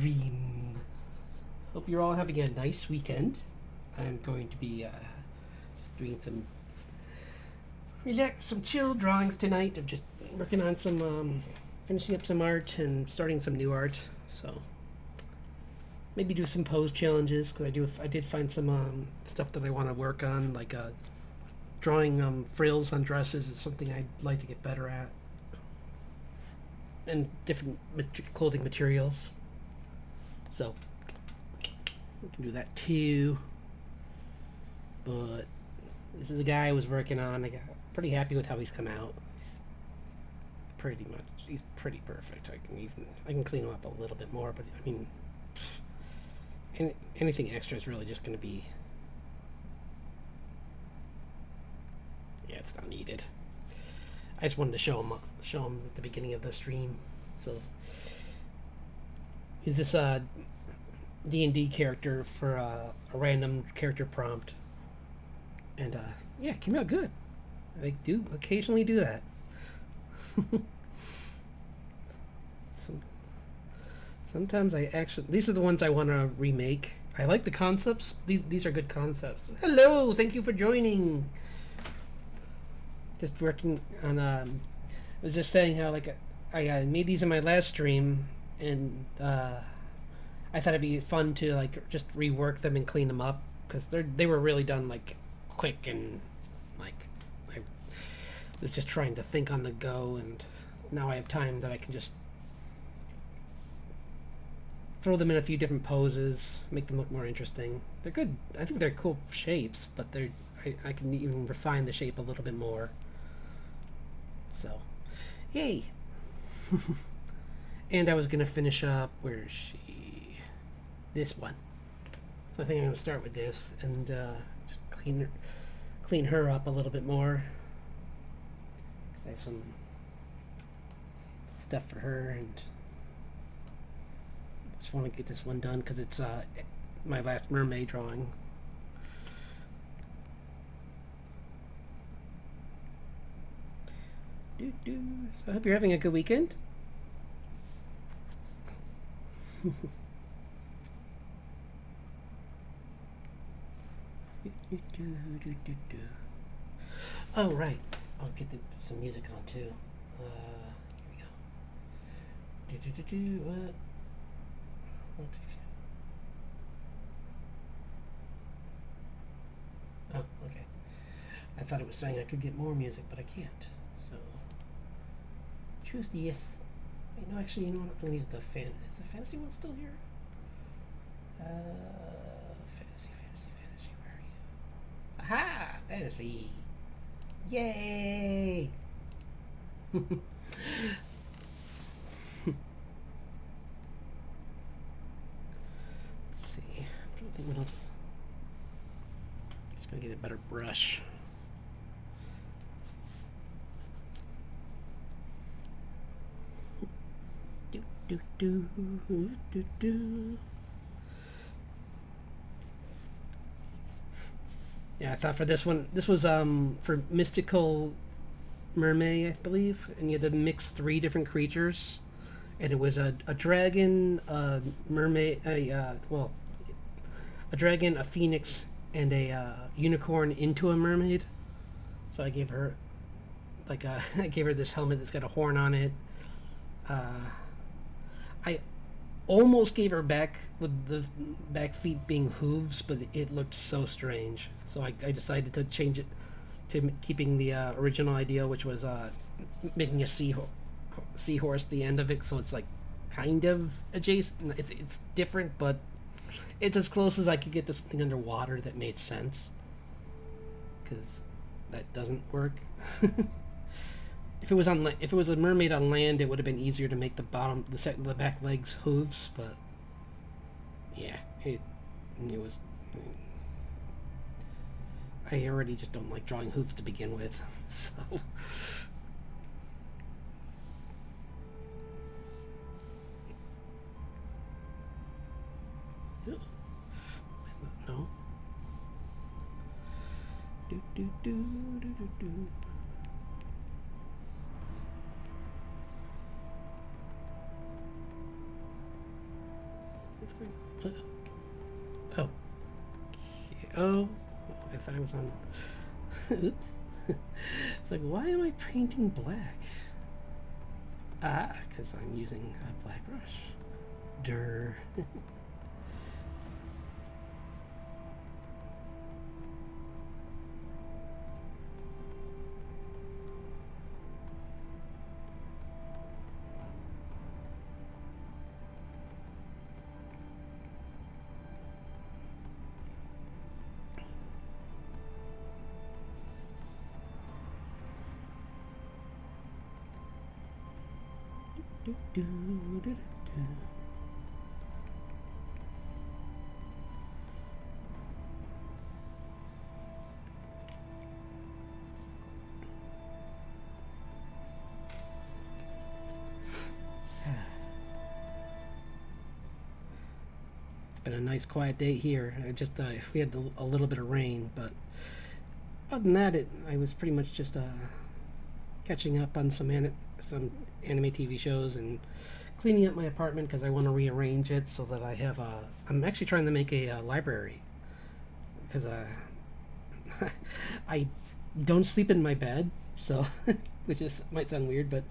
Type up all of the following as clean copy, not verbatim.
stream. Hope you're all having a nice weekend. I'm going to be just doing some chill drawings tonight. I'm just working on finishing up some art and starting some new art. So maybe do some pose challenges because I did find some stuff that I want to work on, like drawing frills on dresses is something I'd like to get better at, and different clothing materials. So we can do that too. But this is the guy I was working on. I got pretty happy with how he's come out. He's pretty perfect. I can clean him up a little bit more, but I mean, anything extra is really just going to be, yeah, it's not needed. I just wanted to show him at the beginning of the stream. So he's this D&D character for a random character prompt, and yeah, it came out good. I do occasionally do that. Sometimes these are the ones I want to remake. I like the concepts. These are good concepts. Hello, thank you for joining. Just working on I was just saying how I made these in my last stream, and I thought it'd be fun to just rework them and clean them up because they were really done quick, and I was just trying to think on the go, and now I have time that I can just throw them in a few different poses, make them look more interesting. They're good. I think they're cool shapes, but I can even refine the shape a little bit more. So, yay! And I was gonna finish up. Where is she? This one. So I think I'm gonna start with this and just clean her up a little bit more. Cause I have some stuff for her, and just want to get this one done because it's my last mermaid drawing. So I hope you're having a good weekend. Oh, right. I'll get some music on too. Here we go. What? Oh, okay. I thought it was saying I could get more music, but I can't. So choose this. Wait, no, actually, you know what? I'm gonna use the Is the fantasy one still here? Fantasy. Where are you? Aha! Fantasy. Yay! Let's see. I don't think what else. Just gonna get a better brush. Yeah, I thought for this one, this was for Mystical Mermaid, I believe, and you had to mix 3 different creatures, and it was a dragon, a mermaid, a dragon, a phoenix, and a unicorn into a mermaid. So I gave her I gave her this helmet that's got a horn on it. I almost gave her back with the back feet being hooves, but it looked so strange. So I decided to change it to keeping the original idea, which was making a seahorse the end of it, so it's kind of adjacent. It's different, but it's as close as I could get to something underwater that made sense. Because that doesn't work. If it was a mermaid on land, it would have been easier to make the back legs hooves, but yeah, it was. I already just don't like drawing hooves to begin with, so. No. What's going on? Oh. Okay. Oh. I thought I was on. Oops. It's like, why am I painting black? Ah, because I'm using a black brush. Durr. Do, do, do, do, do. It's been a nice quiet day here. We had a little bit of rain, but other than that, I was pretty much just catching up on some anime TV shows and cleaning up my apartment because I want to rearrange it so that I have a. I'm actually trying to make a library because I don't sleep in my bed, so might sound weird, but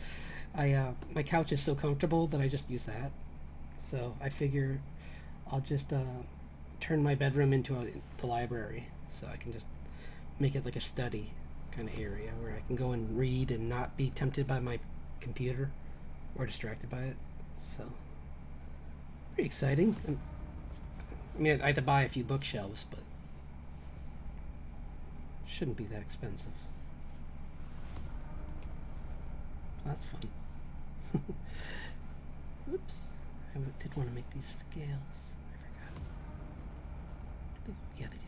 my couch is so comfortable that I just use that. So I figure I'll just turn my bedroom into the library, so I can just make it like a study kind of area where I can go and read and not be tempted by my computer or distracted by it. So pretty exciting. I mean, I had to buy a few bookshelves, but shouldn't be that expensive. That's fun. Oops. I did want to make these scales. I forgot. Yeah, they do.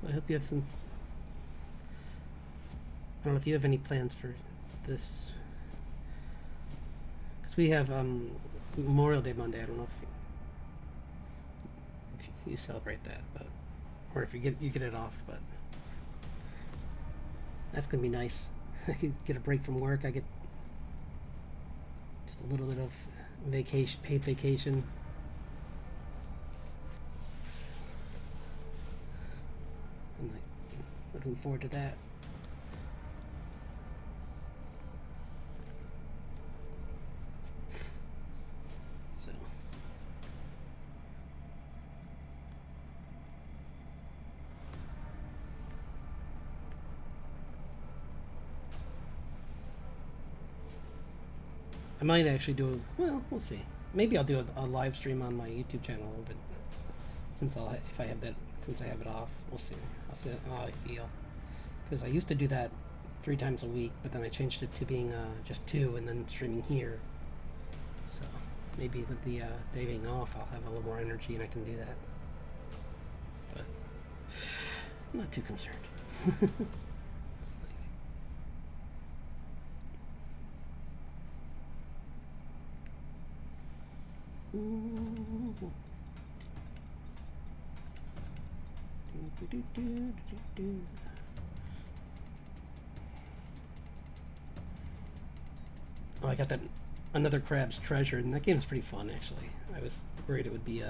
So I hope you have some. I don't know if you have any plans for this. Because we have Memorial Day Monday. I don't know if you celebrate that, but or if you get it off, but that's gonna be nice. I could get a break from work. I get just a little bit of vacation, paid vacation. I'm looking forward to that. So. I might actually do. Well, we'll see. Maybe I'll do a live stream on my YouTube channel, but since if I have that, since I have it off, we'll see. I'll see how I feel. Because I used to do that 3 times a week, but then I changed it to being just 2, and then streaming here. So maybe with the day being off, I'll have a little more energy and I can do that. But I'm not too concerned. Oh, I got that Another Crab's Treasure, and that game is pretty fun, actually. I was worried it would be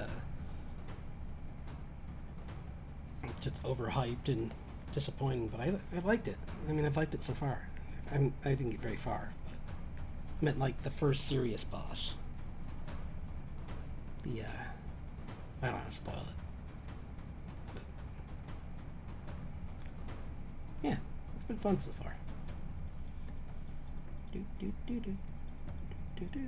just overhyped and disappointing, but I liked it. I mean, I've liked it so far. I didn't get very far, but I meant like the first serious boss. I don't want to spoil it. But, yeah, it's been fun so far. Do do do do do do.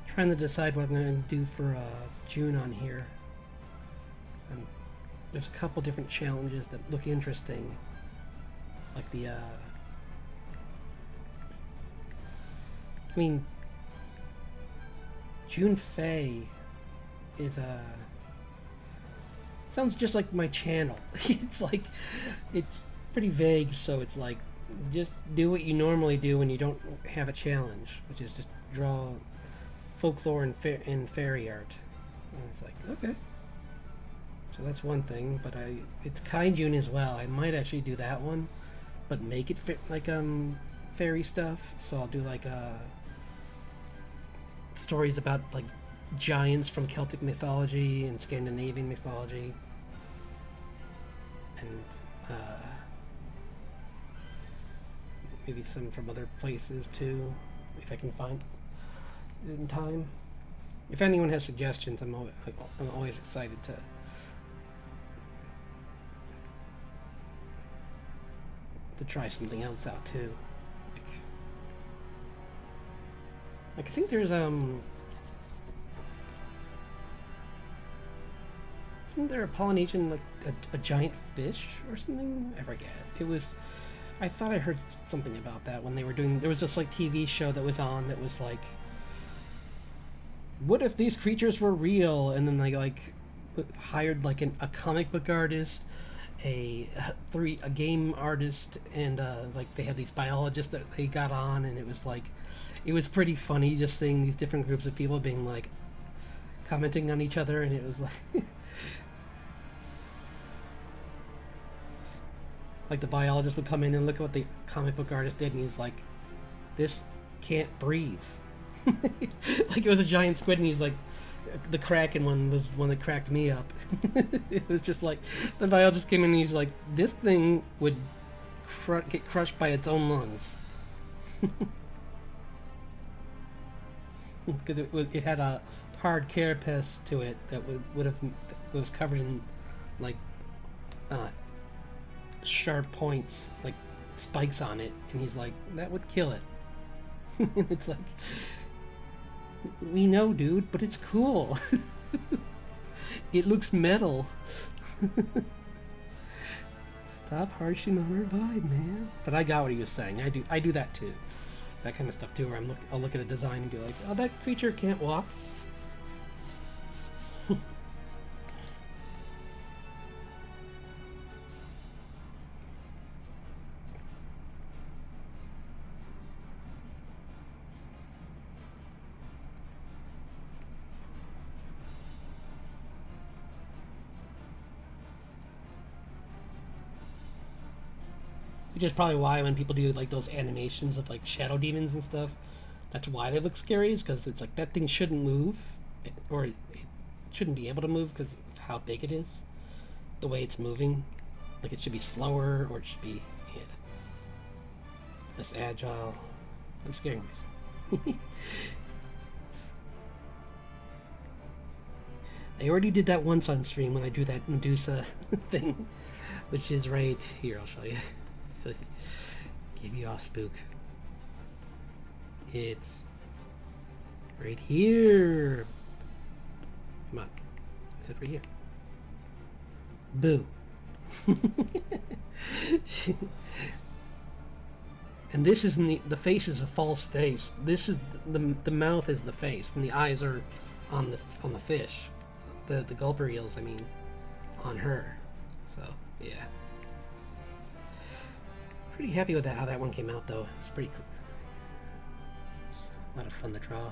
Trying to decide what I'm going to do for June on here. There's a couple different challenges that look interesting, like the. I mean, June Fay is sounds just like my channel. It's like, it's pretty vague, so it's like, just do what you normally do when you don't have a challenge, which is just draw folklore and fairy art. And it's like, okay. So that's one thing, but it's Kaijun as well. I might actually do that one, but make it fit like fairy stuff. So I'll do like stories about like giants from Celtic mythology and Scandinavian mythology, and maybe some from other places too, if I can find it in time. If anyone has suggestions, I'm always excited to try something else out too. Like I think there's isn't there a Polynesian like a giant fish or something? I forget. I thought I heard something about that when they were doing. There was this like TV show that was on that was like, what if these creatures were real? And then they like hired like a comic book artist, a game artist, and like they had these biologists that they got on, and it was pretty funny just seeing these different groups of people being like commenting on each other, and it was like like the biologist would come in and look at what the comic book artist did, and he's like, this can't breathe. Like it was a giant squid, and he's like, the Kraken one was one that cracked me up. It was just like, the biologist came in and he's like, this thing would get crushed by its own lungs. Because it had a hard carapace to it that was covered in like sharp points, like spikes on it, and he's like, that would kill it. It's like, we know, dude, but it's cool. It looks metal. Stop harshing on our vibe, man. But I got what he was saying. I do that too. That kind of stuff too, where I'll look at a design and be like, oh, that creature can't walk. Which is probably why when people do like those animations of like shadow demons and stuff, that's why they look scary, is because it's like that thing shouldn't move, or it shouldn't be able to move because of how big it is, the way it's moving. Like it should be slower, or it should be, yeah, less agile. I'm scaring myself. I already did that once on stream when I do that Medusa thing, which is right here. I'll show you. So, give you off spook. It's right here. Come on. Is it right here? Boo. And this is the face is a false face. This is the mouth is the face, and the eyes are on the fish, the gulper eels. I mean, on her. So yeah, pretty happy with that. How that one came out though. It's pretty cool. It's a lot of fun to draw.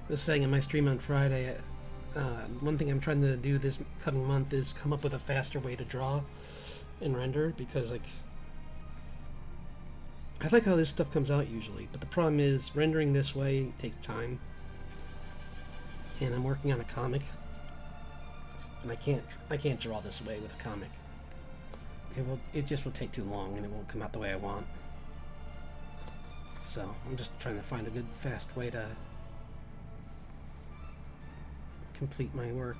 Was saying in my stream on Friday, one thing I'm trying to do this coming month is come up with a faster way to draw and render, because like I like how this stuff comes out usually, but the problem is rendering this way takes time, and I'm working on a comic, and I can't draw this way with a comic. It just will take too long, and it won't come out the way I want. So I'm just trying to find a good fast way to complete my work.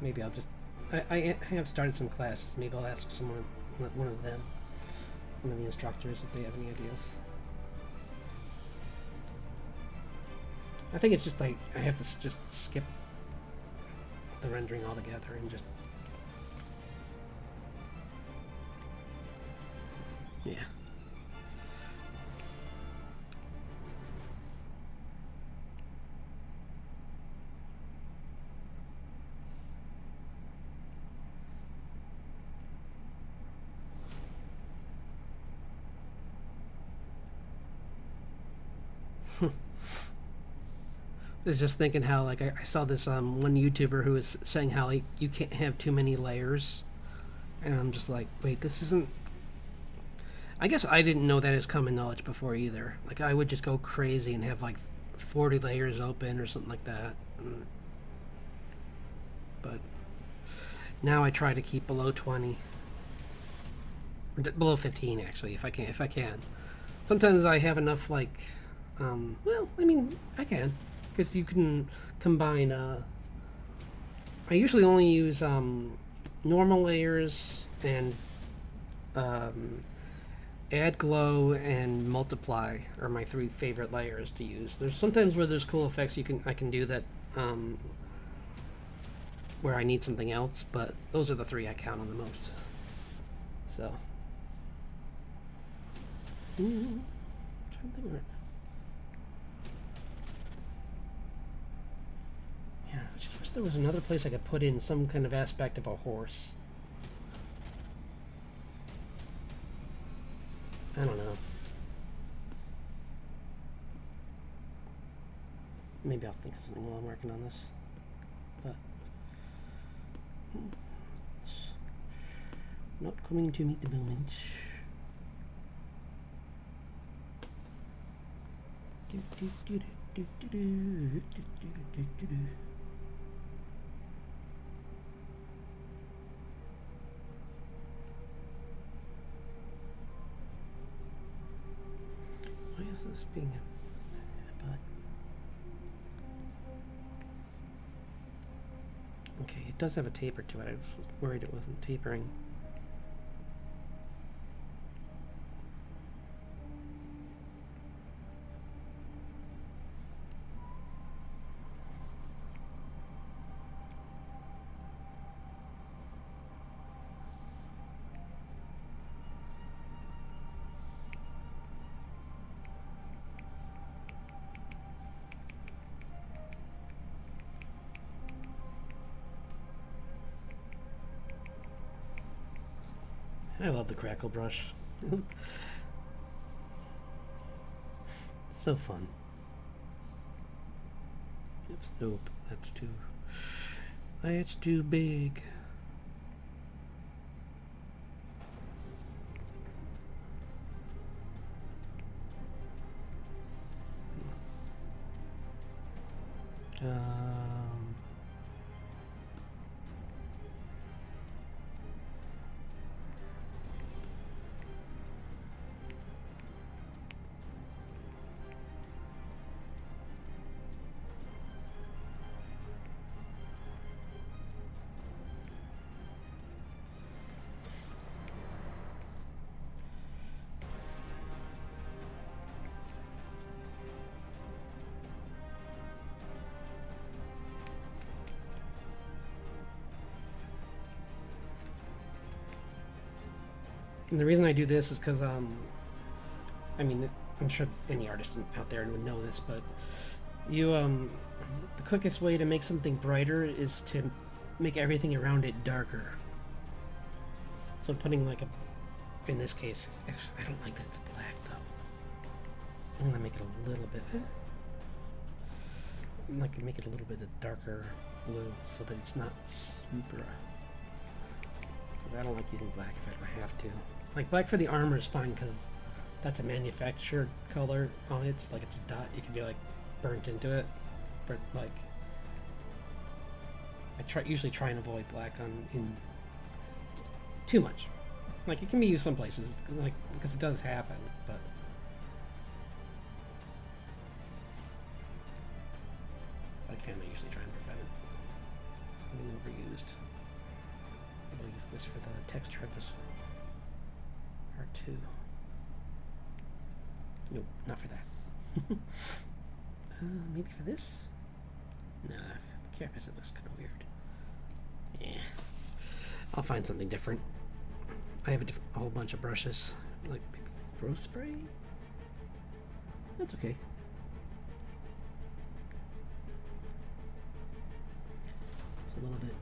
Maybe I'll just I have started some classes. Maybe I'll ask someone, one of them, one of the instructors, if they have any ideas. I think it's just like I have to just skip the rendering altogether and just, yeah. I was just thinking how, like, I saw this one YouTuber who was saying how, like, you can't have too many layers, and I'm just like, wait, this isn't. I guess I didn't know that as common knowledge before either. Like, I would just go crazy and have like 40 layers open or something like that. But now I try to keep below 20, or below 15 actually, if I can. Sometimes I have enough, like, well, I mean, I can, because you can combine. I usually only use normal layers and add glow and multiply are my three favorite layers to use. There's sometimes where there's cool effects I can do that where I need something else, but those are the three I count on the most. So trying to think of it. Yeah, I just wish there was another place I could put in some kind of aspect of a horse. I don't know. Maybe I'll think of something while I'm working on this. But it's not coming to me at the moment. Why is this being a butt? Okay, it does have a taper to it. I was worried it wasn't tapering. I love the crackle brush. So fun. Oops, nope. That's too. That's too big. Um, and the reason I do this is because, I mean, I'm sure any artist out there would know this, but you, the quickest way to make something brighter is to make everything around it darker. So I'm putting like in this case, actually, I don't like that it's black though. I'm gonna make it a little bit, I'm like to make it a little bit of darker blue so that it's not super. I don't like using black if I don't have to. Like black for the armor is fine because that's a manufactured color on it. It's like it's a dot. You can be like burnt into it, but like I usually try and avoid black in too much. Like it can be used some places, like because it does happen, but I can usually try and prevent it being overused. I'll use this for the texture of this R2. Nope, not for that. Maybe for this? Nah, the carapace, it looks kind of weird. Yeah. I'll find something different. I have a whole bunch of brushes. Like, maybe growth spray? That's okay. It's a little bit.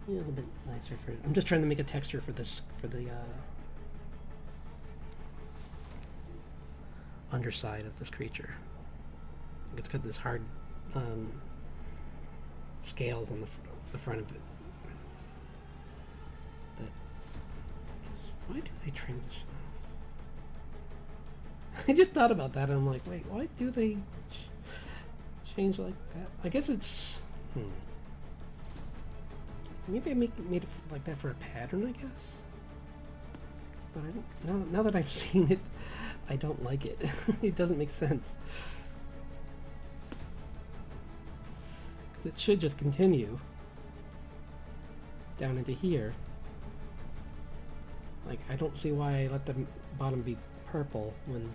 Yeah, a little bit nicer for it. I'm just trying to make a texture for this, for the underside of this creature. It's got this hard scales on the front of it. That, why do they transition off? I just thought about that and I'm like, wait, why do they change like that? I guess it's, maybe I made it like that for a pattern, I guess. But I don't, now that I've seen it, I don't like it. It doesn't make sense. It should just continue down into here. Like, I don't see why I let the bottom be purple when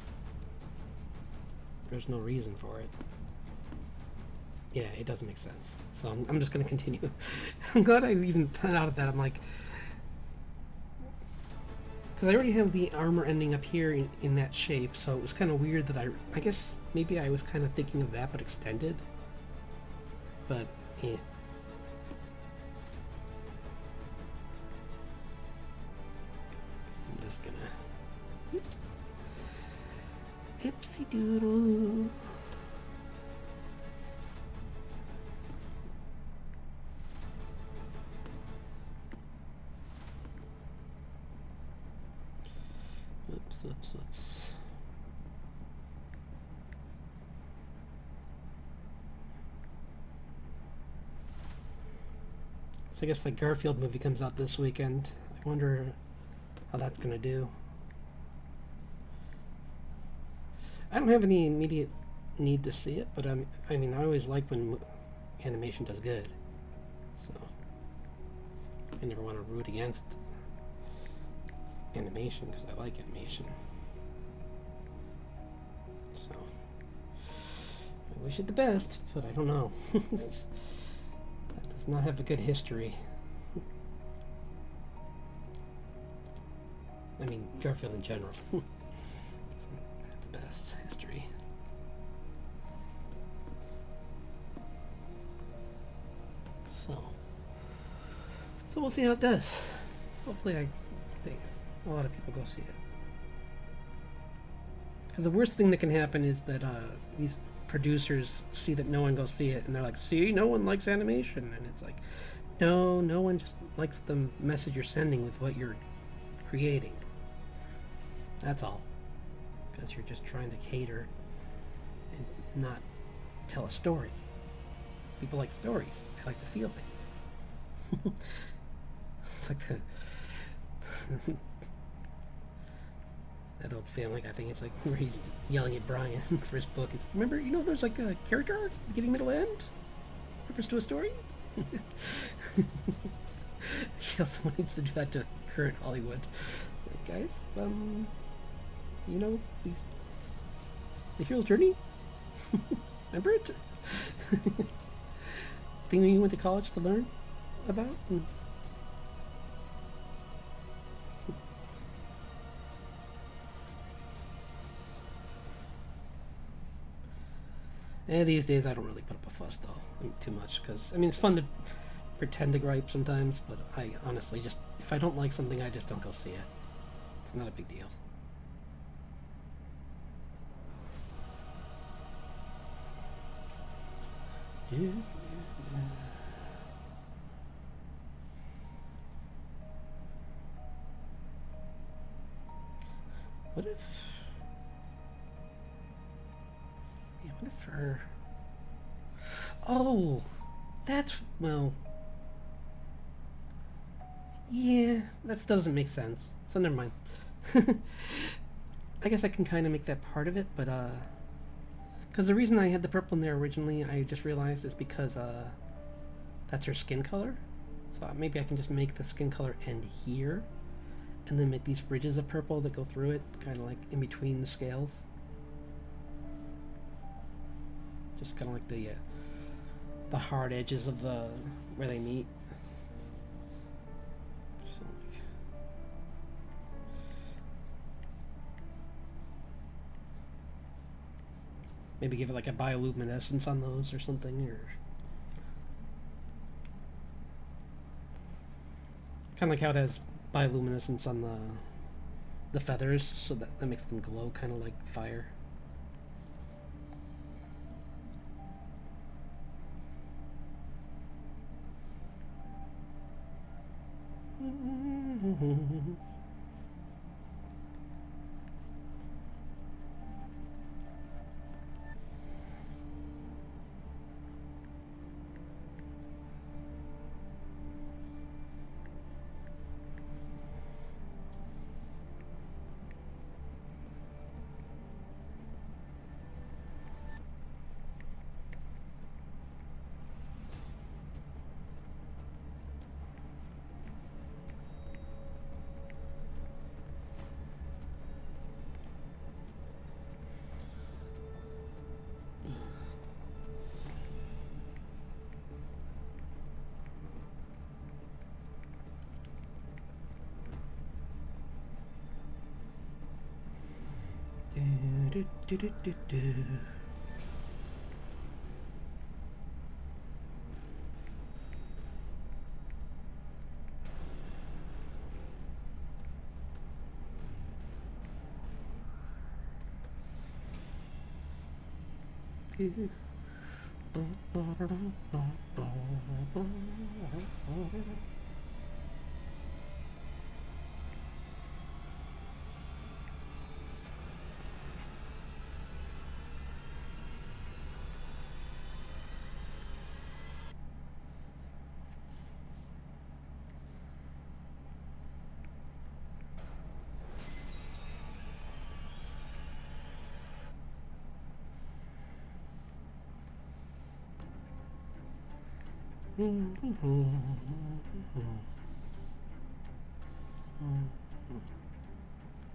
there's no reason for it. Yeah, it doesn't make sense. So I'm just going to continue. I'm glad I even thought out of that. I'm like, because I already have the armor ending up here in that shape, so it was kind of weird that I guess maybe I was kind of thinking of that but extended. But, yeah. I'm just gonna, oops, ipsy doodle. Oops. So I guess the Garfield movie comes out this weekend. I wonder how that's gonna do. I don't have any immediate need to see it, but I mean, I always like when animation does good. So I never want to root against animation because I like animation. So I wish it the best, but I don't know. That does not have a good history. I mean, Garfield in general. Not the best history. So we'll see how it does. Hopefully I think a lot of people go see it. Because the worst thing that can happen is that these producers see that no one goes see it, and they're like, "See, no one likes animation," and it's like, no, no one just likes the message you're sending with what you're creating. That's all. Because you're just trying to cater and not tell a story. People like stories. They like to feel things. It's like that old Family Guy thing. It's like where he's yelling at Brian for his book. It's, remember, there's like a character arc, beginning, middle, end, purpose to a story. Someone needs to do that to current Hollywood. Like, guys, the hero's journey. Remember it? Thing you went to college to learn about. And these days, I don't really put up a fuss though, too much, because it's fun to pretend to gripe sometimes, but I honestly just, if I don't like something, I just don't go see it. It's not a big deal. What if... Yeah, what if her... Oh! That's... Well... Yeah, that doesn't make sense. So never mind. I guess I can kind of make that part of it, but because the reason I had the purple in there originally, I just realized, is because that's her skin color. So maybe I can just make the skin color end here, and then make these ridges of purple that go through it, kind of like in between the scales. Just kind of like the hard edges of the where they meet. So like, maybe give it like a bioluminescence on those or something, or kind of like how it has bioluminescence on the feathers, so that makes them glow kind of like fire.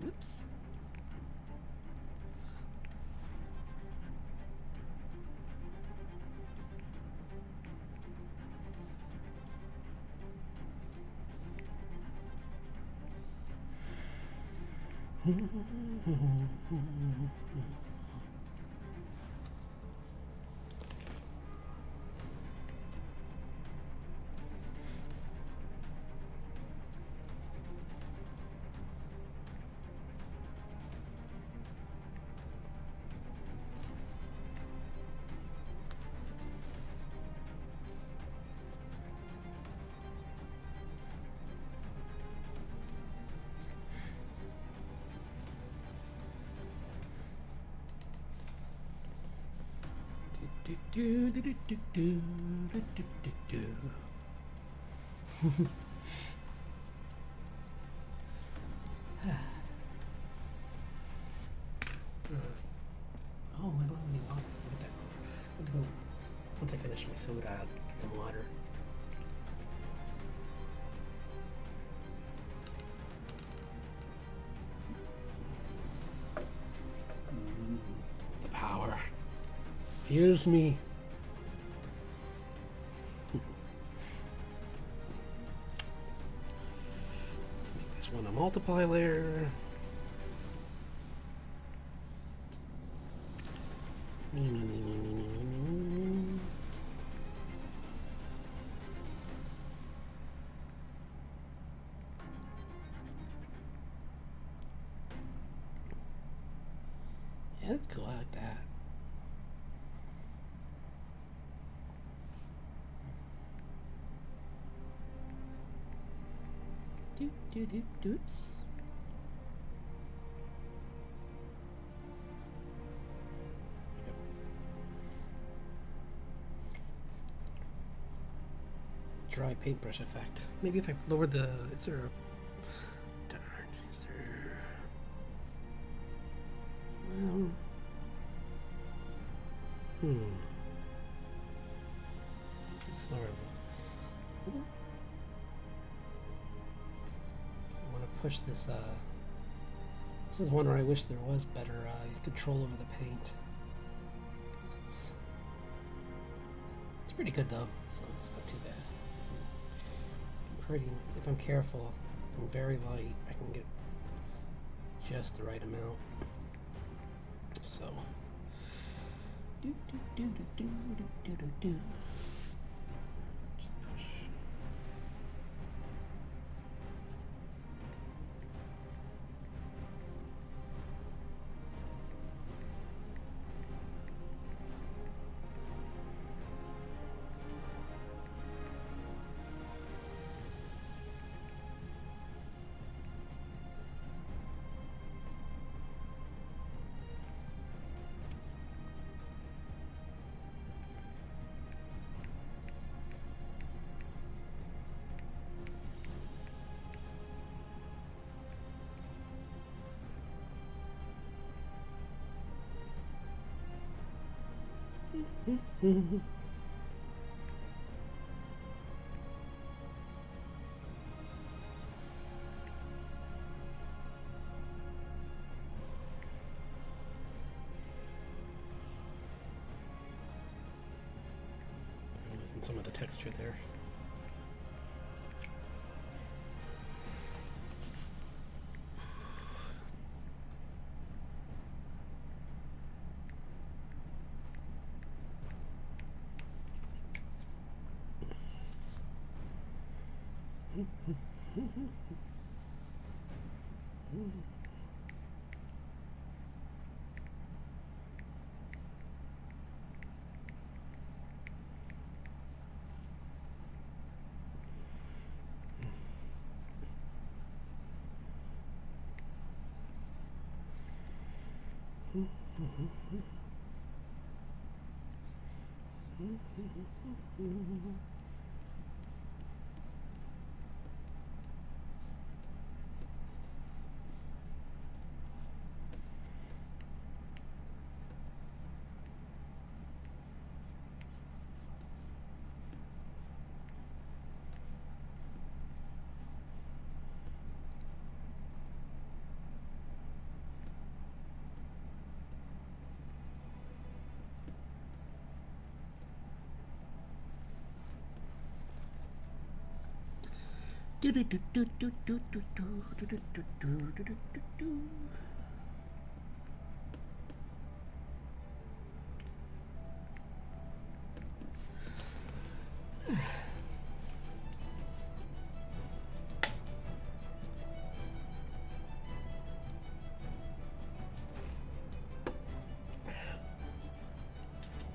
Whoops. Do, do, do, do, do, do, do, do, do. Oh, I don't have any water. Look at that. Once I finish my soda, I'll get some water. The power. Fuse me. Let's make this one a multiply layer. Yeah, that's cool. I like that. Doops. Dry paintbrush effect. Maybe if I lower the. Is there a. Darn. Is there. Well. Let's lower. I want to push this. This is one where I wish there was better control over the paint. It's pretty good though, so it's not too bad. If I'm careful and very light, I can get just the right amount. So, do do do do do do do do do. Just push. Losing some of the texture there.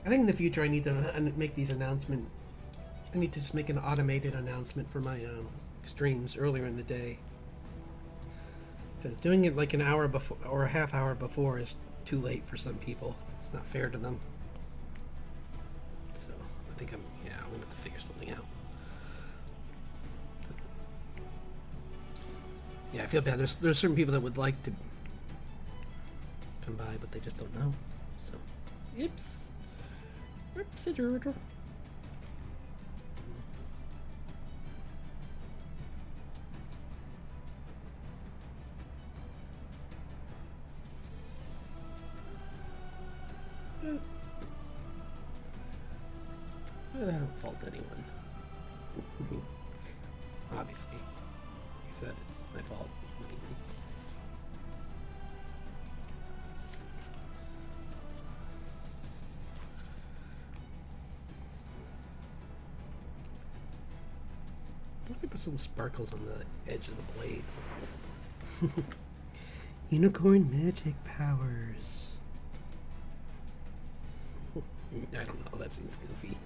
I think in the future I need to make these announcements. I need to just make an automated announcement for my streams earlier in the day. Because doing it like an hour before or a half hour before is too late for some people. It's not fair to them. I think I'm gonna have to figure something out. Yeah, I feel bad. There's certain people that would like to come by, but they just don't know. So, oops. Oops. I don't fault anyone. Obviously. Like I said, it's my fault. Let me put some sparkles on the edge of the blade. Unicorn magic powers. I don't know, that seems goofy.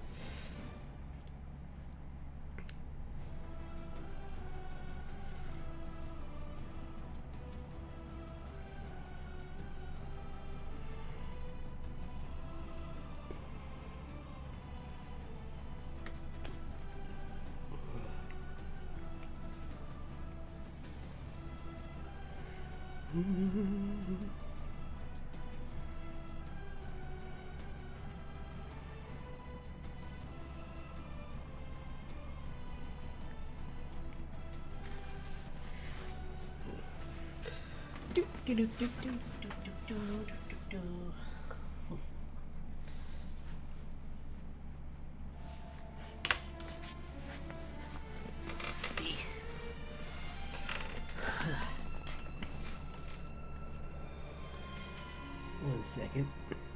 One second.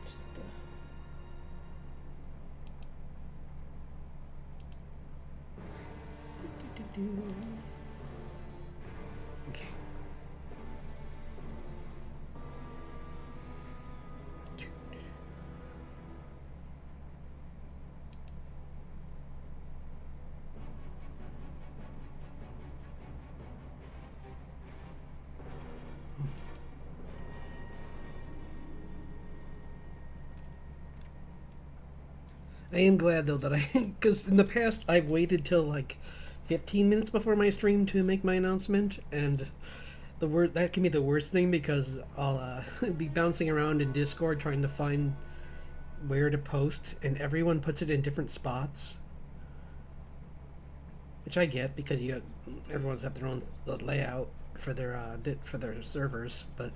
Just okay. I am glad though that because in the past I've waited till like 15 minutes before my stream to make my announcement, and that can be the worst thing because I'll be bouncing around in Discord trying to find where to post, and everyone puts it in different spots, which I get because everyone's got their own layout for their servers, but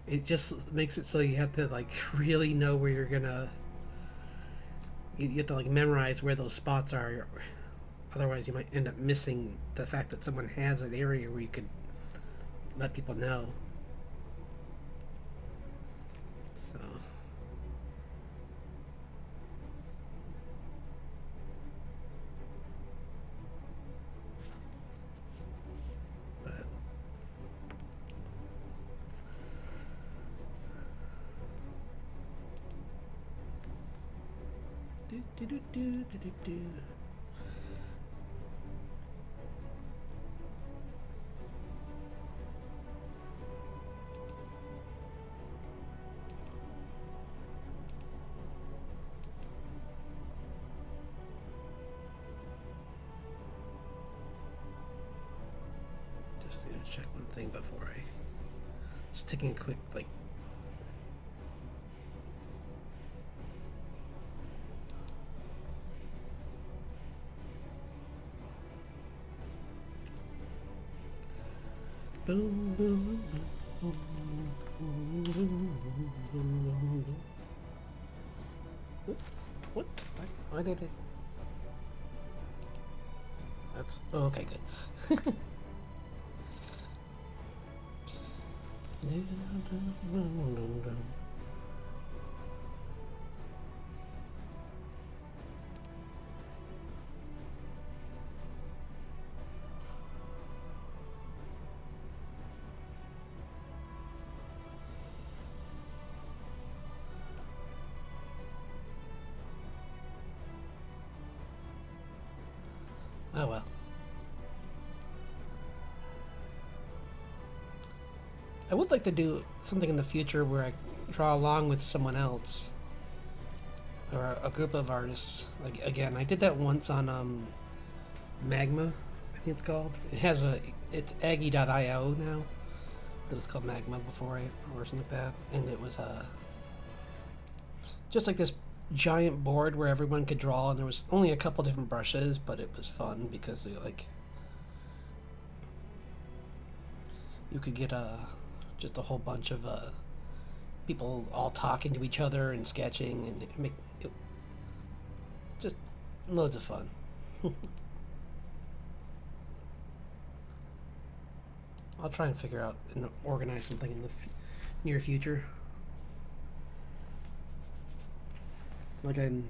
it just makes it so you have to like really know where you're gonna. You have to like memorize where those spots are, otherwise you might end up missing the fact that someone has an area where you could let people know. So but do. Just check one thing before I just taking a quick like. Boom, boom, boom, boom, boom, boom. Oops. What? Why did it? That's... Oh, okay, good. Oh well. I would like to do something in the future where I draw along with someone else. or a group of artists. Like again, I did that once on Magma, I think it's called. It's Aggie.io now. It was called Magma before or something like that, and it was just like this giant board where everyone could draw, and there was only a couple different brushes, but it was fun because they like you could get just a whole bunch of people all talking to each other and sketching and make it just loads of fun. I'll try and figure out and organize something in the near future. Like I'm.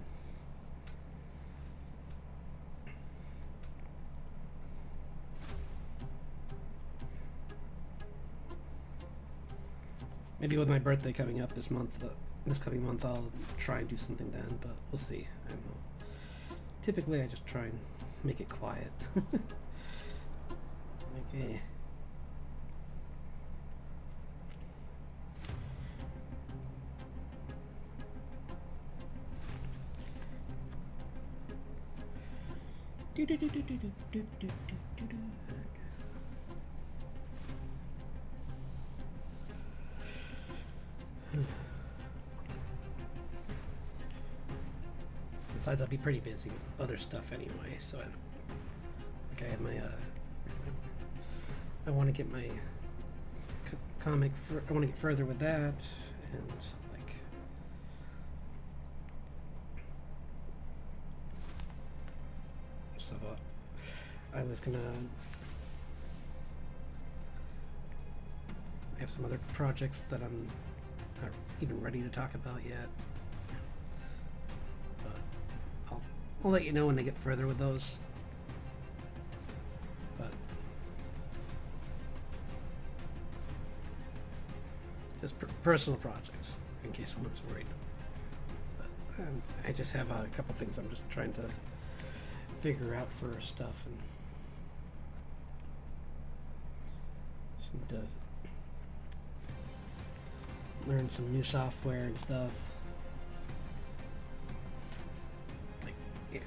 Maybe with my birthday coming up this coming month, I'll try and do something then, but we'll see. I don't know. Typically, I just try and make it quiet. Okay. Besides, I'll be pretty busy with other stuff anyway, so I have my I want to get my comic. I want to get further with that, and like so. I was gonna have some other projects that I'm not even ready to talk about yet, but I'll let you know when I get further with those. But just personal projects, in case someone's worried. But I just have a couple things I'm just trying to figure out for stuff, and just need to learn some new software and stuff. Like, yeah.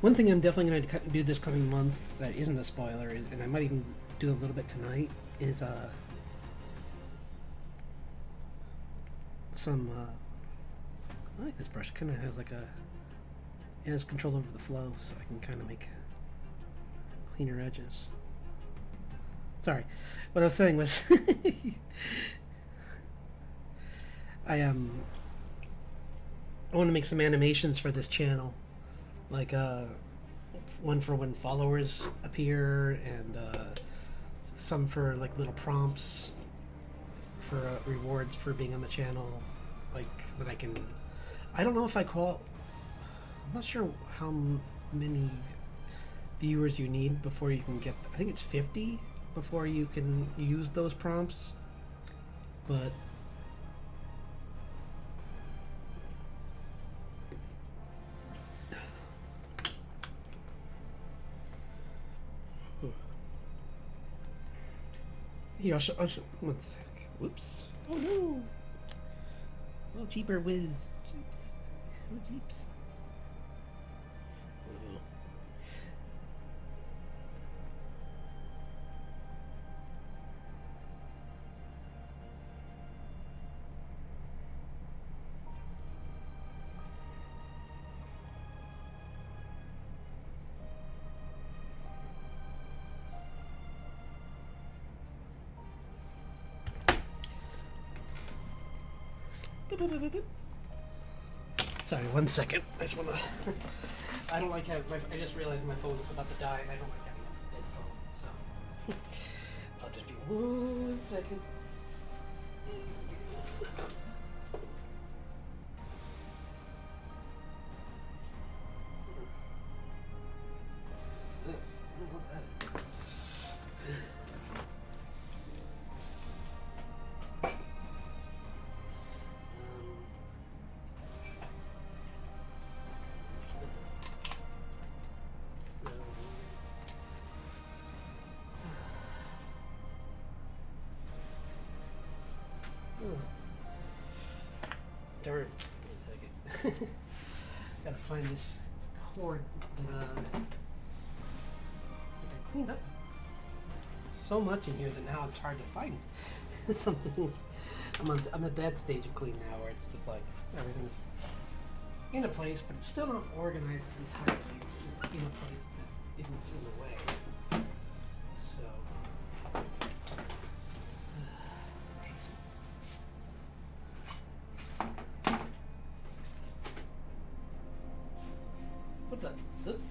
One thing I'm definitely going to do this coming month that isn't a spoiler, and I might even do a little bit tonight, is some I like this brush. It kind of has like it has control over the flow, so I can kind of make cleaner edges. Sorry, what I was saying was I want to make some animations for this channel, like one for when followers appear, and some for like little prompts for rewards for being on the channel, like that I can. I don't know if I'm not sure how many viewers you need before you can get. I think it's 50 before you can use those prompts, but here, I'll show, one sec. Whoops. Oh no. Oh, Jeeper whiz. Jeeps. Oh, Jeeps. Oh. Sorry, 1 second. I just wanna. I don't like having. I just realized my phone is about to die, and I don't like having a dead phone. So I'll just be 1 second. What's this? I don't know what that is. Darn. 1 second. Gotta find this cord that I cleaned up so much in here that now it's hard to find. Some things. I'm at that stage of clean now where it's just like everything's in a place, but it's still not organized entirely. It's just in a place that isn't in the way. So. What the? Oops.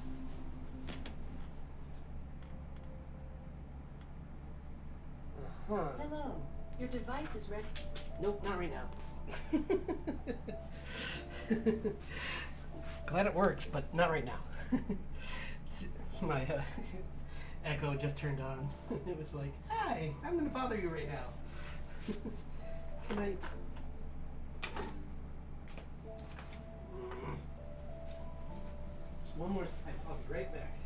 Uh-huh. Hello. Your device is ready. Nope, not right now. Glad it works, but not right now. My Echo just turned on. It was like, "Hi, I'm going to bother you right now." Can I? Just one more. I'll be right back.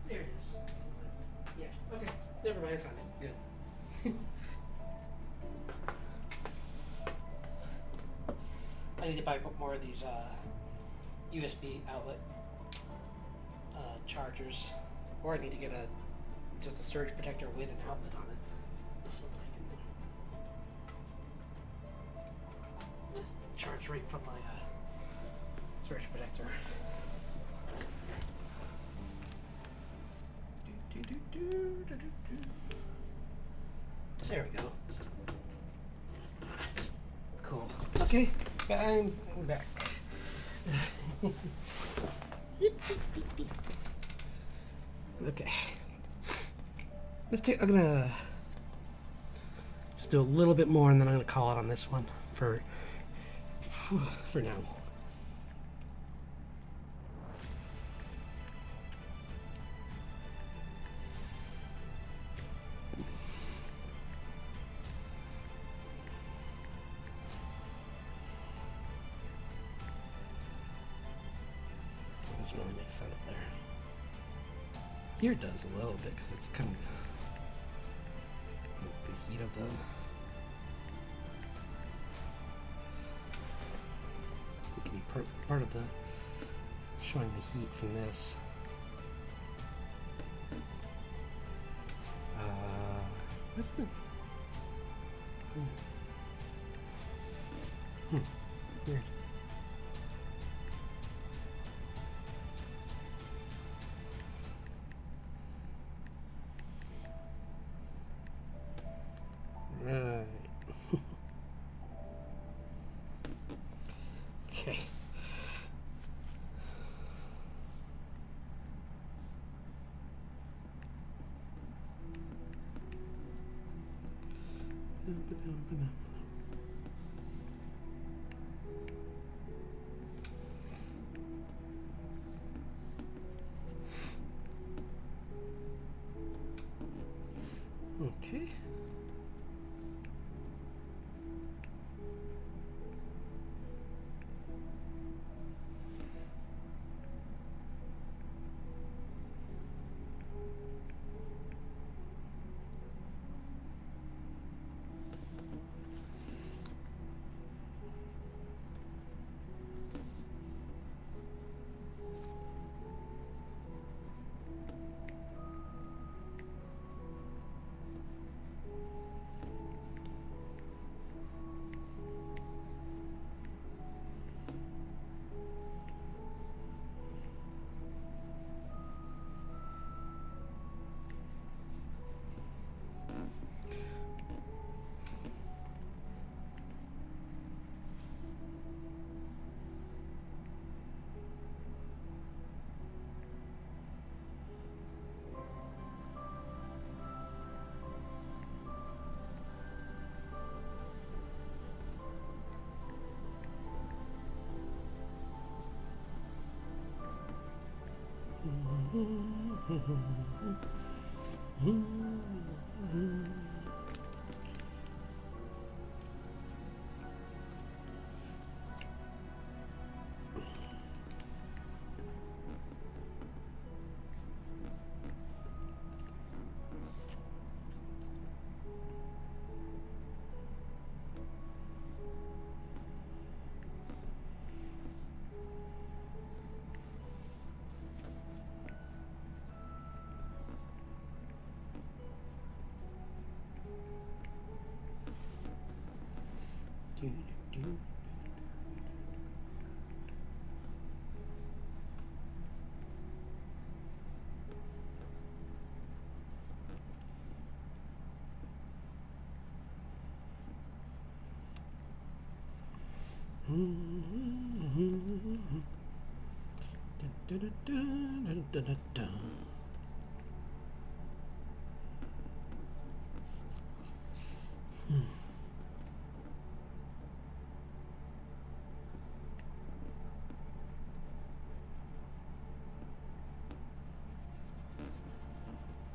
There it is. Yeah. Okay. Never mind. I found it. Good. I need to buy more of these USB outlet chargers, or I need to get just a surge protector with an outlet on it, so that I can just charge right from my surge protector. There we go. Cool. Okay, I'm back. Okay. I'm gonna just do a little bit more, and then I'm gonna call it on this one for now. Doesn't really make sense there. Here it does a little bit because it's kind of the heat of the. It can be part of the showing the heat from this. Where's the? Weird. Right. Okay. Okay.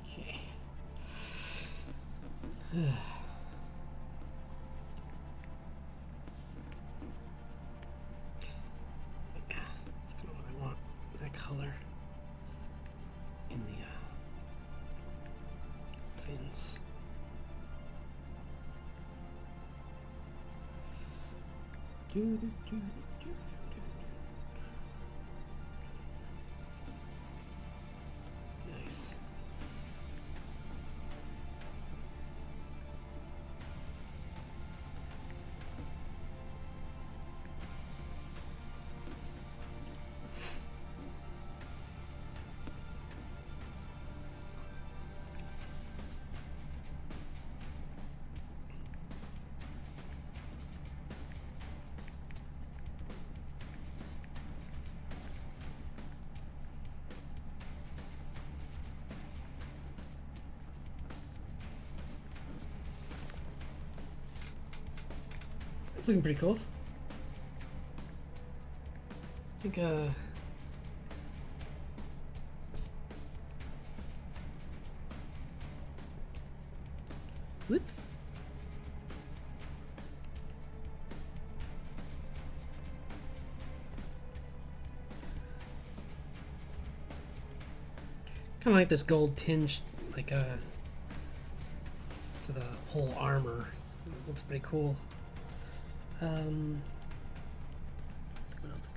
Okay. That's kind of what I want. That color in the fins. Nice. That's looking pretty cool. I think, whoops. Kind of like this gold tinge, like, to the whole armor. It looks pretty cool. What else?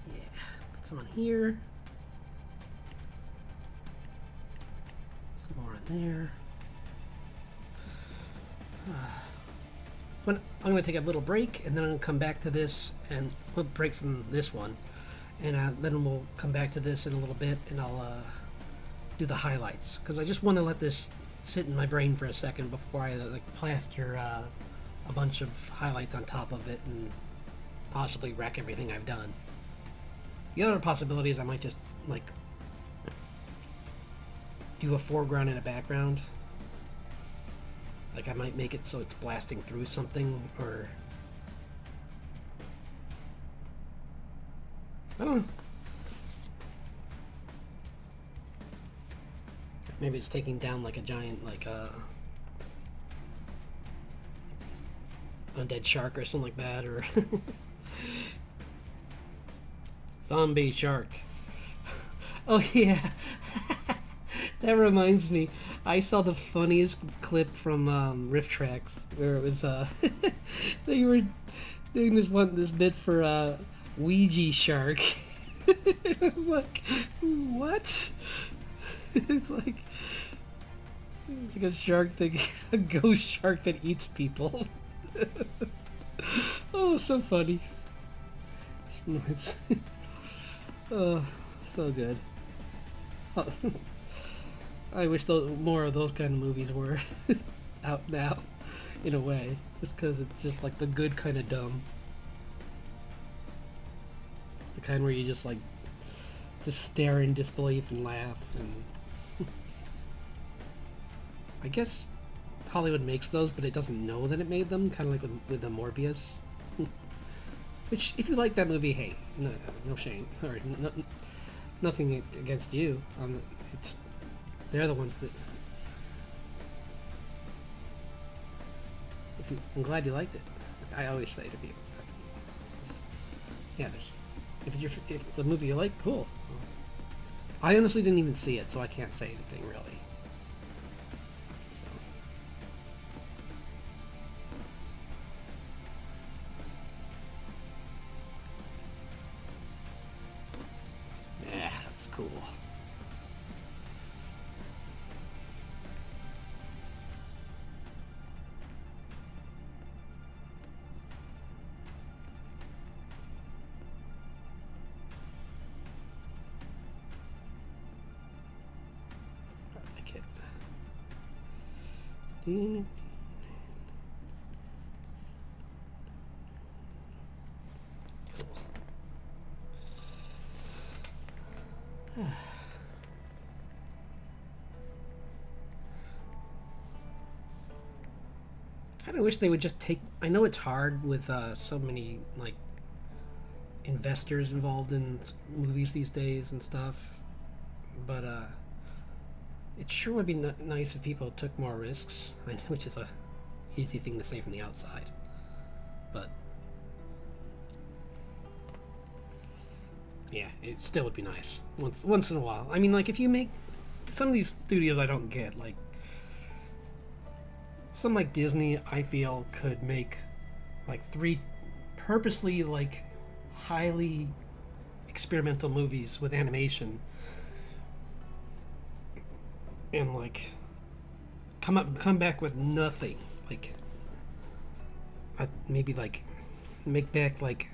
Yeah, put some on here. Some more in there. I'm going to take a little break, and then I'm going to come back to this, and we'll break from this one, and then we'll come back to this in a little bit, and I'll do the highlights, because I just want to let this sit in my brain for a second before I like plaster a bunch of highlights on top of it and possibly wreck everything I've done. The other possibility is I might just like do a foreground and a background. Like I might make it so it's blasting through something, or I don't know. Maybe it's taking down like a giant like undead shark or something like that, or zombie shark. Oh yeah. That reminds me, I saw the funniest clip from Rift Tracks where it was they were doing this bit for Ouija shark. I'm like, what? It's like a shark thing, a ghost shark that eats people. Oh, so funny. It's oh, so good. Oh, I wish more of those kind of movies were out now, in a way, just because it's just like the good kind of dumb, the kind where you just like just stare in disbelief and laugh. And I guess Hollywood makes those, but it doesn't know that it made them, kind of like with the Morbius. Which, if you like that movie, hey, no shame, or nothing against you. It's They're the ones that. I'm glad you liked it. I always say to people, yeah, if it's a movie you like, cool. I honestly didn't even see it, so I can't say anything really. So. Yeah, that's cool. Cool. Kind of wish they would just take. I know it's hard with so many like investors involved in movies these days and stuff, but it sure would be nice if people took more risks, which is a easy thing to say from the outside. But yeah, it still would be nice once in a while. I mean, like if you make some of these studios, I don't get like some like Disney. I feel could make like 3 purposely like highly experimental movies with animation and like come back with nothing, like maybe like make back like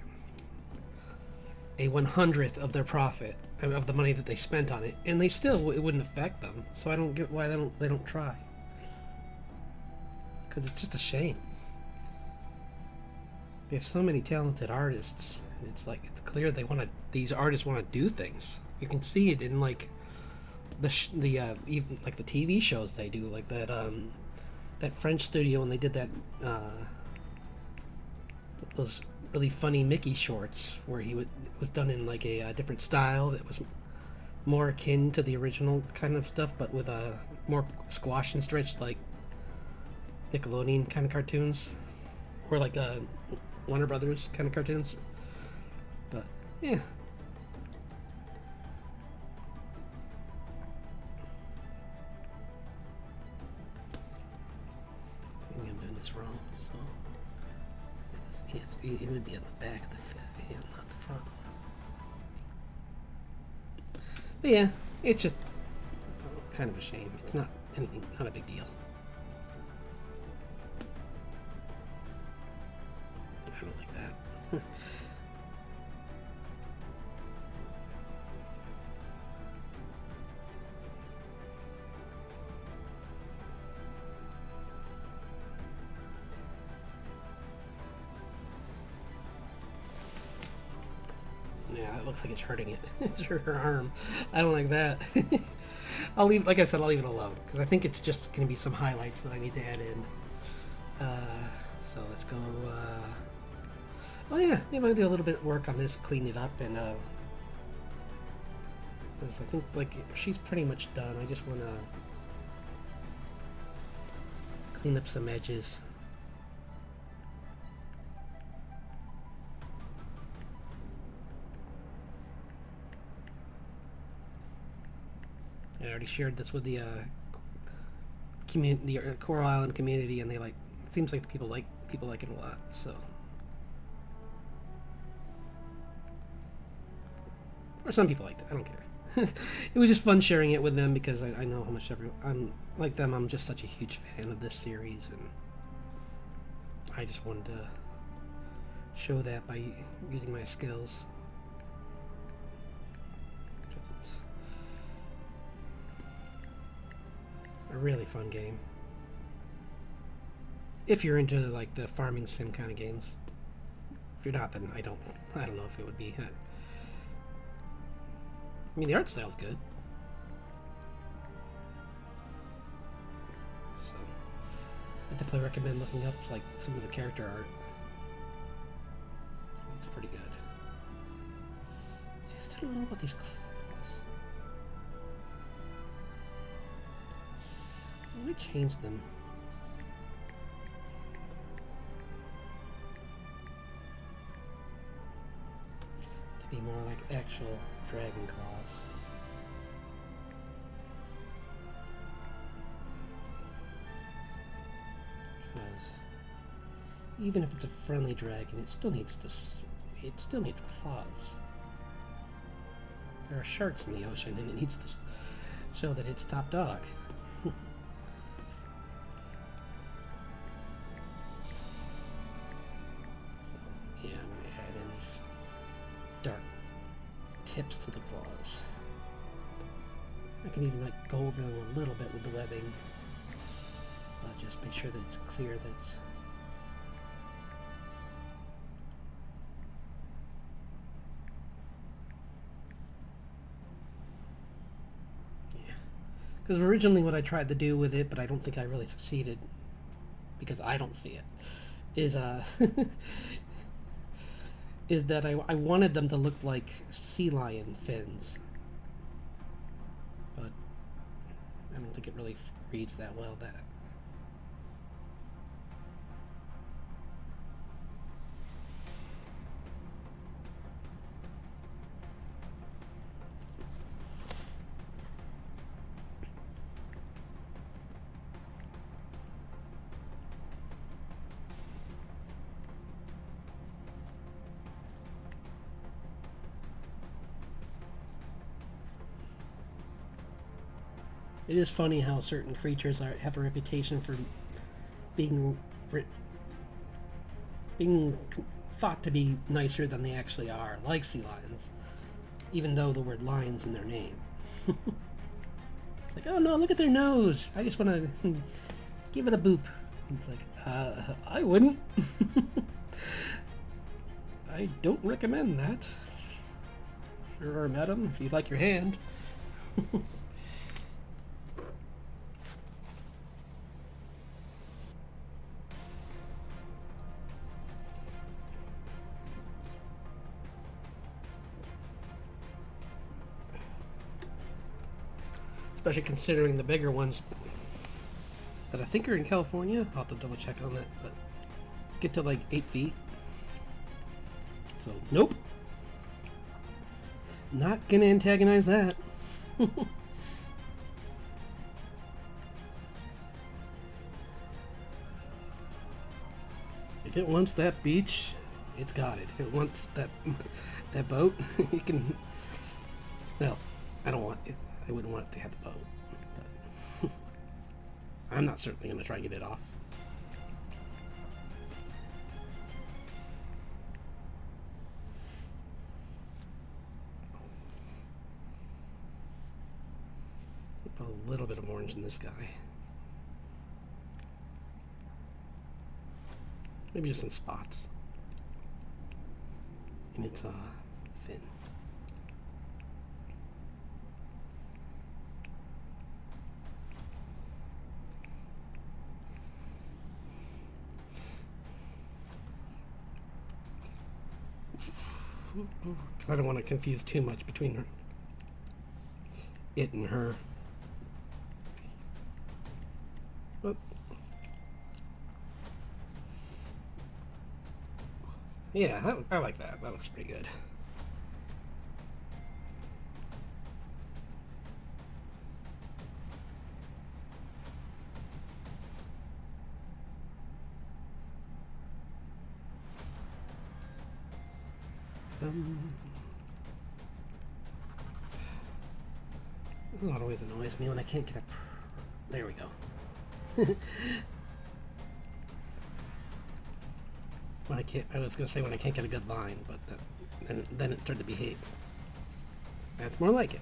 a 100th of their profit of the money that they spent on it, and it wouldn't affect them. So I don't get why they don't try, because it's just a shame. We have so many talented artists, and it's like it's clear these artists want to do things. You can see it in like even like the TV shows they do, like that French studio when they did that those really funny Mickey shorts where it was done in like a different style that was more akin to the original kind of stuff, but with a more squash and stretch like Nickelodeon kind of cartoons, or like Warner Brothers kind of cartoons. But yeah. Wrong, so it would be at the back of the fifth, yeah, not the front. But yeah, it's just kind of a shame. It's not a big deal. I don't like that. Yeah, that looks like it's hurting it. It's her arm. I don't like that. Like I said, I'll leave it alone, because I think it's just going to be some highlights that I need to add in. So let's go, oh yeah, maybe I'll do a little bit of work on this, clean it up, and, because I think, like, she's pretty much done. I just want to clean up some edges. I already shared this with the community, the Coral Island community, and it seems like people like it a lot. So, or some people liked it. I don't care. It was just fun sharing it with them, because I know how much I'm like them. I'm just such a huge fan of this series, and I just wanted to show that by using my skills, because it's a really fun game. If you're into like the farming sim kind of games. If you're not, then I don't know if it would be. I mean, the art style's good. So I definitely recommend looking up like some of the character art. It's pretty good. See, I still don't know about these claws. Let me change them. To be more like actual dragon claws. Because even if it's a friendly dragon, it still needs claws. There are sharks in the ocean, and it needs to show that it's top dog. So, yeah, I'm going to add in these dark tips to the claws. I can even like go over them a little bit with the webbing. Just make sure that it's clear that it's... Because originally what I tried to do with it, but I don't think I really succeeded, because I don't see it, is is that I wanted them to look like sea lion fins. But I don't think it really reads that well. It is funny how certain creatures have a reputation for being thought to be nicer than they actually are, like sea lions, even though the word lion's in their name. It's like, oh no, look at their nose. I just want to give it a boop. It's like, I wouldn't. I don't recommend that. Sir or madam, if you'd like your hand. Especially considering the bigger ones that I think are in California. I'll have to double check on that, but get to like 8 feet. So, nope. Not gonna antagonize that. If it wants that beach, it's got it. If it wants that boat, you can... Well, I don't want it. I wouldn't want it to have the boat, but I'm not certainly going to try and get it off. Put a little bit of orange in this guy. Maybe just some spots in its fin. Because I don't want to confuse too much between her, it and her. But yeah, I like that. That looks pretty good. This always annoys me when I can't get a... There we go. When I can't... I was going to say when I can't get a good line, but then it started to behave. That's more like it.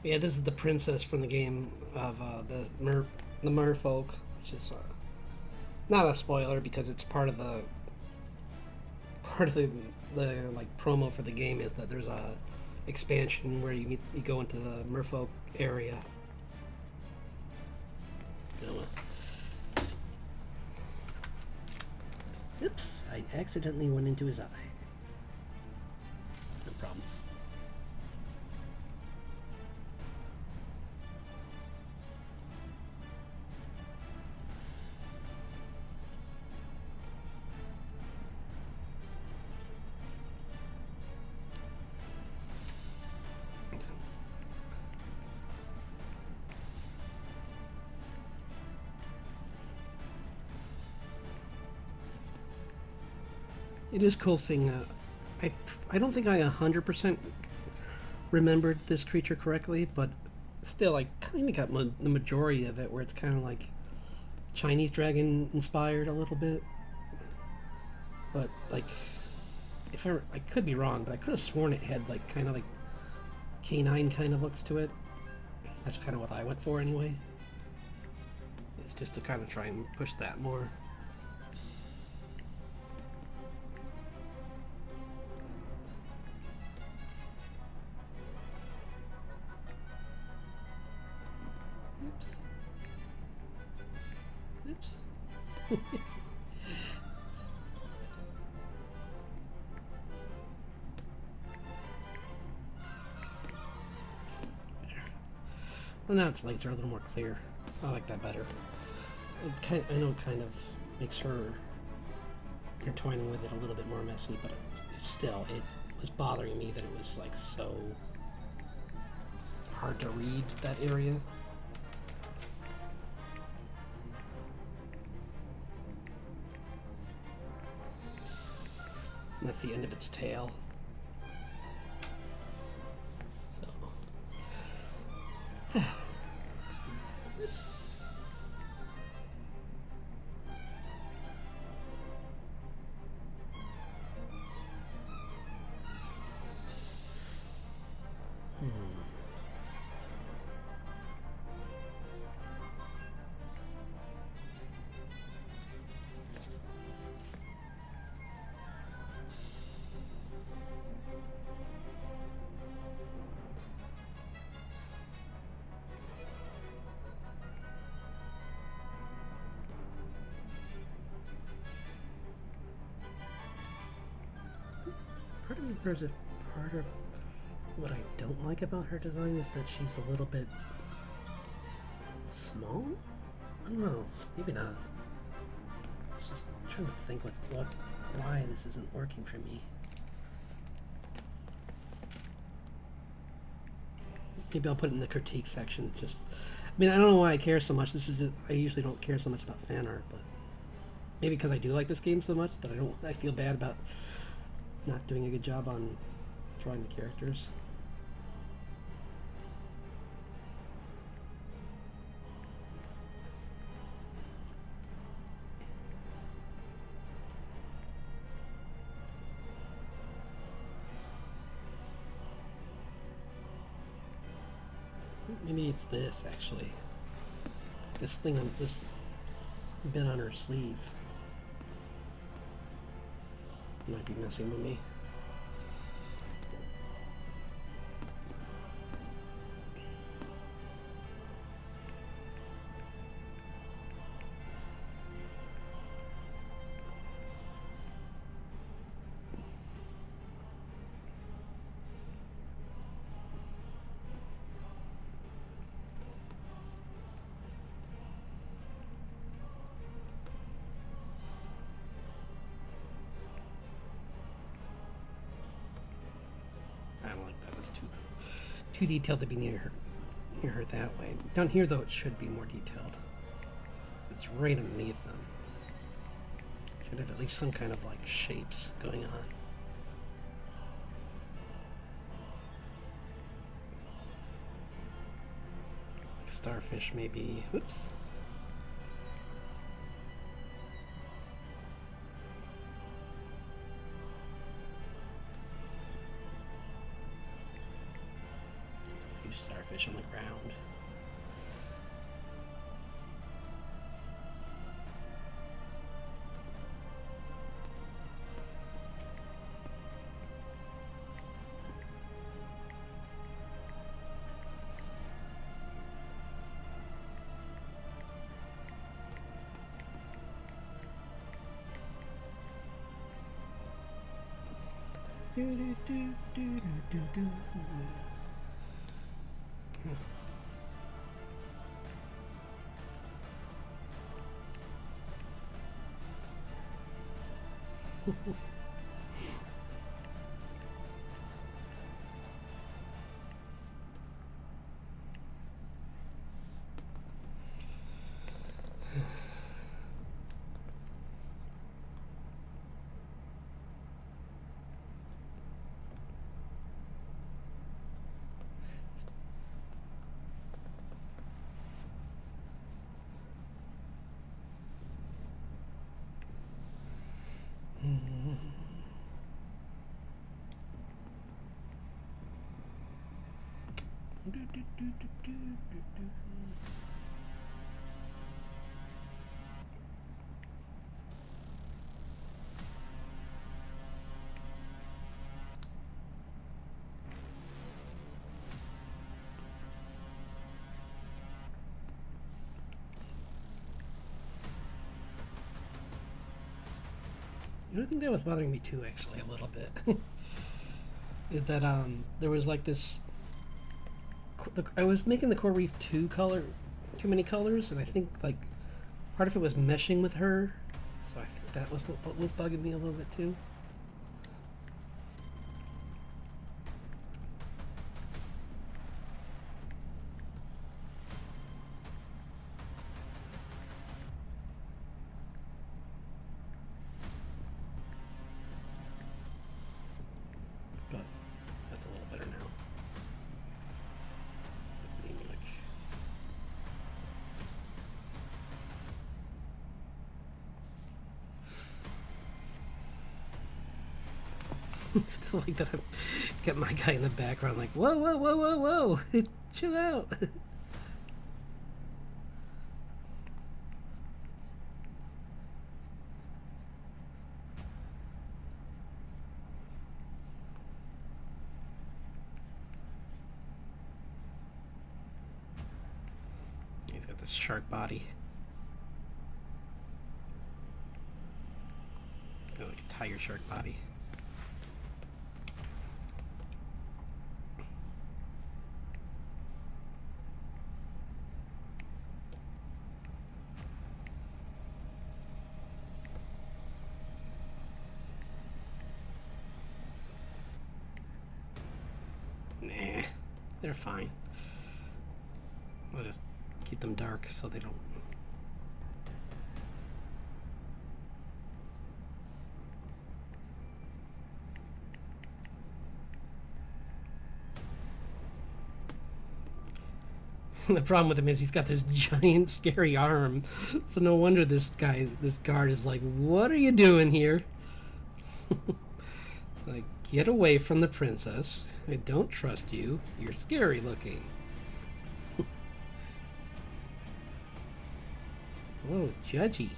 Yeah, this is the princess from the game of the merfolk, which is not a spoiler because it's part of the the like promo for the game is that there's a expansion where you go into the Merfolk area. Oh, oops! I accidentally went into his eye. No problem. It is cool seeing. I don't think I 100% remembered this creature correctly, but still, I kind of got the majority of it, where it's kind of like Chinese dragon inspired a little bit. But like, if I could be wrong, but I could have sworn it had like kind of like canine kind of looks to it. That's kind of what I went for anyway. It's just to kind of try and push that more. Oops. Oops. Well, now its legs are a little more clear. I like that better. I know it kind of makes her intertwining with it a little bit more messy, but it was bothering me that it was like so hard to read that area. And that's the end of its tail. So. Oops. Part of what I don't like about her design is that she's a little bit small? I don't know. Maybe not. It's just I'm trying to think why this isn't working for me. Maybe I'll put it in the critique section. I mean, I don't know why I care so much. I usually don't care so much about fan art, but maybe because I do like this game so much that I feel bad about not doing a good job on drawing the characters. Maybe it's this actually. This bit on her sleeve might be messing with me. I don't like that. It's too detailed to be near her that way. Down here, though, it should be more detailed. It's right underneath them. Should have at least some kind of like shapes going on. Like starfish, maybe. Oops. Starfish on the ground. You know, I think that was bothering me too, actually, a little bit. Is that there was like this. I was making the Coral Reef too many colors, and I think like part of it was meshing with her, so I think that was what was bugging me a little bit too. But that's a little better now. Still like that. I get my guy in the background, like, whoa, whoa, whoa, whoa, whoa, chill out. He's got this shark body. Got like a tiger shark body. Nah, they're fine. I'll just keep them dark so they don't. The problem with him is he's got this giant, scary arm, so no wonder this guard is like, "What are you doing here?" Like, get away from the princess. I don't trust you. You're scary looking. Whoa, judgy.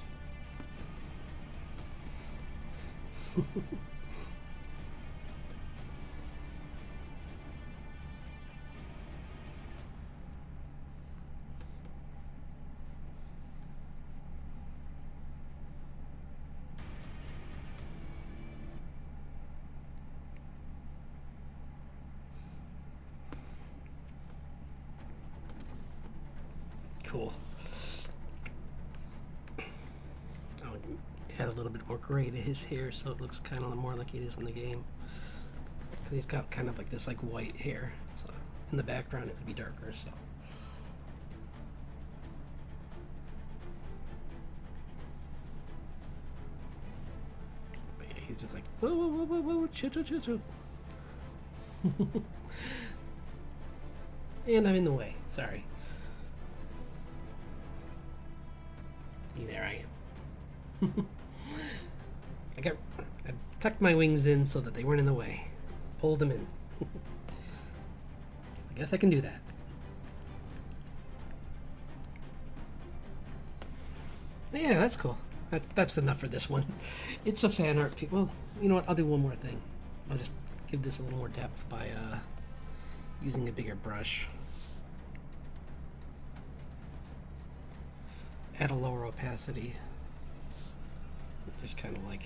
Cool. I'll add a little bit more gray to his hair so it looks kind of more like it is in the game. Because he's got kind of like this like white hair, so in the background it would be darker. So. But yeah, he's just like, whoa, whoa, whoa, whoa, whoa, chill, chill, chill, chill. And I'm in the way. Sorry. There I am. I tucked my wings in so that they weren't in the way. Pulled them in. I guess I can do that. Yeah, that's cool. That's enough for this one. It's a fan art. Well, you know what? I'll do one more thing. I'll just give this a little more depth by using a bigger brush. At a lower opacity. Just kind of like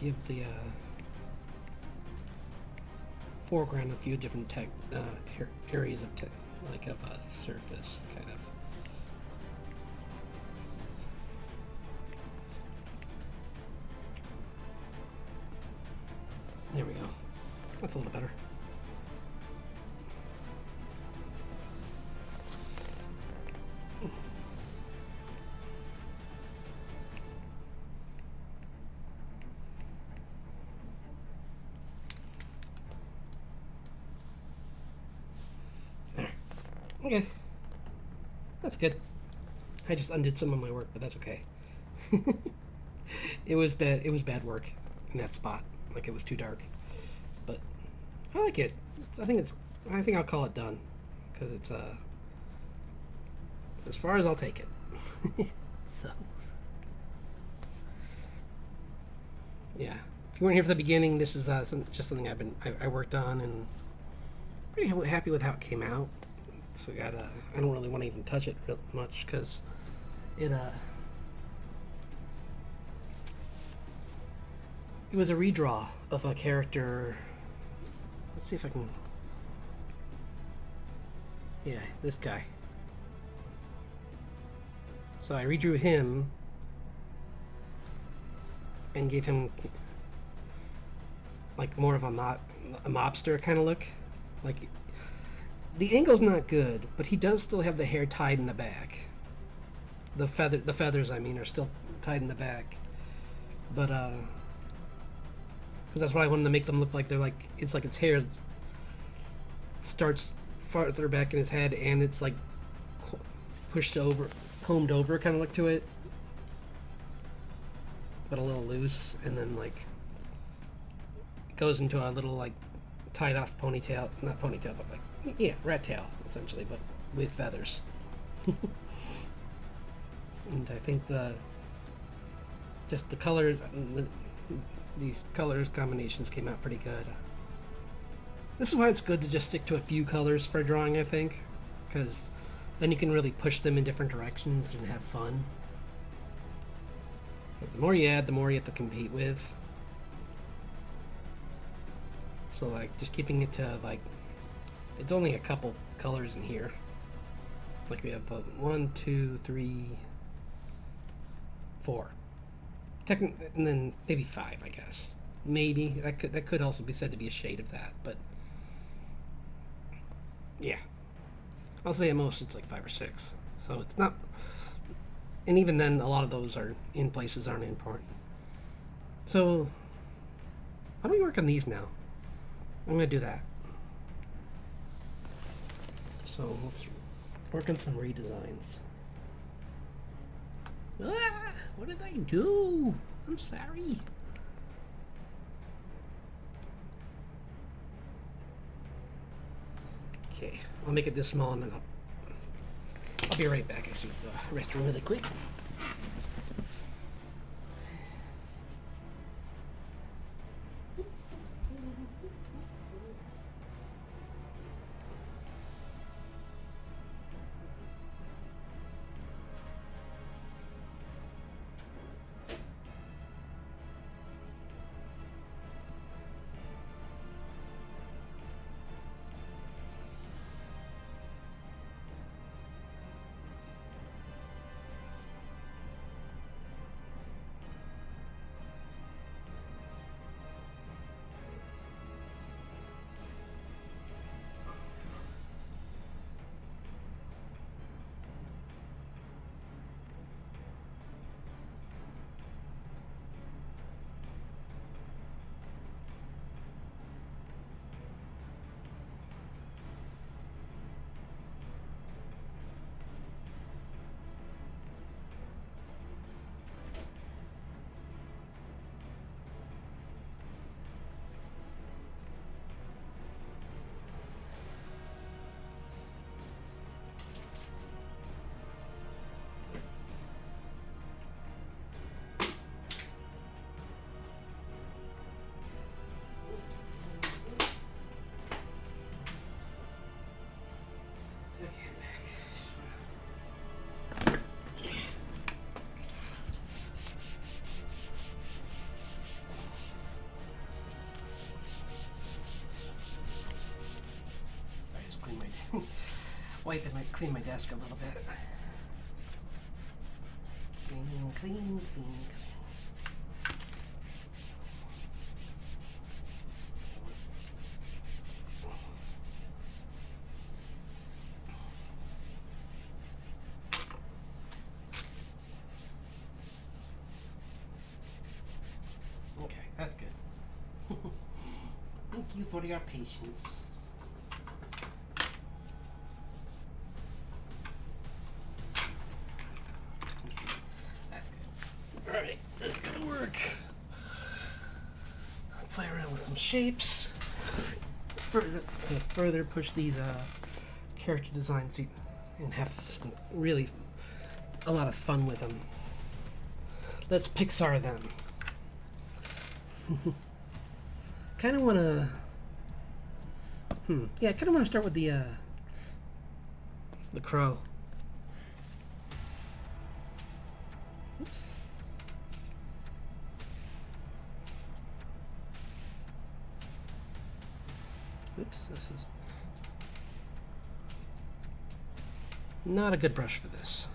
give the foreground a few different areas of like of a surface, kind of. There we go. That's a little better. There. Okay. That's good. I just undid some of my work, but that's okay. It was bad work in that spot. Like, it was too dark. But I like it. I think I'll call it done, because it's as far as I'll take it. So yeah, if you weren't here for the beginning, this is just something I worked on, and pretty happy with how it came out. So I don't really want to even touch it real much, because it was a redraw of a character. Let's see if I can. Yeah, this guy. So I redrew him and gave him like more of a mobster kind of look. Like, the angle's not good, but he does still have the hair tied in the back. The feathers, I mean, are still tied in the back. But because that's what I wanted to make them look like. They're like, it's like its hair starts farther back in his head, and it's like pushed over, combed over kind of look to it, but a little loose, and then like it goes into a little like tied off ponytail, not ponytail, but like, yeah, rat tail essentially, but with feathers. And I think the color, these colors combinations came out pretty good. This is why it's good to just stick to a few colors for drawing, I think, because then you can really push them in different directions and have fun. Because the more you add, the more you have to compete with. So like, just keeping it to like, it's only a couple colors in here. Like we have 1, 2, 3, 4. And then maybe 5, I guess. Maybe that could also be said to be a shade of that, but yeah, I'll say at most it's like 5 or 6. So it's not, and even then, a lot of those are in places aren't important. So why don't we work on these now? I'm gonna do that. So let's work on some redesigns. Ah, what did I do? I'm sorry. Okay, I'll make it this small, and then I'll be right back. I see the restroom really quick. wipe it might clean my desk a little bit. Clean, clean, clean, clean. Okay, that's good. Thank you for your patience. That's good. Alright, that's gonna work. I'll play around with some shapes. To further push these character designs and have some really a lot of fun with them. Let's Pixar them. Kind of want to. Yeah, I kind of want to start with the crow. Oops. Oops, this is not a good brush for this.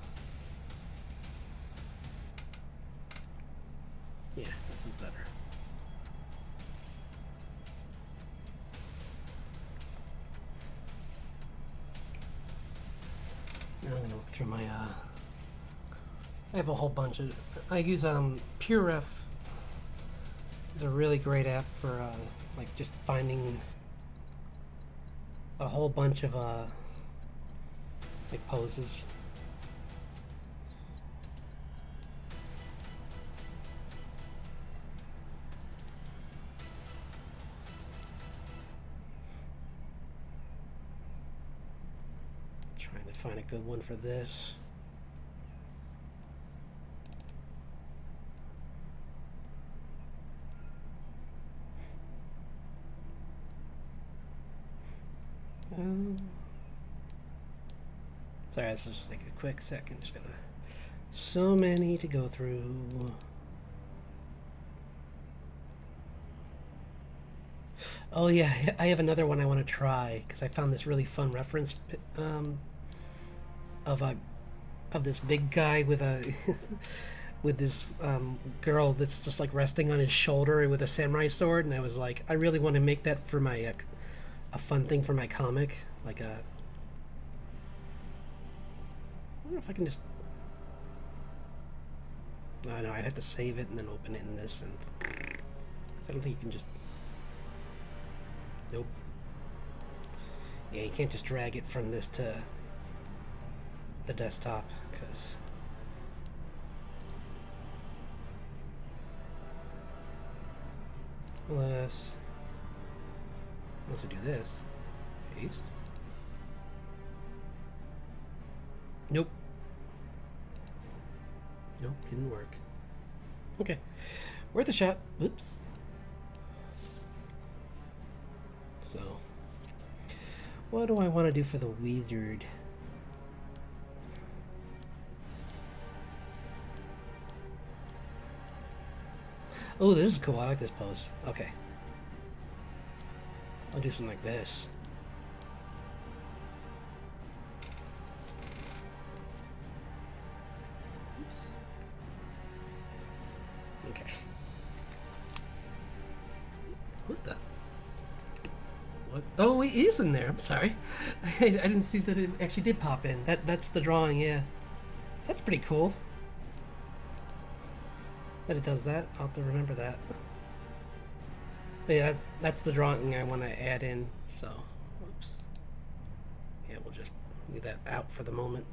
Yeah, this is better. Now I'm gonna look through my I have a whole bunch of I use PureRef. It's a really great app for like just finding a whole bunch of like poses. Trying to find a good one for this. Sorry, let's just take a quick second. Just gonna. So many to go through. Oh yeah, I have another one I want to try because I found this really fun reference of this big guy with a with this girl that's just like resting on his shoulder with a samurai sword, and I was like, I really want to make that for my a fun thing for my comic, like a. I wonder if I can just. No, no, I'd have to save it and then open it in this, and because I don't think you can just. Nope. Yeah, you can't just drag it from this to the desktop, because unless I do this. Paste. Nope. Nope, didn't work. Okay. Worth a shot. Oops. So, what do I want to do for the wizard? Oh, this is cool. I like this pose. Okay. I'll do something like this. Oops. Okay. What the? What? Oh, it is in there. I'm sorry. I didn't see that it actually did pop in. That's the drawing, yeah. That's pretty cool. That it does that. I'll have to remember that. But yeah, that's the drawing I want to add in, so, oops. Yeah, we'll just leave that out for the moment.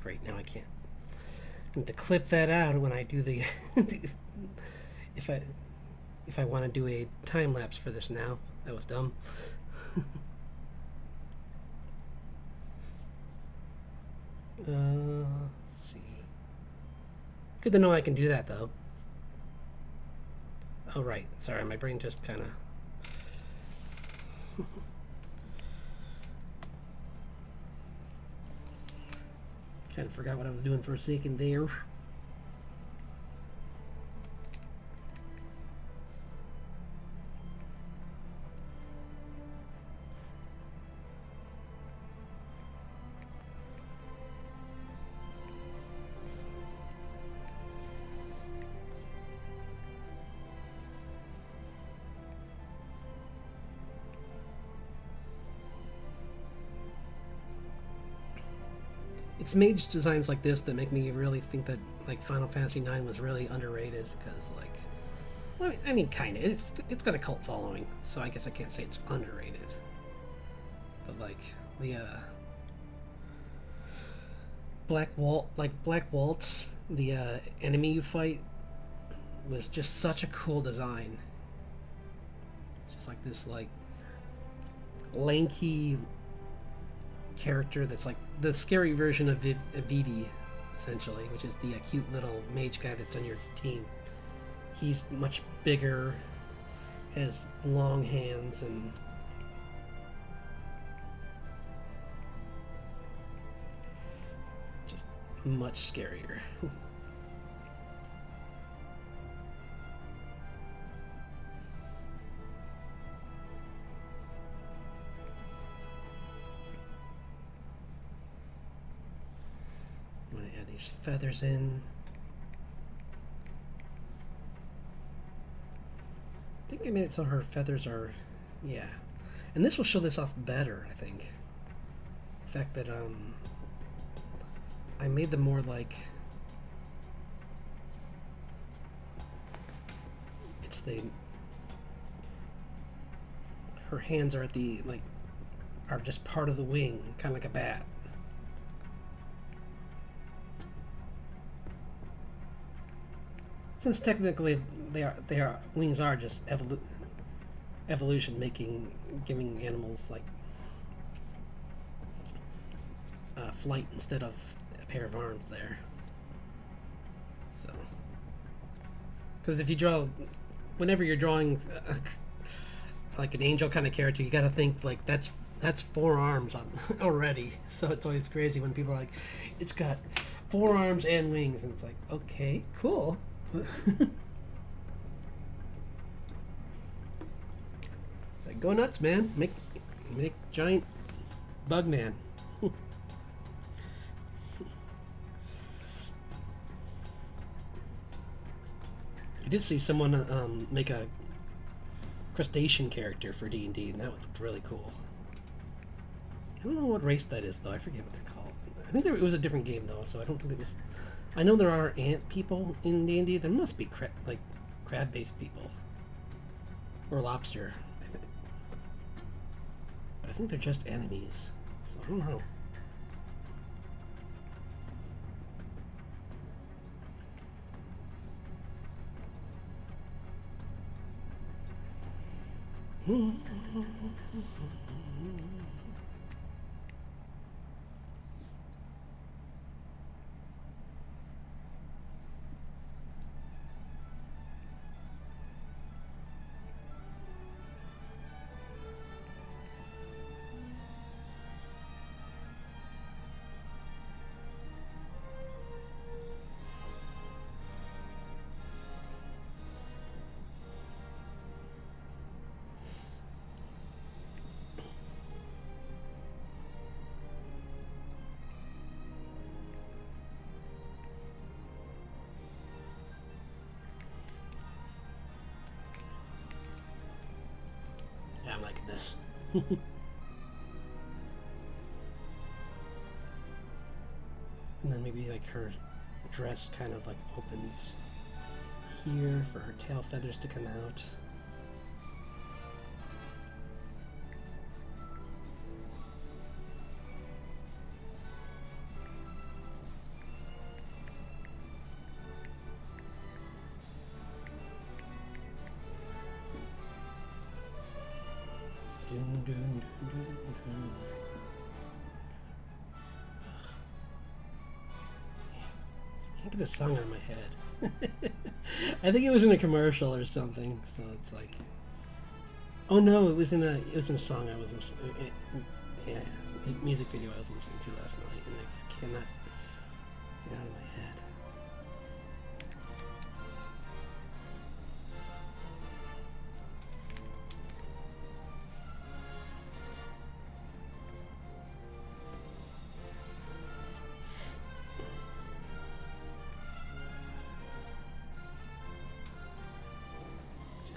Great, now I can't. I need to clip that out when I do the, if I want to do a time lapse for this now. That was dumb. Let's see. Good to know I can do that, though. Oh, right. Sorry, my brain just kind of... kind of forgot what I was doing for a second there. it's mage designs like this that make me really think that like Final Fantasy IX was really underrated because like, well, I mean, kind of. It's got a cult following, so I guess I can't say it's underrated. But like the Black Waltz, the enemy you fight, was just such a cool design. Just like this like lanky character that's like the scary version of Vivi, essentially, which is the cute little mage guy that's on your team. He's much bigger, has long hands, and just much scarier. I'm gonna add these feathers in. I think I made it so her feathers are, yeah. And this will show this off better, I think. The fact that I made them more like, it's the, her hands are at the, like, are just part of the wing, kind of like a bat. Since technically they are wings are just evolution giving animals like flight instead of a pair of arms there. So, because if you draw, whenever you're drawing like an angel kind of character, you got to think like that's 4 arms on already. So it's always crazy when people are like, it's got 4 arms and wings, and it's like, okay, cool. It's like, go nuts, man. Make giant bug man. I did see someone make a crustacean character for D&D, and that looked really cool. I don't know what race that is, though. I forget what they're called. I think it was a different game, though, so I don't think it was... I know there are ant people in D&D. There must be crab-based people. Or lobster, I think. But I think they're just enemies, so I don't know. Yeah, I'm liking this. And then maybe like her dress kind of like opens here for her tail feathers to come out. Dun, dun, dun, dun, dun. Can't get a song out of my head. I think it was in a commercial or something. So it's like, oh no, it was in a song I was listening. Yeah, music video I was listening to last night, and I just cannot get out of my head.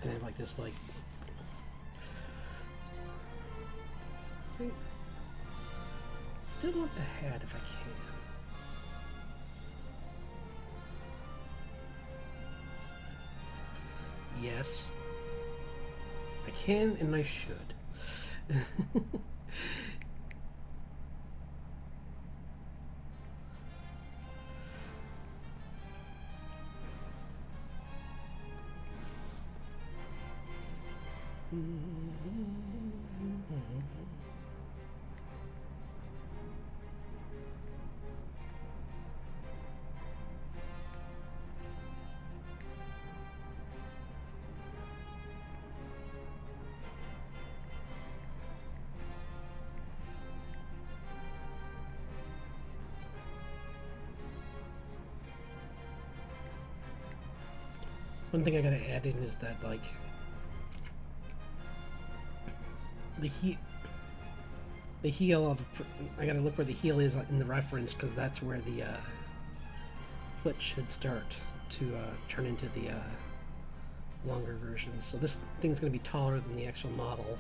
Gonna have like this like still want the hat if I can. Yes. I can and I should. One thing I gotta add in is that, like, the heel of I gotta look where the heel is in the reference, because that's where the foot should start to turn into the longer version. So this thing's gonna be taller than the actual model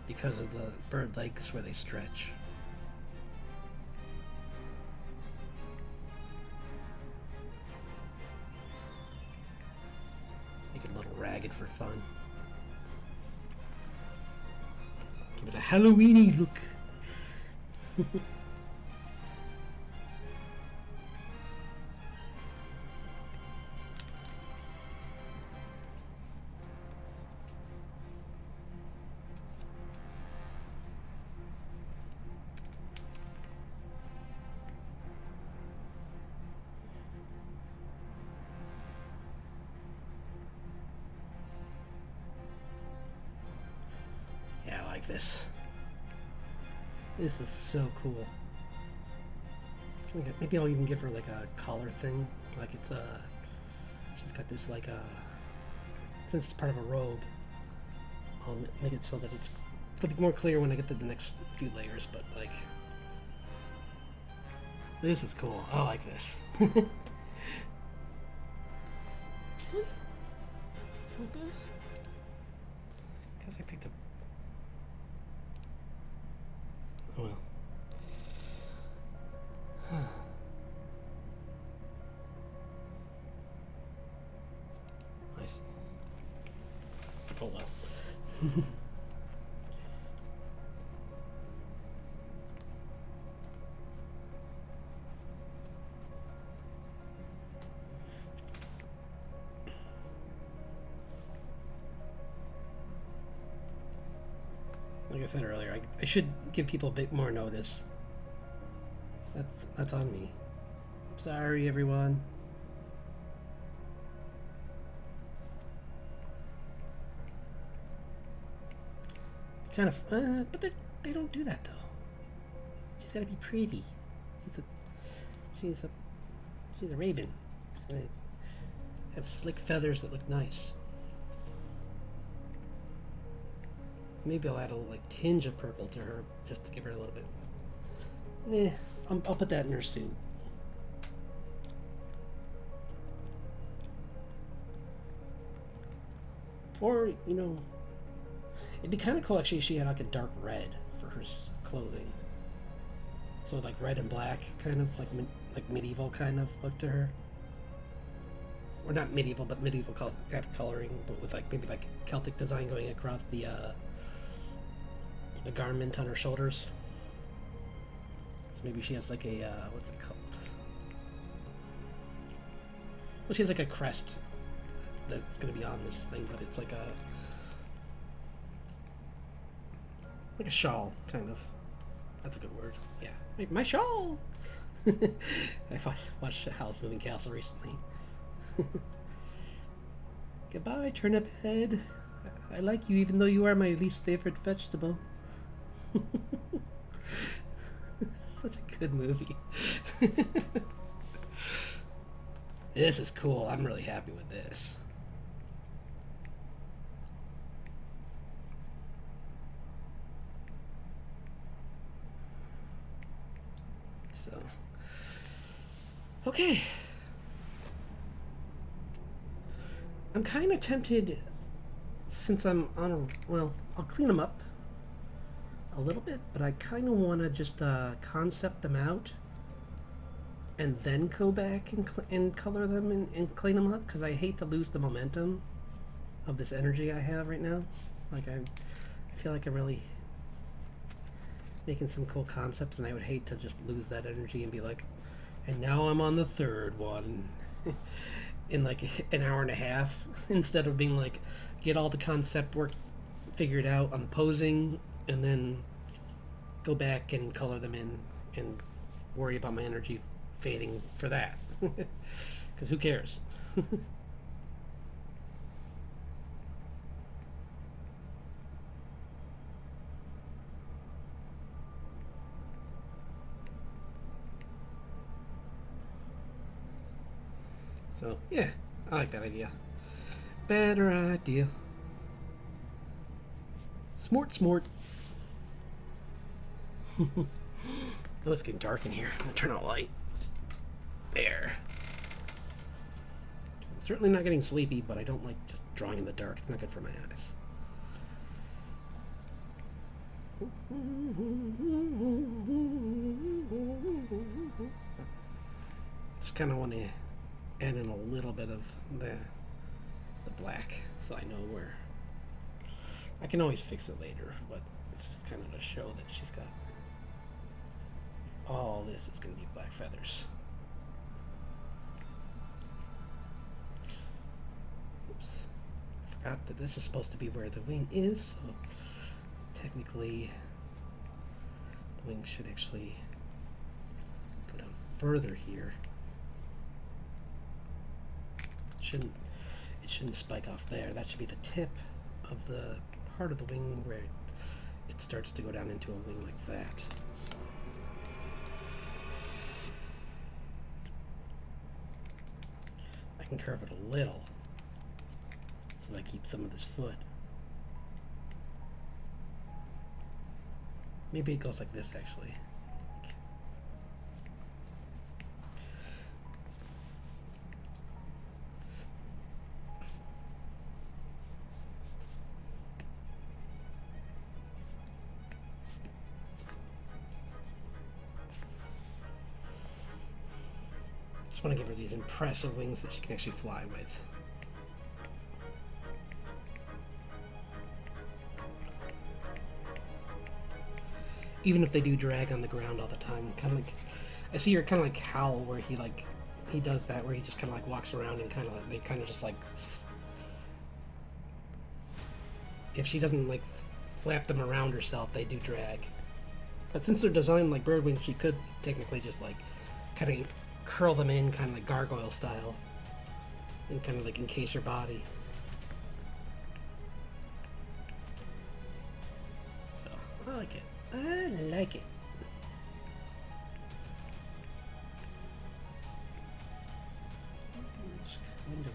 because of the bird legs where they stretch. Make it a little ragged for fun. Give it a Halloweeny look. This. This is so cool. Maybe I'll even give her like a collar thing. Like it's she's got this like since it's part of a robe, I'll make it so that it'll be more clear when I get to the next few layers, but like, this is cool. I like this. Because I picked up. Oh well. Nice. Oh well. Like I said earlier, I should give people a bit more notice. That's on me. Sorry, everyone. Kind of, but they don't do that though. She's got to be pretty. She's a raven. She's gonna have slick feathers that look nice. Maybe I'll add a little like tinge of purple to her just to give her a little bit. I'll put that in her suit. Or, you know, it'd be kind of cool actually if she had like a dark red for her clothing. So like red and black, kind of like medieval kind of look to her. Or not medieval, but medieval kind of coloring, but with like maybe like Celtic design going across the garment on her shoulders. So maybe she has like a what's it called? Well, she has like a crest that's gonna be on this thing, but it's like a shawl, kind of. That's a good word. Yeah, my shawl. I watched Howl's Moving Castle recently. Goodbye, turnip head. I like you even though you are my least favorite vegetable. Such a good movie. This is cool. I'm really happy with this. So, okay. I'm kind of tempted, since I'm on a, well, I'll clean them up a little bit, but I kind of want to just concept them out and then go back and color them and clean them up, because I hate to lose the momentum of this energy I have right now. Like I feel like I'm really making some cool concepts, and I would hate to just lose that energy and be like, and now I'm on the third one in like an hour and a half, instead of being like, get all the concept work figured out on the posing and then go back and color them in and worry about my energy fading for that. Because who cares? So, yeah, I like that idea. Better idea. Smort. Oh, it's getting dark in here. I'm gonna turn on a light. There. I'm certainly not getting sleepy, but I don't like just drawing in the dark. It's not good for my eyes. Just kind of want to add in a little bit of the black, so I know where. I can always fix it later, but it's just kind of to show that she's got all this is going to be black feathers. Oops. I forgot that this is supposed to be where the wing is, so technically the wing should actually go down further here. It shouldn't spike off there. That should be the tip of the part of the wing where it starts to go down into a wing like that. So I can curve it a little so that I keep some of this foot. Maybe it goes like this actually. Just want to give her these impressive wings that she can actually fly with. Even if they do drag on the ground all the time, kind of like I see her kind of like Howl, where he does that, where he just kind of like walks around and kind of like, they kind of just like, if she doesn't like flap them around herself, they do drag. But since they're designed like bird wings, she could technically just like kind of curl them in, kind of like gargoyle style, and kind of like encase her body. So I like it. I like it. It's kind of wrong.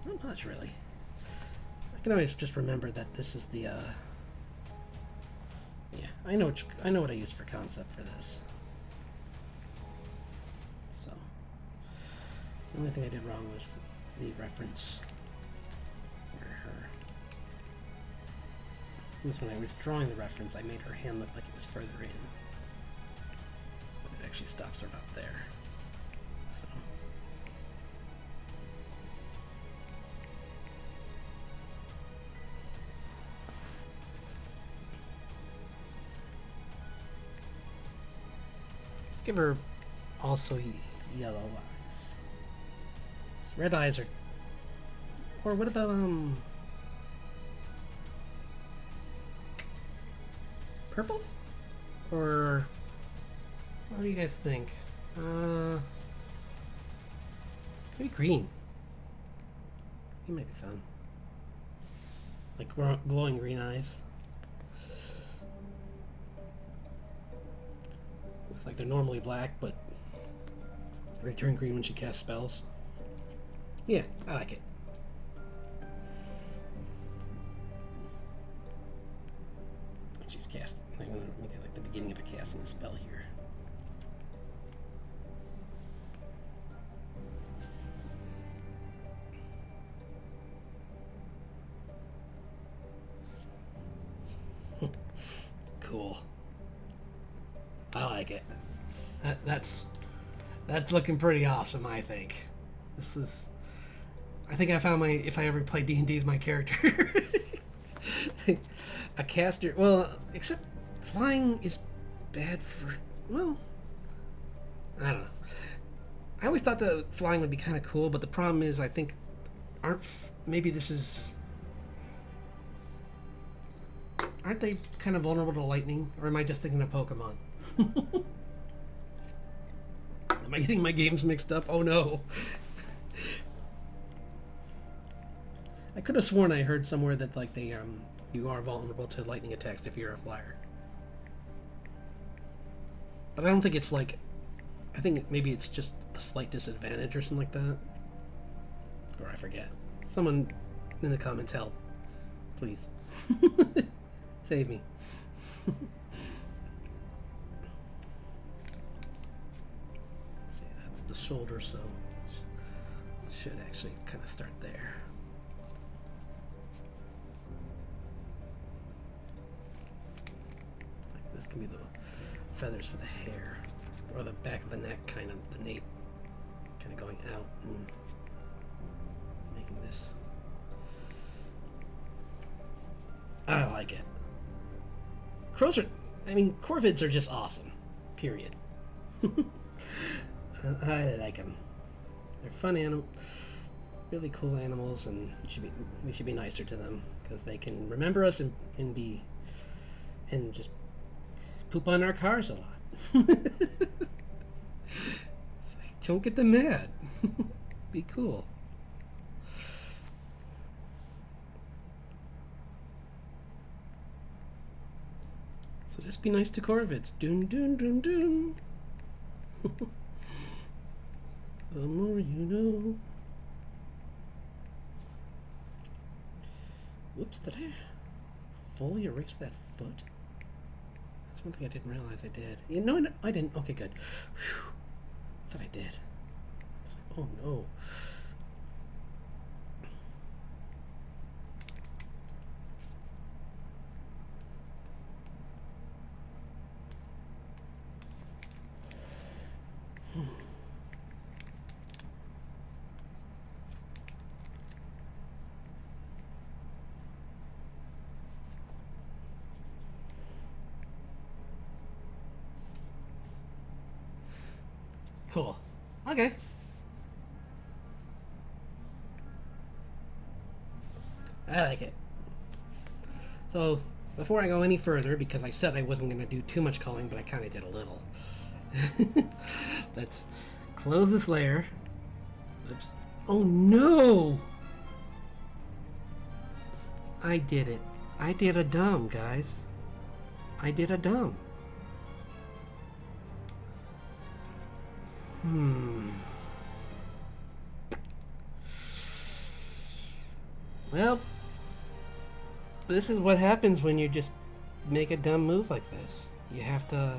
Not much really. I can always just remember that this is the yeah, I know what I used for concept for this. So the only thing I did wrong was the reference where her. This when I was drawing the reference, I made her hand look like it was further in, but it actually stops her about there. So. Let's give her also yellow eyes. Red eyes are, or what about purple? Or what do you guys think? Maybe green. Green might be fun. Like glowing green eyes. Looks like they're normally black, but they turn green when she casts spells. Yeah, I like it. She's casting. I'm gonna make it like the beginning of a casting a spell here. Cool. that's looking pretty awesome. I think this is. I think I found my if I ever play D&D with my character. A caster. Well, except flying is bad for. Well, I don't know. I always thought that flying would be kind of cool, but the problem is I think maybe this is. Aren't they kind of vulnerable to lightning, or am I just thinking of Pokemon? Am I getting my games mixed up? Oh no. I could have sworn I heard somewhere that like you are vulnerable to lightning attacks if you're a flyer. But I don't think it's like I think maybe it's just a slight disadvantage or something like that. Or I forget. Someone in the comments help. Please. Save me. Let's see, that's the shoulder, so should actually kind of start there. Like this can be the feathers for the hair, or the back of the neck, kind of the nape, kind of going out and making this. I like it. Crows are, I mean, corvids are just awesome. Period. I like them. They're fun really cool animals, and we should be nicer to them because they can remember us and just poop on our cars a lot. It's like, don't get them mad. Be cool. So just be nice to corvids. Doon doon doon doon. The more you know. Whoops, did I fully erase that foot? That's one thing I didn't realize I did. You know, I didn't. Okay, good. Whew. I thought I did. I was like, oh no. Cool. Okay. I like it. So, before I go any further, because I said I wasn't going to do too much culling, but I kind of did a little. Let's close this layer. Oops. Oh no! I did it. I did a dumb, guys. I did a dumb. Well, this is what happens when you just make a dumb move like this. You have to...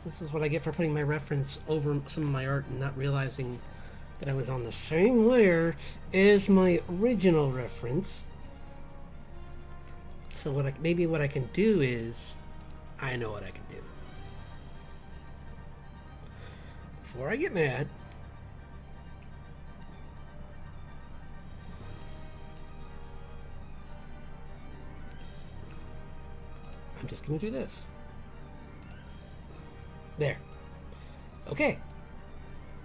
This is what I get for putting my reference over some of my art and not realizing that I was on the same layer as my original reference. So maybe what I can do is... I know what I can do. Before I get mad, I'm just going to do this. There. Okay.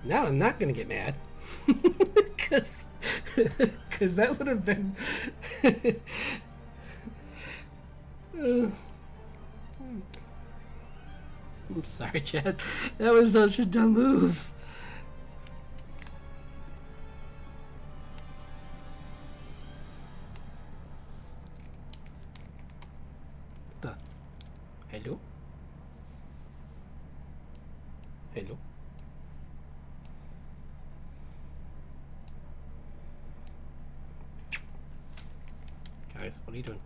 Now I'm not going to get mad. Because that would have been... I'm sorry, Chad. That was such a dumb move. Hello? Hello? Guys, what are you doing?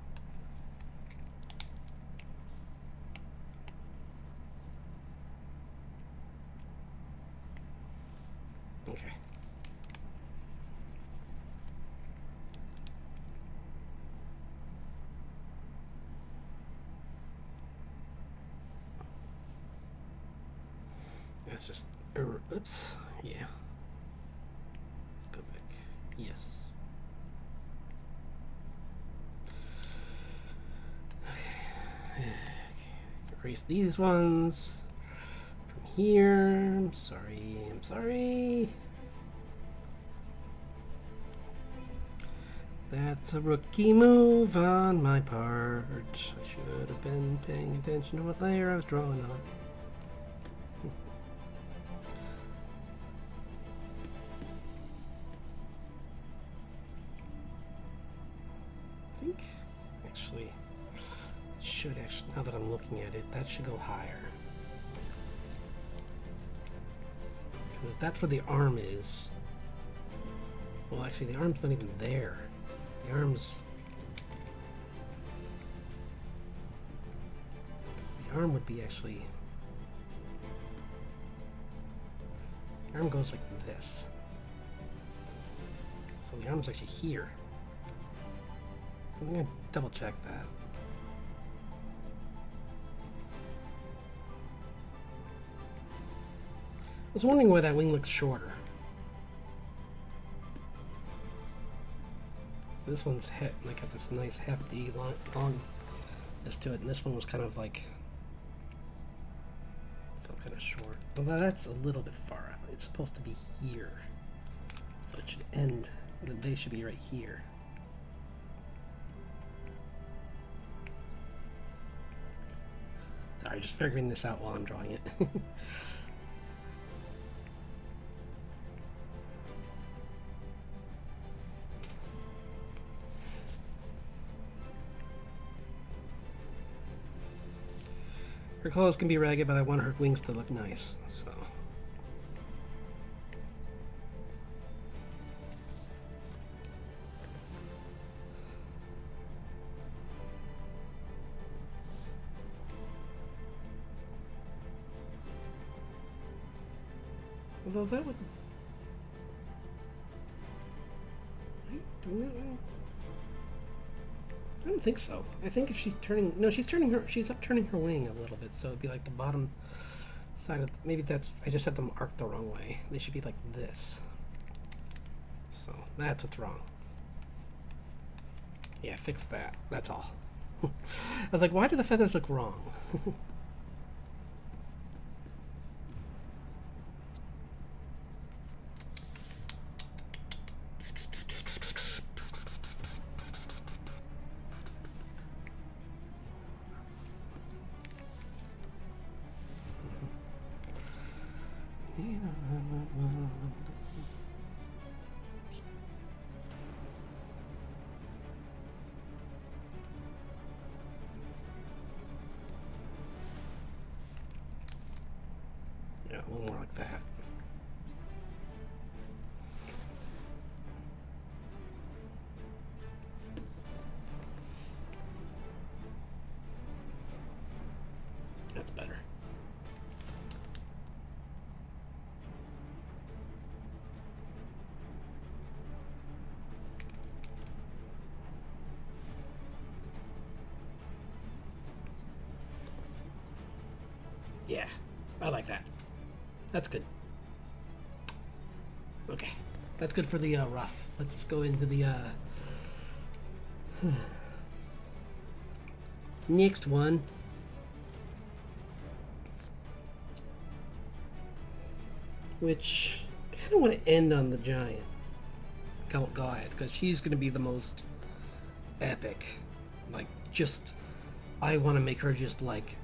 Okay. That's just. Oops. Yeah. Let's go back. Yes. Okay. Erase these ones from here. I'm sorry. I'm sorry. That's a rookie move on my part. I should have been paying attention to what layer I was drawing on. I think, actually, should actually, now that I'm looking at it, that should go higher. Because if that's where the arm is, well, actually, the arm's not even there. The arm's... The arm would be actually... The arm goes like this. So the arm's actually here. I'm gonna double check that. I was wondering why that wing looks shorter. So this one's like got this nice hefty longness to it, and this one was kind of like felt kind of short. Well, that's a little bit far out. It's supposed to be here, so it should end. They should be right here. Sorry, just figuring this out while I'm drawing it. Her clothes can be ragged, but I want her wings to look nice, so. Although that would... Am I doing that wrong? I don't think so. I think if she's turning... No, she's upturning her wing a little bit, so it'd be like the bottom side of... Maybe that's... I just had them arced the wrong way. They should be like this. So, that's what's wrong. Yeah, fix that. That's all. I was like, why do the feathers look wrong? Yeah, a little more like that. That's better. Yeah, I like that. That's good. Okay, that's good for the rough. Let's go into the next one. Which I kind of want to end on the giant Goliath, because she's going to be the most epic. Like, just, I want to make her just like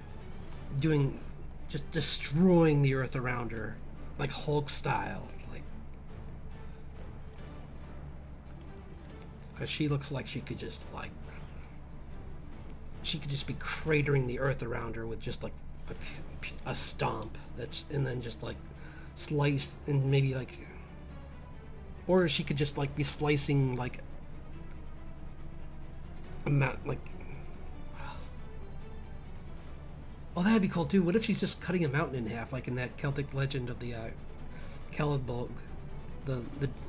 just destroying the earth around her, like Hulk style, like, because she looks like she could just be cratering the earth around her with just like a stomp and then just like slice and maybe like, or she could just like be slicing like a mount like. Oh, that'd be cool too. What if she's just cutting a mountain in half, like in that Celtic legend of the Celebulg,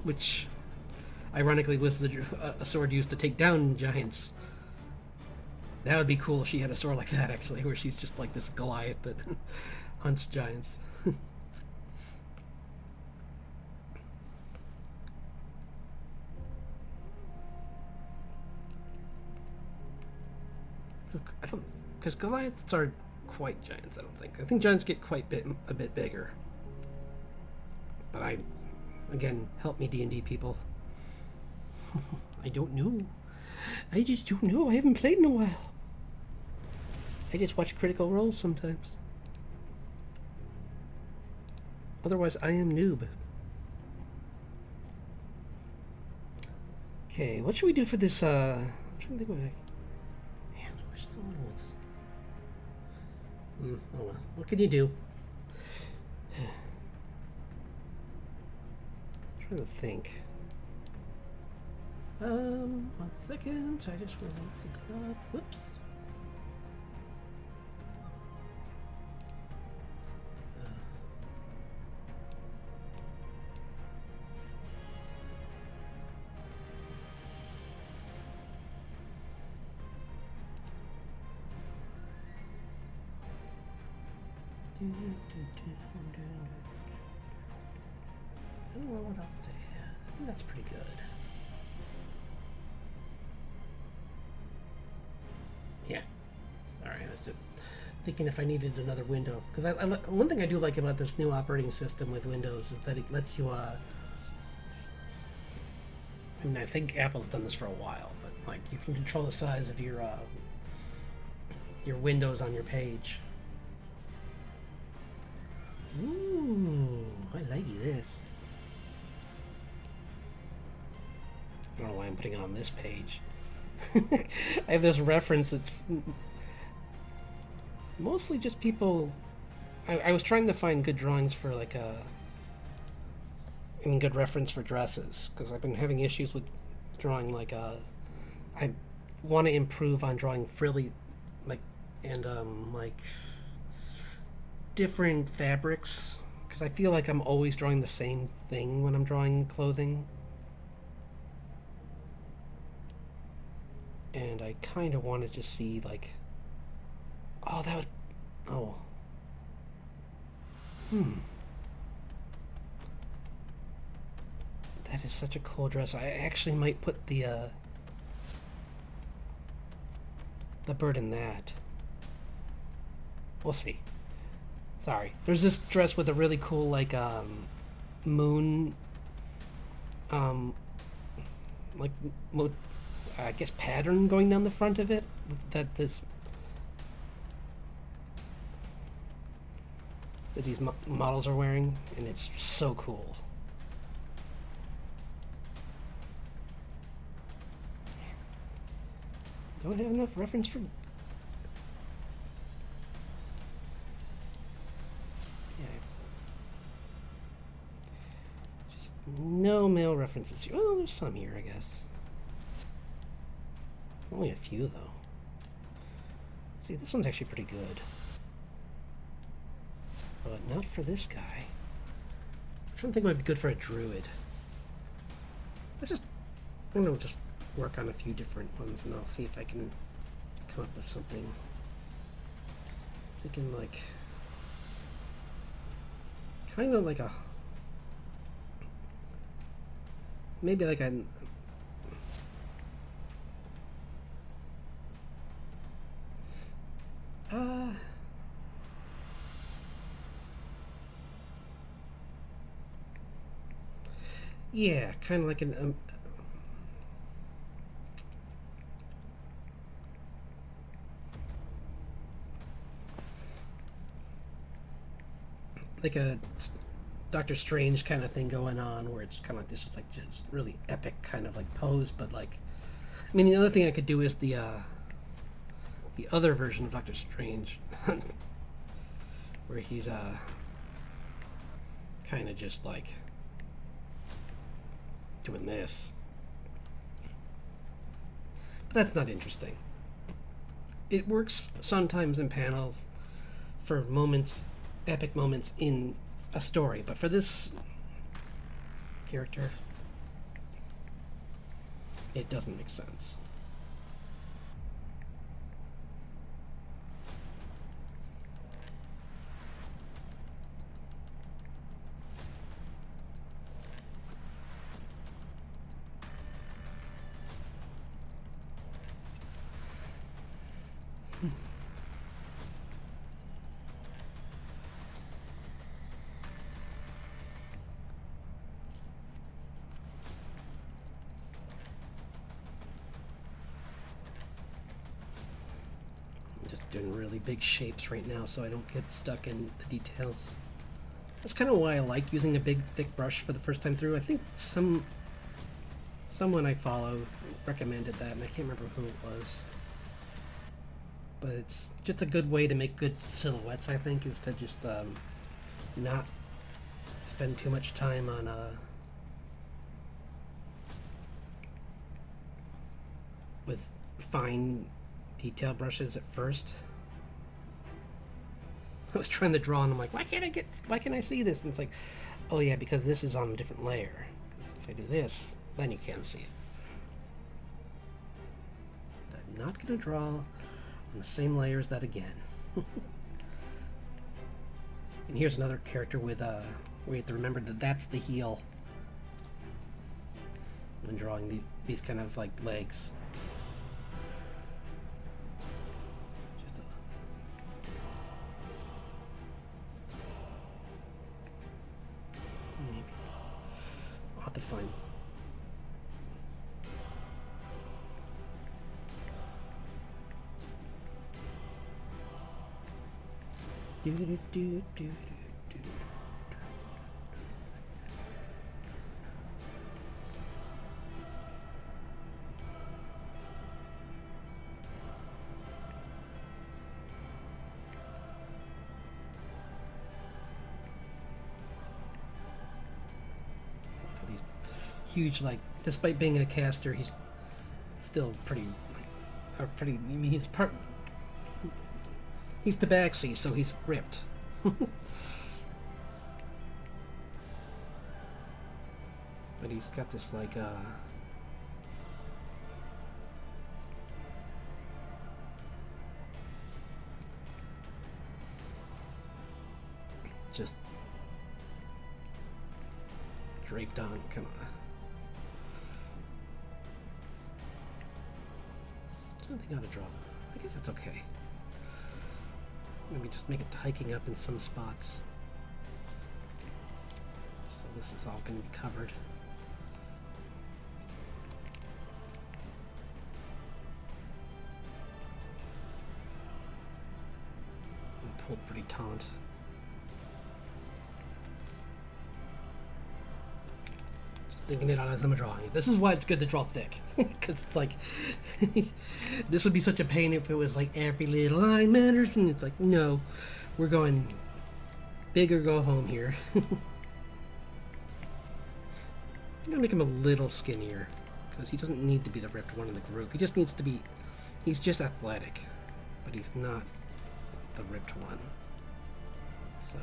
which ironically was a sword used to take down giants. That would be cool if she had a sword like that, actually, where she's just like this Goliath that hunts giants. don't, because Goliaths are quite giants. I don't think. I think giants get a bit bigger. But again, help me D&D people. I don't know. I just don't know. I haven't played in a while. I just watch Critical Role sometimes. Otherwise, I am noob. Okay, what should we do for this, I'm trying to think of, man, which one was... oh well, what can you do? I'm trying to think. 1 second, I just want to look something up. Whoops. I don't know what else to add. I think that's pretty good. Yeah. Sorry, I was just thinking if I needed another window. Because one thing I do like about this new operating system with Windows is that it lets you, I mean, I think Apple's done this for a while, but like you can control the size of your windows on your page. Ooh, I like this. I don't know why I'm putting it on this page. I have this reference that's mostly just people. I was trying to find good drawings for like good reference for dresses because I've been having issues with drawing like I want to improve on drawing frilly and different fabrics because I feel like I'm always drawing the same thing when I'm drawing clothing. And I kind of wanted to see like, that is such a cool dress. I actually might put the bird in that. We'll see. Sorry. There's this dress with a really cool like moon I guess pattern going down the front of it that these models are wearing, and it's so cool. Don't have enough reference for... Yeah. Just no male references here. Well, there's some here, I guess. Only a few, though. Let's see, this one's actually pretty good. But not for this guy. I'm trying to think what would be good for a druid. I'm going to just work on a few different ones, and I'll see if I can come up with something. Thinking like... kind of like a... maybe like a... yeah, kind of like an like a Doctor Strange kind of thing going on, where it's kind of like this, like just really epic kind of like pose. But like, I mean, the other thing I could do is the other version of Doctor Strange, where he's kind of just like doing this. But that's not interesting. It works sometimes in panels for moments, epic moments in a story, but for this character, it doesn't make sense. doing really big shapes right now so I don't get stuck in the details. That's kind of why I like using a big thick brush for the first time through. I think someone I follow recommended that, and I can't remember who it was. But it's just a good way to make good silhouettes, I think, is to just not spend too much time on with fine detail brushes at first. I was trying to draw and I'm like, why can't I see this? And it's like, oh yeah, because this is on a different layer. Because if I do this, then you can't see it. But I'm not gonna draw on the same layer as that again. And here's another character with where you have to remember that that's the heel when drawing these kind of like legs. Maybe I'll have to find. Do do do do do do. So these huge, like, despite being a caster, he's still pretty, like, I mean, he's tabaxi, so he's ripped. But he's got this, like, just draped on, kind of. I don't think how to draw. I guess that's okay. Maybe just make it hiking up in some spots. So this is all going to be covered. And pulled pretty taut. Just thinking it out as I'm drawing it. This is why it's good to draw thick. Because it's like, this would be such a pain if it was like every little line matters, and it's like, no, we're going big or go home here. I'm gonna make him a little skinnier, because he doesn't need to be the ripped one in the group. He just needs to be, he's just athletic, but he's not the ripped one. So.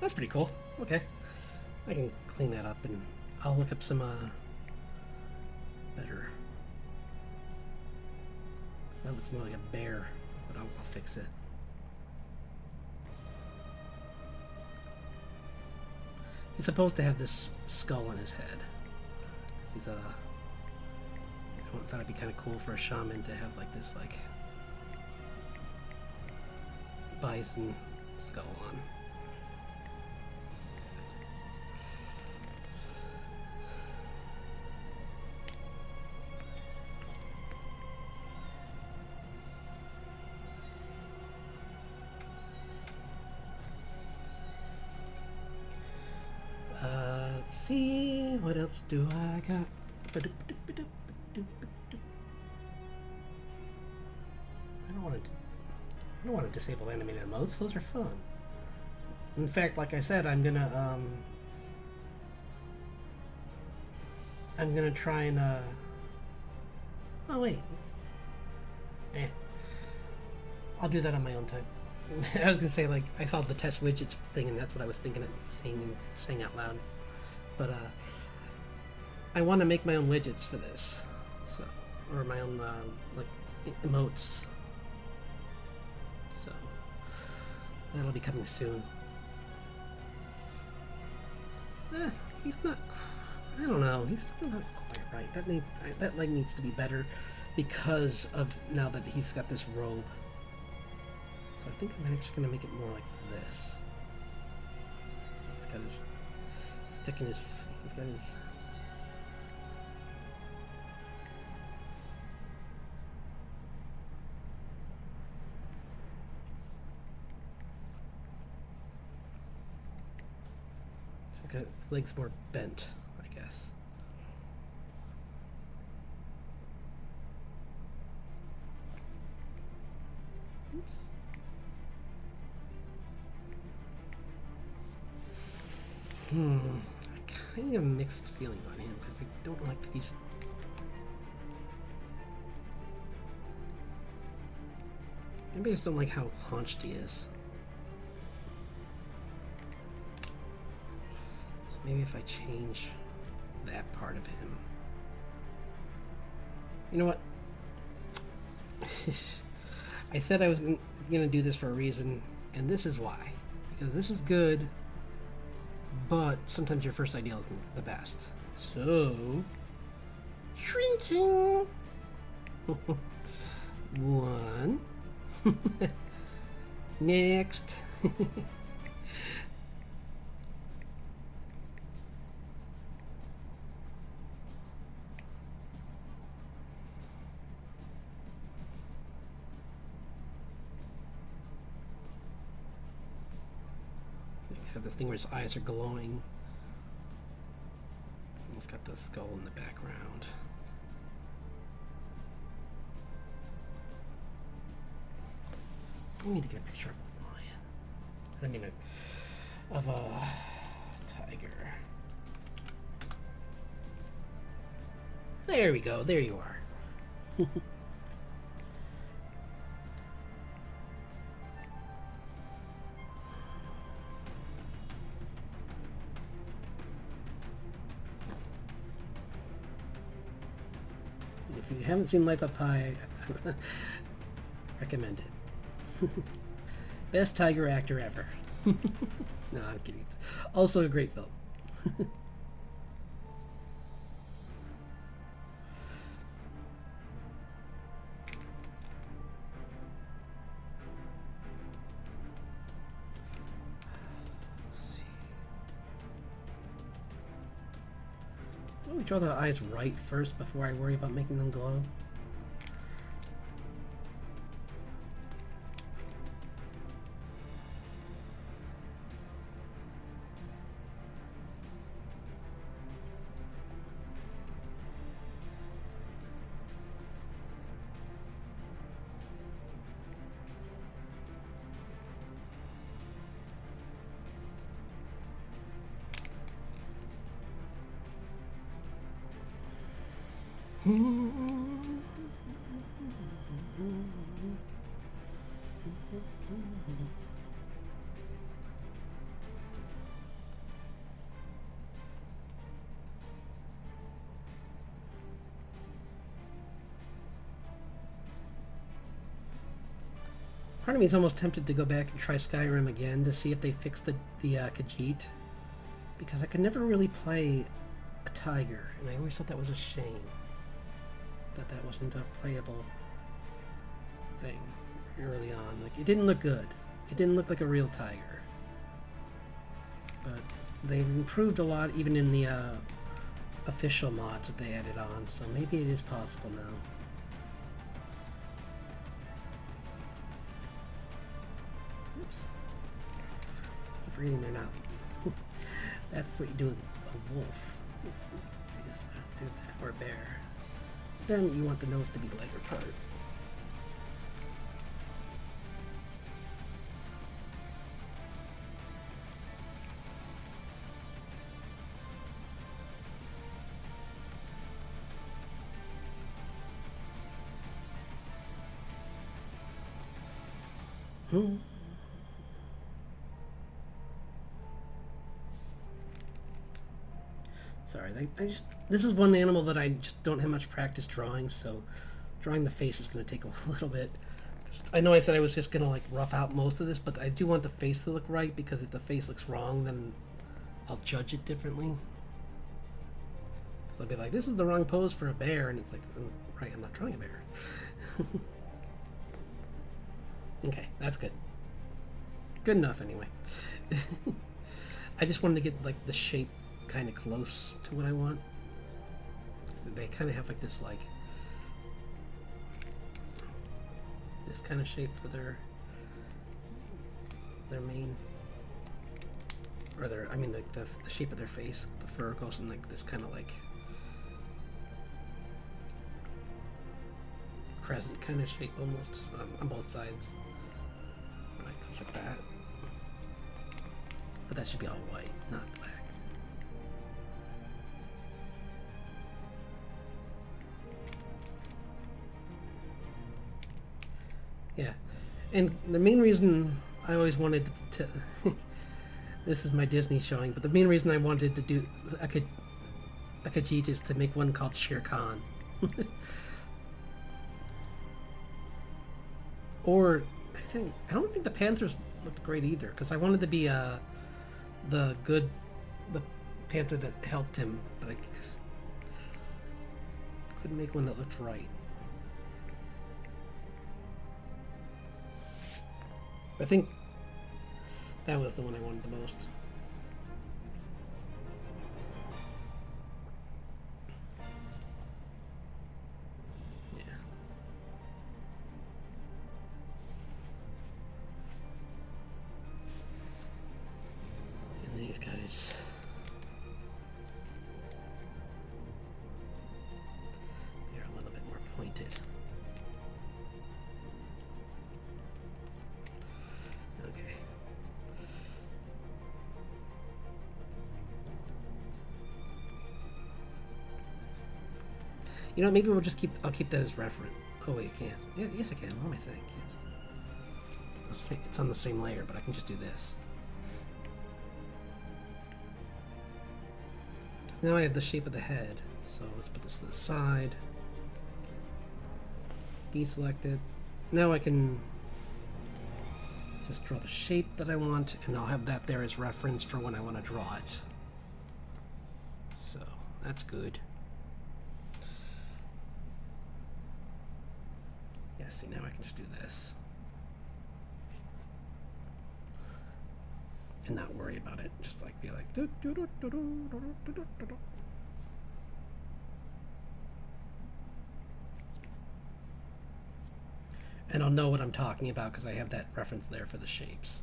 That's pretty cool. Okay. I can clean that up and I'll look up some better. That looks more like a bear, but I'll fix it. He's supposed to have this skull on his head. He's I thought it'd be kind of cool for a shaman to have like this like bison skull on. Let's see, what else do I got? I don't want to disable animated emotes. Those are fun. In fact, like I said, I'm gonna try and oh wait. I'll do that on my own time. I was gonna say, like, I saw the test widgets thing, and that's what I was thinking of saying out loud. But I want to make my own widgets for this. So, or my own like emotes. So that'll be coming soon. He's not. I don't know. He's still not quite right. That leg needs to be better because of now that he's got this robe. So I think I'm actually gonna make it more like this. He's got his stick in his. He's got his. His legs more bent, I guess. Oops. I kind of mixed feelings on him because I don't like that he's. Maybe I just don't like how haunched he is. Maybe if I change that part of him. You know what? I said I was going to do this for a reason, and this is why. Because this is good, but sometimes your first idea isn't the best. So, shrinking. One. Next. He's got this thing where his eyes are glowing. He's got the skull in the background. I need to get a picture of a lion. I mean, of a tiger. There we go. There you are. If you haven't seen Life Up High, recommend it. Best tiger actor ever. No, I'm kidding. Also a great film. Let's see. Let me draw the eyes right first before I worry about making them glow. Part of me is almost tempted to go back and try Skyrim again to see if they fixed the Khajiit, because I could never really play a tiger, and I always thought that was a shame that that wasn't a playable thing early on. Like, it didn't look good. It didn't look like a real tiger. But they've improved a lot, even in the official mods that they added on, so maybe it is possible now. Oops. I'm forgetting they're not. That's what you do with a wolf. Let's see. Do that. Or a bear. Then you want the nose to be lighter part. Sorry, this is one animal that I just don't have much practice drawing, so drawing the face is going to take a little bit. I know I said I was just going to like rough out most of this, but I do want the face to look right, because if the face looks wrong, then I'll judge it differently. So I'll be like, this is the wrong pose for a bear, and it's like, right, I'm not drawing a bear. Okay, that's good. Good enough, anyway. I just wanted to get like the shape kind of close to what I want. So they kind of have like this kind of shape for their mane, or I mean like the shape of their face. The fur goes in like this kind of like crescent kind of shape almost on both sides. Right, goes like that. But that should be all white, not black. Yeah, and the main reason I always wanted to this is my Disney showing, but the main reason I wanted to do Akajit is to make one called Shere Khan. Or I don't think the Panthers looked great either, because I wanted to be the Panther that helped him, but I couldn't make one that looked right. I think that was the one I wanted the most. Yeah. And these guys. They're a little bit more pointed. Okay. You know, maybe we'll just I'll keep that as reference. Oh wait, I can't. Yeah, yes I can. What am I saying? It's on the same layer, but I can just do this. So now I have the shape of the head. So let's put this to the side. Deselect it. Now I can just draw the shape that I want, and I'll have that there as reference for when I want to draw it. So that's good. Yeah, see, now I can just do this. And not worry about it. Just like be like do, do, do, do, do, do, do, do, do, do. And I'll know what I'm talking about because I have that reference there for the shapes.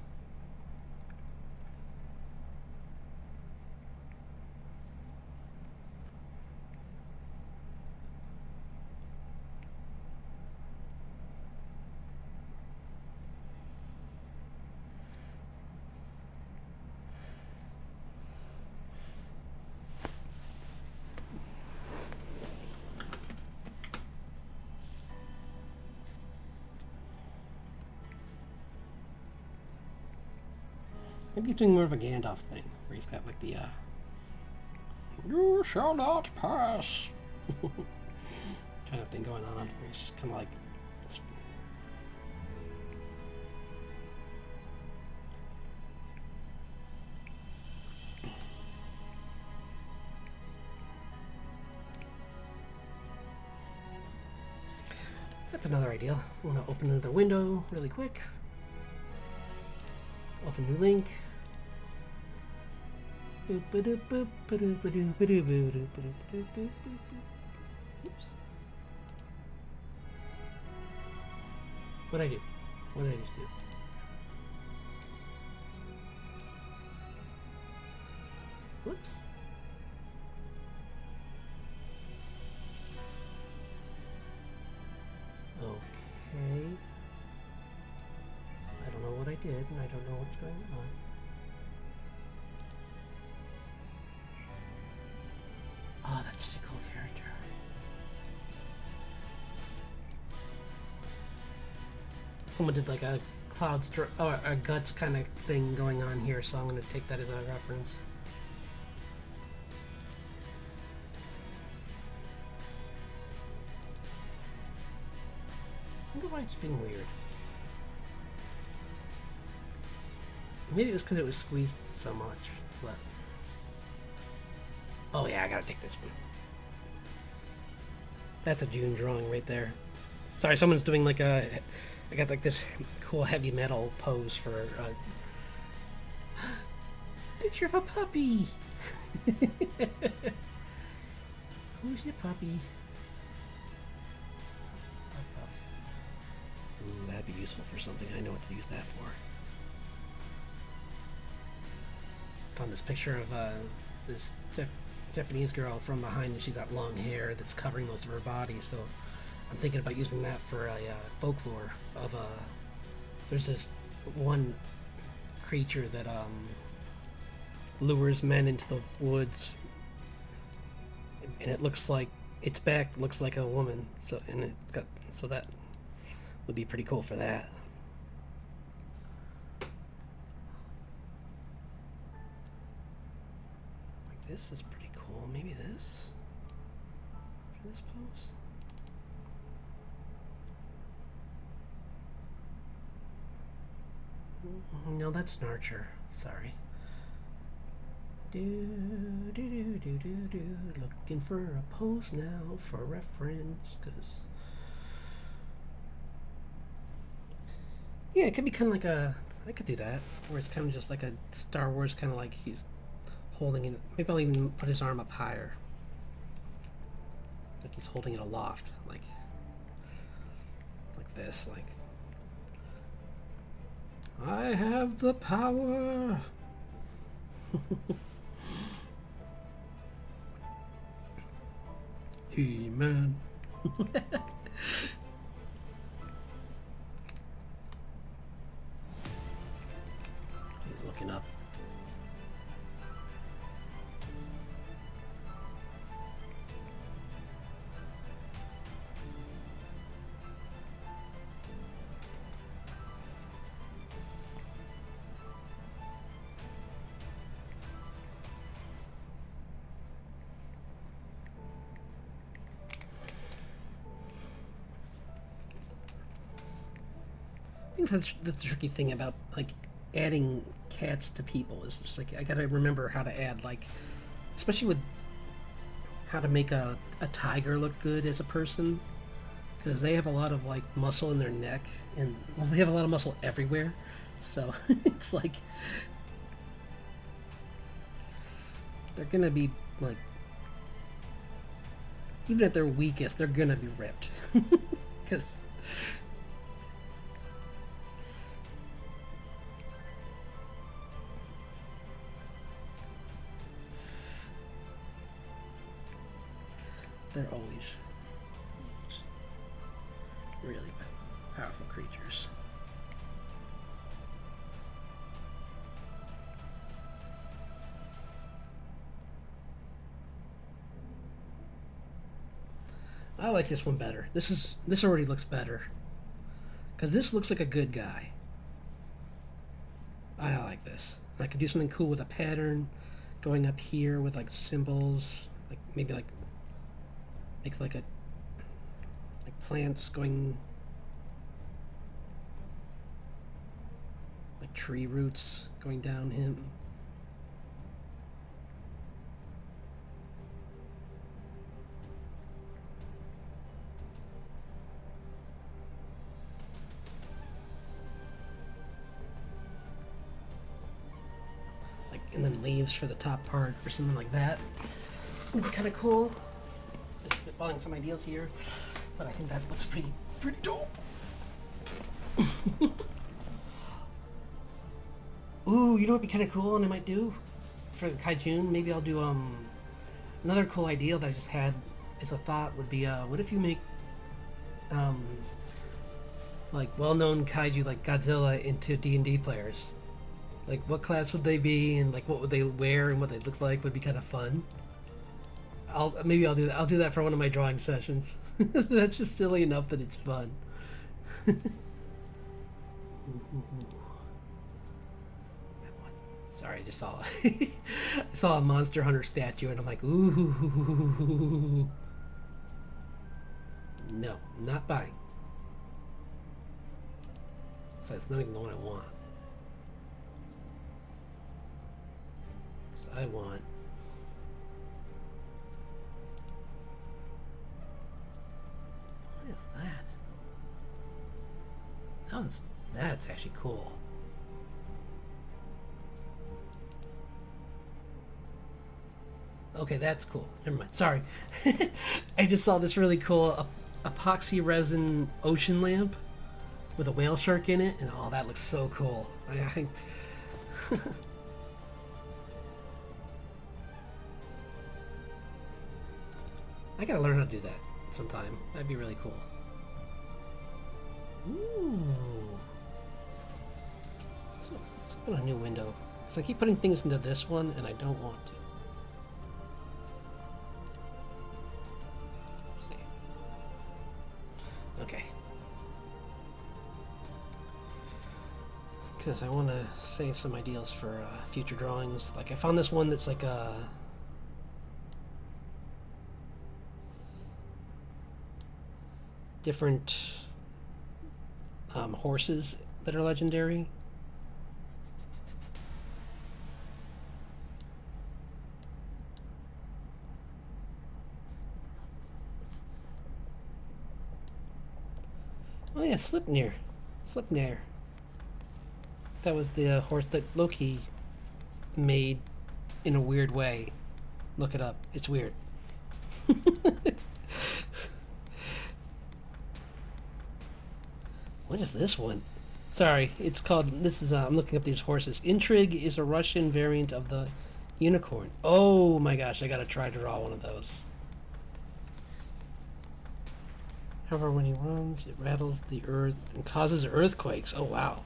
Maybe he's doing more of a Gandalf thing, where he's got like the, you shall not pass kind of thing going on, where he's just kind of like, that's another idea. I want to open another window really quick. Open new link. Oops. What'd I do? What did I just do? Whoops. Okay. I don't know what I did, and I don't know what's going on. Oh, that's such a cool character. Someone did like a or a guts kind of thing going on here, so I'm going to take that as a reference. why it's being weird. Maybe it was because it was squeezed so much, but... Oh yeah, I gotta take this one. That's a June drawing right there. Sorry, someone's doing like a... I got like this cool heavy metal pose for... Picture of a puppy! Who's your puppy? Ooh, that'd be useful for something. I know what to use that for. Found this picture of this Japanese girl from behind, and she's got long hair that's covering most of her body. So I'm thinking about using that for a folklore of there's this one creature that lures men into the woods, and it looks like its back looks like a woman. So that would be pretty cool for that. Like this is pretty cool. Maybe this for this pose. No, that's an archer. Sorry. Looking for a pose now for reference, cause yeah, it could be kind of like a. I could do that, where it's kind of just like a Star Wars, kind of like he's holding it. Maybe I'll even put his arm up higher, like he's holding it aloft, like this, like I have the power. He-Man. He's looking up. I think that's the tricky thing about like adding cats to people is just like I gotta remember how to add, like, especially with how to make a tiger look good as a person, because they have a lot of like muscle in their neck, and well, they have a lot of muscle everywhere, so it's like they're gonna be like, even at their weakest, they're gonna be ripped because they're always really powerful creatures. I like this one better. This already looks better, because this looks like a good guy. I like this. I could do something cool with a pattern going up here with like symbols, like maybe like make like plants going, like tree roots going down him. Like, and then leaves for the top part or something like that. Would be kind of cool. Just spitballing some ideas here, but I think that looks pretty dope. Ooh, you know what'd be kind of cool, and I might do for the Kaijun? Maybe I'll do another cool idea that I just had as a thought would be what if you make like well-known kaiju like Godzilla into D&D players? Like, what class would they be, and like what would they wear, and what they look like would be kind of fun. I'll do that. I'll do that for one of my drawing sessions. That's just silly enough that it's fun. Sorry, I just saw I saw a Monster Hunter statue, and I'm like, ooh. No, not buying. So it's not even the one I want. So I want... What is that? That's actually cool. Okay, that's cool. Never mind. Sorry. I just saw this really cool epoxy resin ocean lamp with a whale shark in it, and oh, that looks so cool. I gotta learn how to do that sometime. That'd be really cool. Ooh. So let's open a new window. Because I keep putting things into this one, and I don't want to. Let's see. Okay. Because I want to save some ideas for future drawings. Like I found this one that's like a... different horses that are legendary. Oh yeah, Sleipnir. Sleipnir. That was the horse that Loki made in a weird way. Look it up. It's weird. What is this one? Sorry, it's called... This is... I'm looking up these horses. Intrig is a Russian variant of the unicorn. Oh my gosh, I gotta try to draw one of those. However, when he runs, it rattles the earth and causes earthquakes. Oh wow.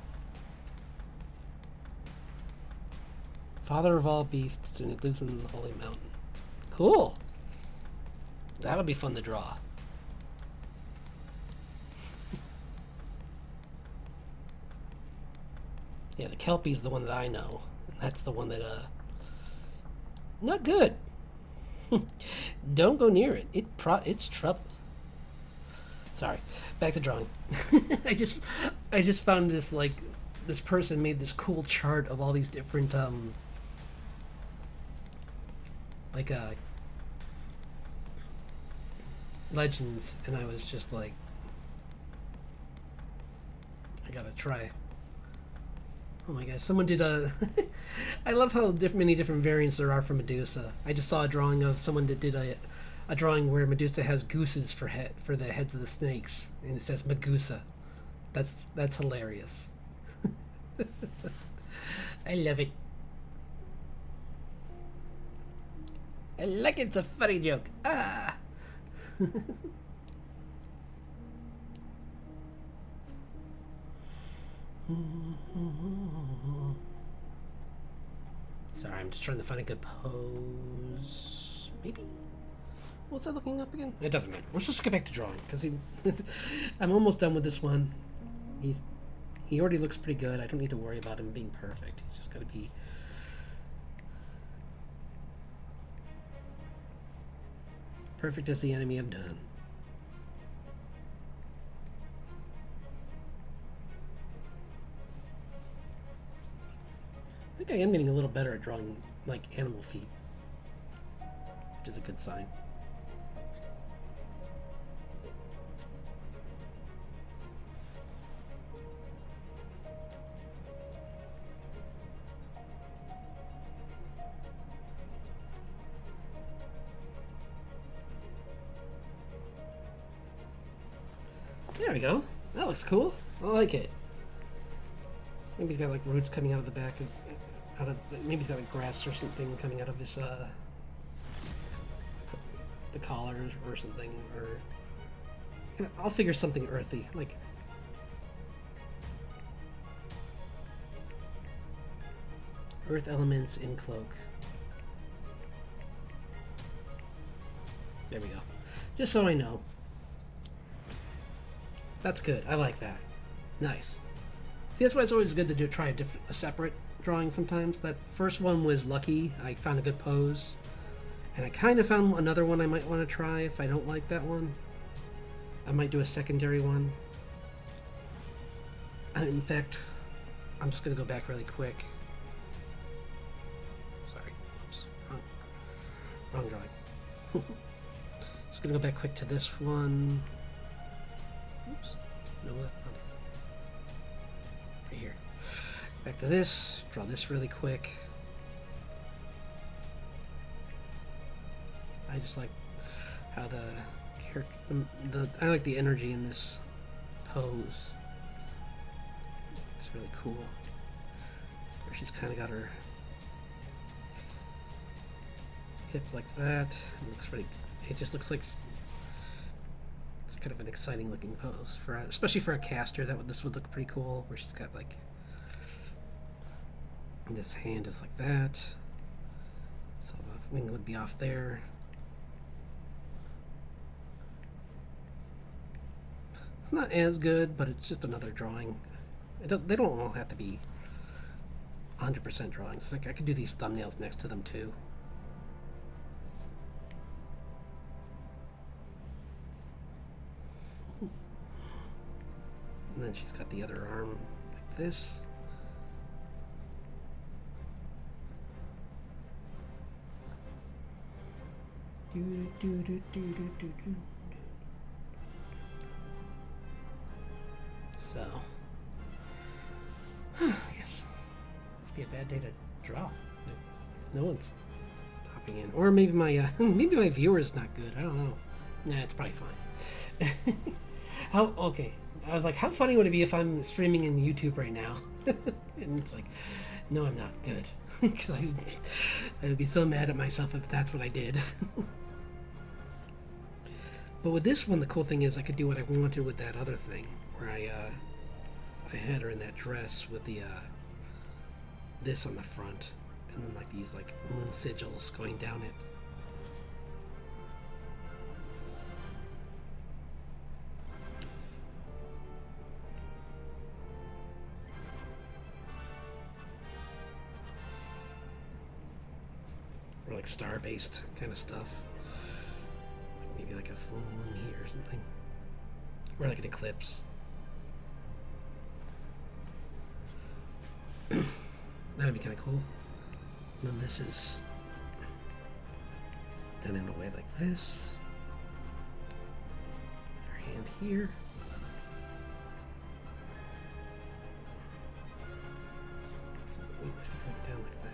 Father of all beasts, and it lives in the holy mountain. Cool. That would be fun to draw. Yeah, the Kelpie's the one that I know. That's the one that, not good. Don't go near it. It's trouble. Sorry. Back to drawing. I just found this, like, this person made this cool chart of all these different, legends, and I was just like, I gotta try. Oh my gosh, someone did a... I love how many different variants there are for Medusa. I just saw a drawing of someone that did a drawing where Medusa has gooses for the heads of the snakes, and it says Megusa. That's hilarious. I love it. I like it, it's a funny joke. Ah! Sorry, I'm just trying to find a good pose. Maybe? What's that looking up again? It doesn't matter. Let's just get back to drawing, because I'm almost done with this one. He already looks pretty good. I don't need to worry about him being perfect. He's just got to be... perfect as the enemy I'm done. I think I am getting a little better at drawing, like, animal feet, which is a good sign. There we go. That looks cool. I like it. Maybe he's got like roots coming out of the back of, maybe he's got like grass or something coming out of his the collar or something, or I'll figure something earthy, like earth elements in cloak. There we go. Just so I know. That's good. I like that. Nice. See, that's why it's always good to try a separate drawing sometimes. That first one was lucky. I found a good pose. And I kind of found another one I might want to try if I don't like that one. I might do a secondary one. In fact, I'm just gonna go back really quick. Sorry, oops, wrong drawing. Just gonna go back quick to this one. Oops, no, that's not it. Right here. Back to this. Draw this really quick. I just like how I like the energy in this pose. It's really cool. Where she's kind of got her hip like that. It looks really. It just looks like it's kind of an exciting looking pose for, especially for a caster. This would look pretty cool. Where she's got like this hand is like that, so the wing would be off there. It's not as good, but it's just another drawing. They don't all have to be 100% drawings. Like I could do these thumbnails next to them too. And then she's got the other arm like this. So, I guess must be a bad day to draw. No one's popping in, or maybe my maybe my viewer is not good. I don't know. Nah, it's probably fine. Okay. I was like, how funny would it be if I'm streaming in YouTube right now? And it's like, no, I'm not good. Because I would be so mad at myself if that's what I did. But with this one, the cool thing is I could do what I wanted with that other thing, where I had her in that dress with the this on the front, and then like these like moon sigils going down it. Or like star-based kind of stuff. Maybe like a full moon here or something. Or like an eclipse. That'd be kind of cool. And then this is done in a way like this. Her hand here. So the wing should go down like that.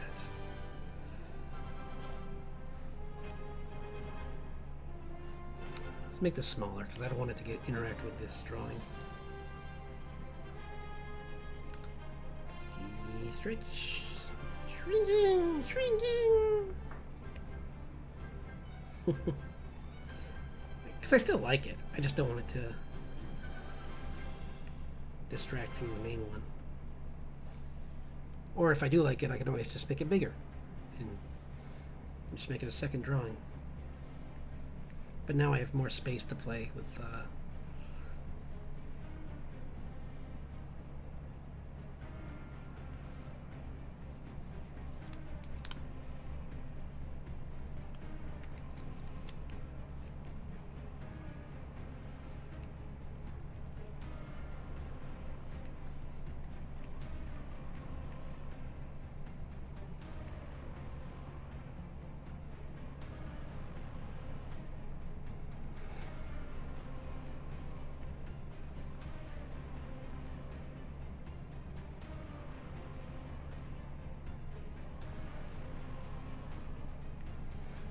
Let's make this smaller because I don't want it to interact with this drawing. See, stretch, shrinking, shrinking. Because I still like it. I just don't want it to distract from the main one. Or if I do like it, I can always just make it bigger and just make it a second drawing. But now I have more space to play with.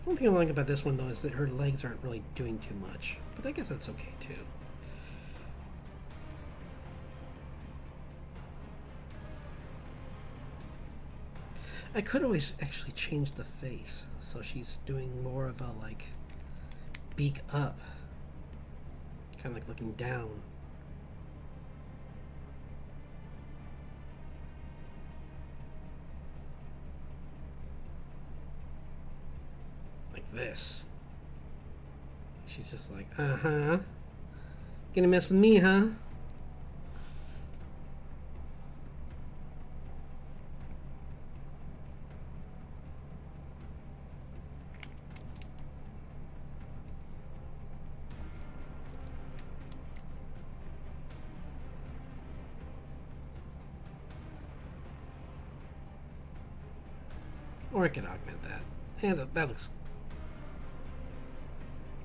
One thing I like about this one though is that her legs aren't really doing too much, but I guess that's okay too. I could always actually change the face so she's doing more of a like beak up, kind of like looking down. This. She's just like, uh-huh. Gonna mess with me, huh? Or I could augment that. And that looks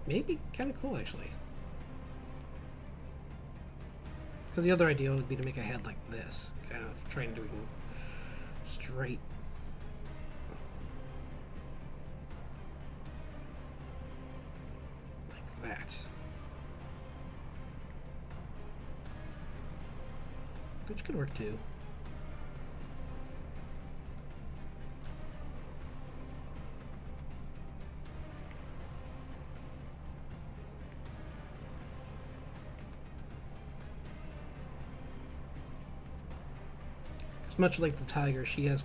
maybe kind of cool, actually. Because the other idea would be to make a head like this, kind of trying to do straight. Like that. Which could work too. Much like the tiger, she has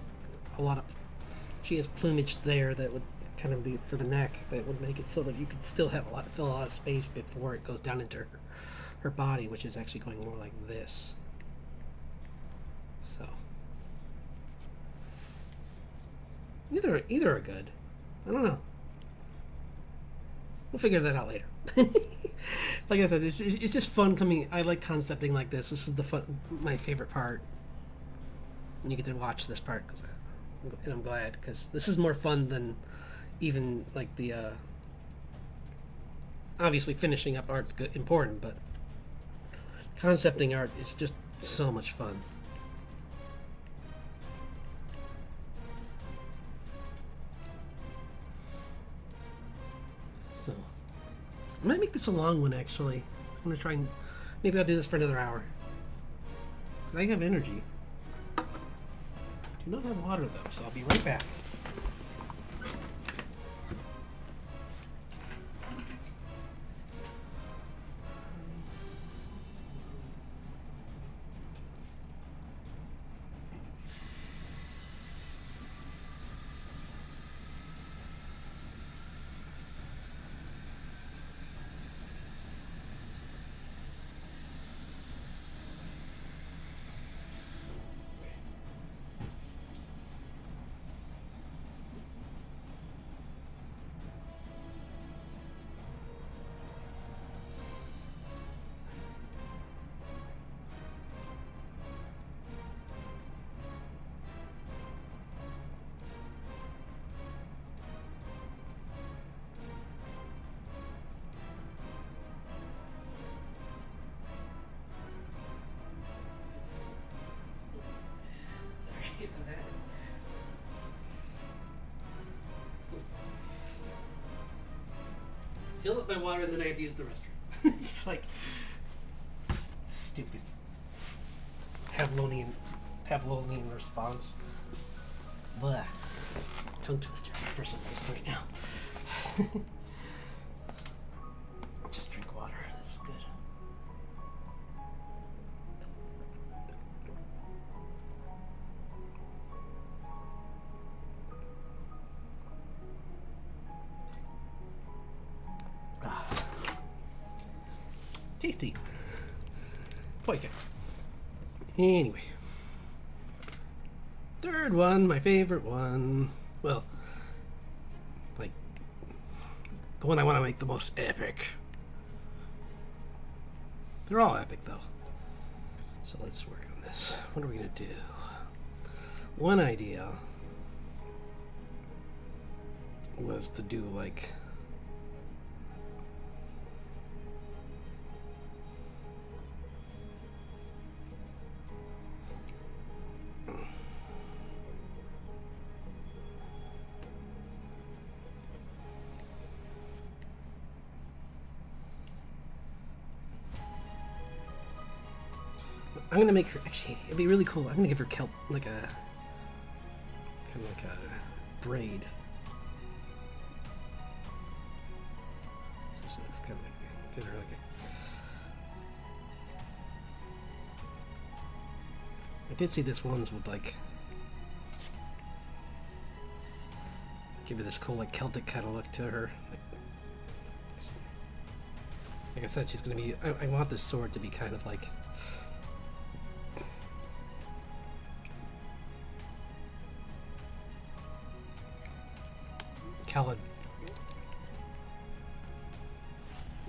plumage there that would kind of be for the neck that would make it so that you could still have fill a lot of space before it goes down into her body, which is actually going more like this. So either are good. I don't know. We'll figure that out later. Like I said, it's just fun coming. I like concepting like this. This is my favorite part. And you get to watch this part, and I'm glad, because this is more fun than even like the obviously finishing up art's good, important, but concepting art is just so much fun. So I might make this a long one, actually. I'm gonna try and maybe I'll do this for another hour, because I have energy. I do not have water though, so I'll be right back. Fill up my water and then I have to use the restroom. It's like stupid Pavlovian response. Blah. Tongue twister for some reason right now. Just drink water. This is good. Tasty. Perfect. Anyway. Third one, my favorite one. Well, like, the one I want to make the most epic. They're all epic, though. So let's work on this. What are we going to do? One idea was to do, like, I'm gonna make her. Actually, it'd be really cool. I'm gonna give her kind of like a braid. So she looks kind of like give her like a. I did see this ones with like give her this cool like Celtic kind of look to her. Like I said, she's gonna be. I want this sword to be kind of like.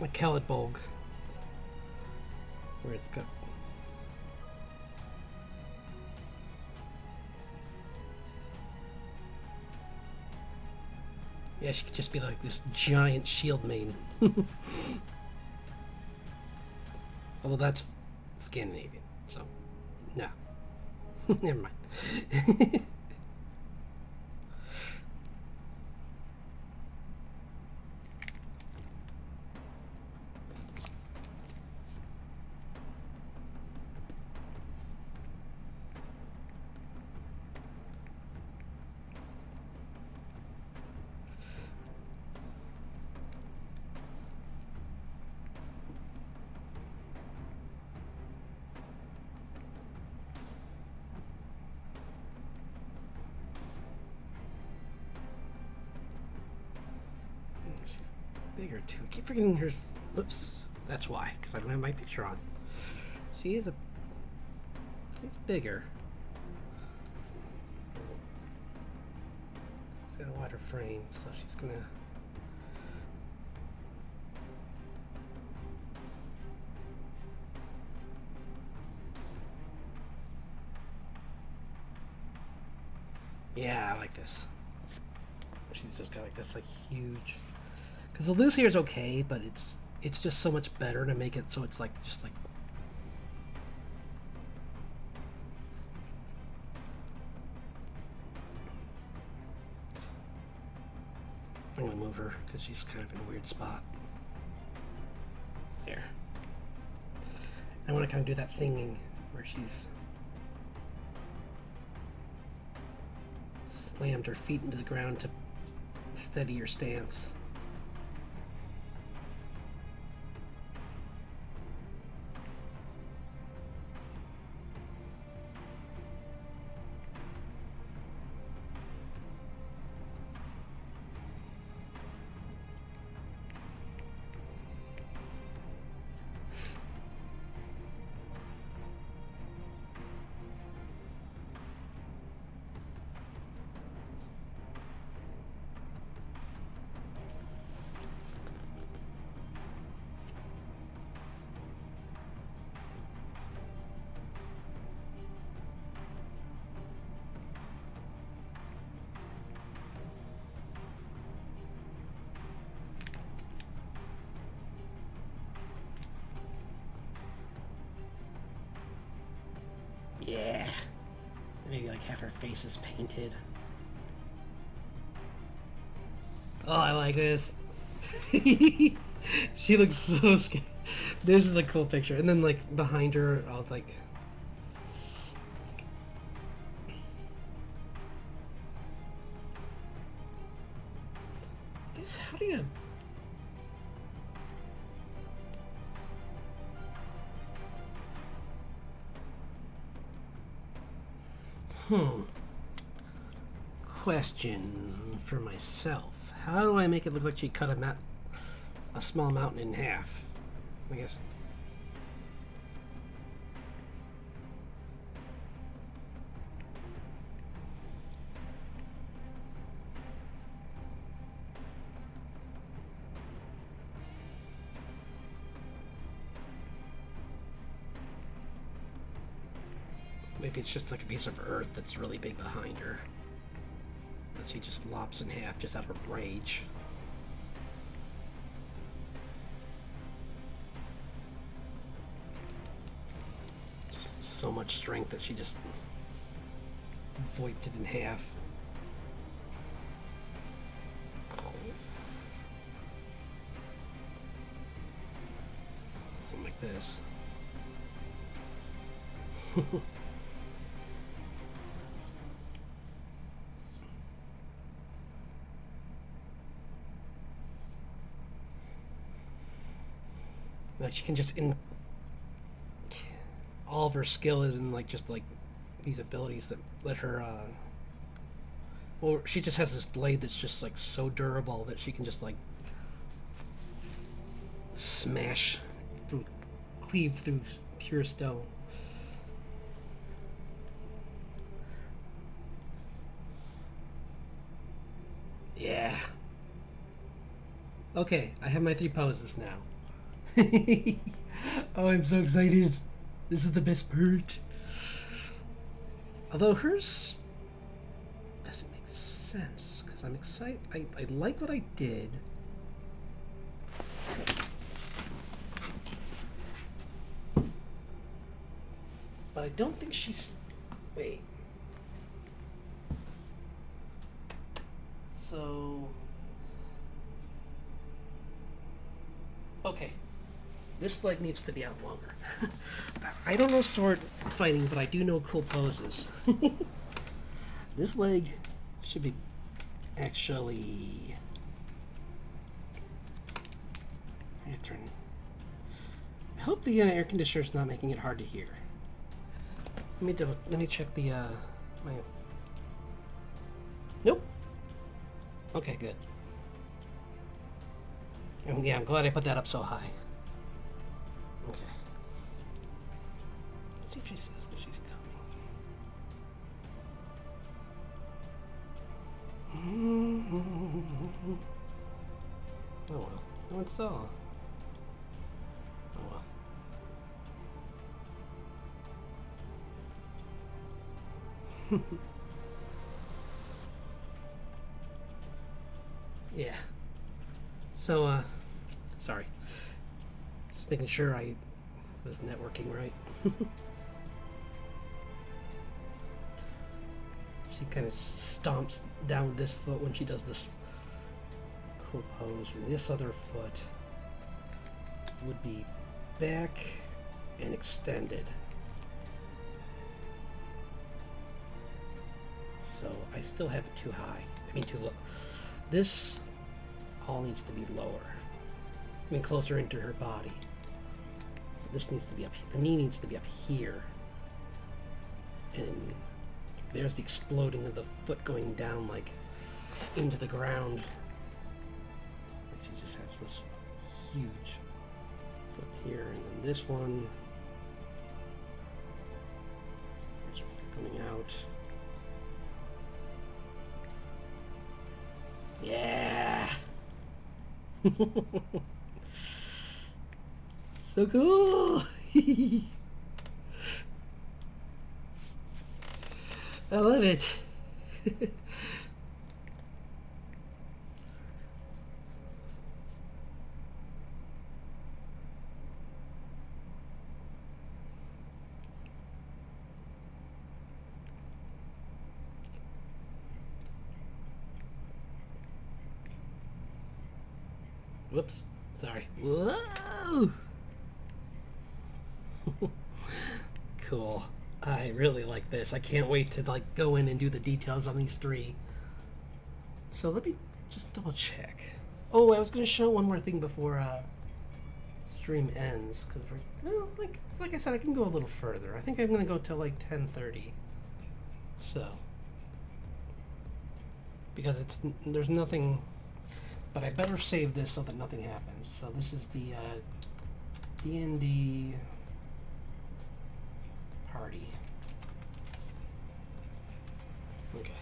Like Celebolg, where it's got Yeah, she could just be like this giant shield main. Although that's Scandinavian, so no. Never mind. She's bigger too. I keep forgetting her. Oops, that's why, because I don't have my picture on. She is a. She's bigger. She's got a wider frame, so she's gonna. Yeah, I like this. She's just got like this like huge. Because the loose hair is okay, but it's just so much better to make it so it's like just like. I'm gonna move her because she's kind of in a weird spot. There. I want to kind of do that thing where she's slammed her feet into the ground to steady your stance. Yeah. Maybe like half her face is painted. Oh, I like this. She looks so scared. This is a cool picture. And then like behind her, I'll like. This, how do you? Question for myself. How do I make it look like she cut a small mountain in half? I guess. Maybe it's just like a piece of earth that's really big behind her that she just lops in half just out of rage. Just so much strength that she just voiped it in half. Something like this. That she can just all of her skill is in like just like these abilities that let her well, she just has this blade that's just like so durable that she can just like smash through, cleave through pure stone. Yeah. Okay, I have my 3 poses now. Oh, I'm so excited. This is the best part. Although hers doesn't make sense, because because I'm excited. I like what I did. But I don't think she's... Wait. So... Okay. This leg needs to be out longer. I don't know sword fighting, but I do know cool poses. This leg should be actually... I have to turn... I hope the air conditioner is not making it hard to hear. Let me check the my... Nope. Okay, good. And yeah, I'm glad I put that up so high. Okay. Let's see if she says that she's coming. Oh well. No one saw. Oh well. Yeah. So, sorry. Just making sure I was networking right. She kind of stomps down with this foot when she does this cool pose, and this other foot would be back and extended. So I still have it too high. I mean, too low. This all needs to be lower. I mean, closer into her body. So this needs to be up. The knee needs to be up here. And there's the exploding of the foot going down, like, into the ground. And she just has this huge foot here, and then this one. There's her foot coming out. Yeah. So cool. I love it. Whoops. Sorry. Whoa! Cool. I really like this. I can't wait to like go in and do the details on these three. So let me just double check. Oh, I was going to show one more thing before stream ends, because we're like I said, I can go a little further. I think I'm going to go till like 10:30. So because there's nothing. But I better save this so that nothing happens. So this is the D&D party. Okay.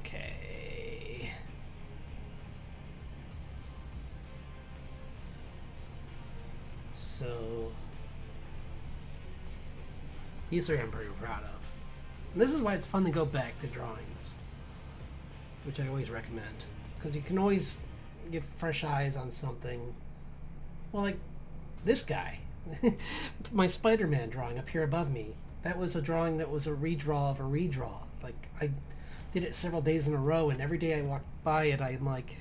Okay. So these three I'm pretty proud of. And this is why it's fun to go back to drawings, which I always recommend, because you can always get fresh eyes on something. Well, like this guy, my Spider-Man drawing up here above me. That was a drawing that was a redraw of a redraw. Like I did it several days in a row, and every day I walked by it, I'm like,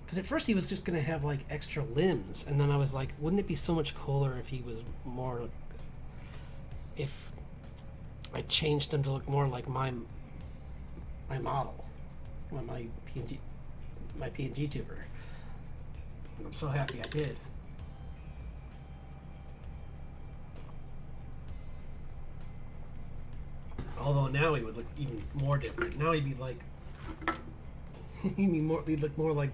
because at first he was just gonna have like extra limbs, and then I was like, wouldn't it be so much cooler if he was more, if I changed him to look more like my model, my PNG tuber. And I'm so happy I did. Although now he would look even more different. Now he'd be like, he'd look more like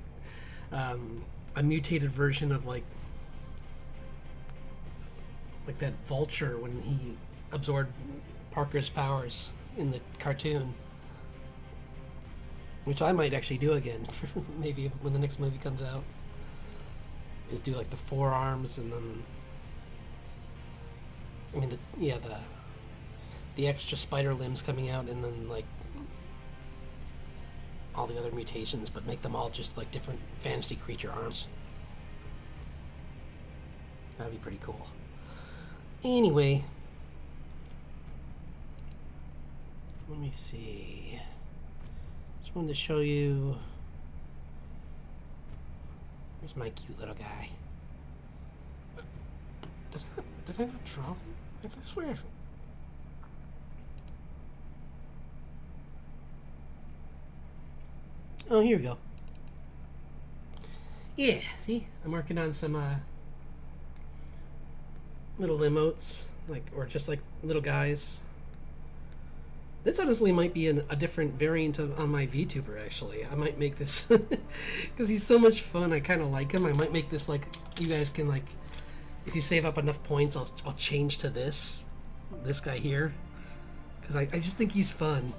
a mutated version of like that Vulture when he absorbed Parker's powers in the cartoon, which I might actually do again, maybe when the next movie comes out. is do like the forearms and then I mean the extra spider limbs coming out and then like all the other mutations, but make them all just like different fantasy creature arms. That'd be pretty cool. Anyway, let me see. Just wanted to show you. Here's my cute little guy. Did I not draw him? I swear. Oh, here we go. Yeah, see? I'm working on some little emotes, like, or just like little guys. This honestly might be a different variant on my VTuber, actually. I might make this, because he's so much fun, I kind of like him. I might make this, like, you guys can, like, if you save up enough points, I'll change to this guy here. Because I just think he's fun.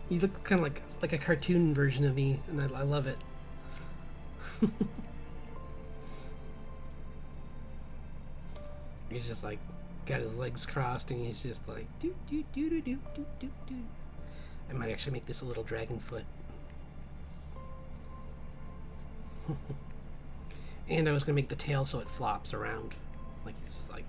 He looks kind of like a cartoon version of me, and I love it. He's just like got his legs crossed, and he's just like do do do do do do do do. I might actually make this a little dragon foot. And I was gonna make the tail so it flops around, like he's just like.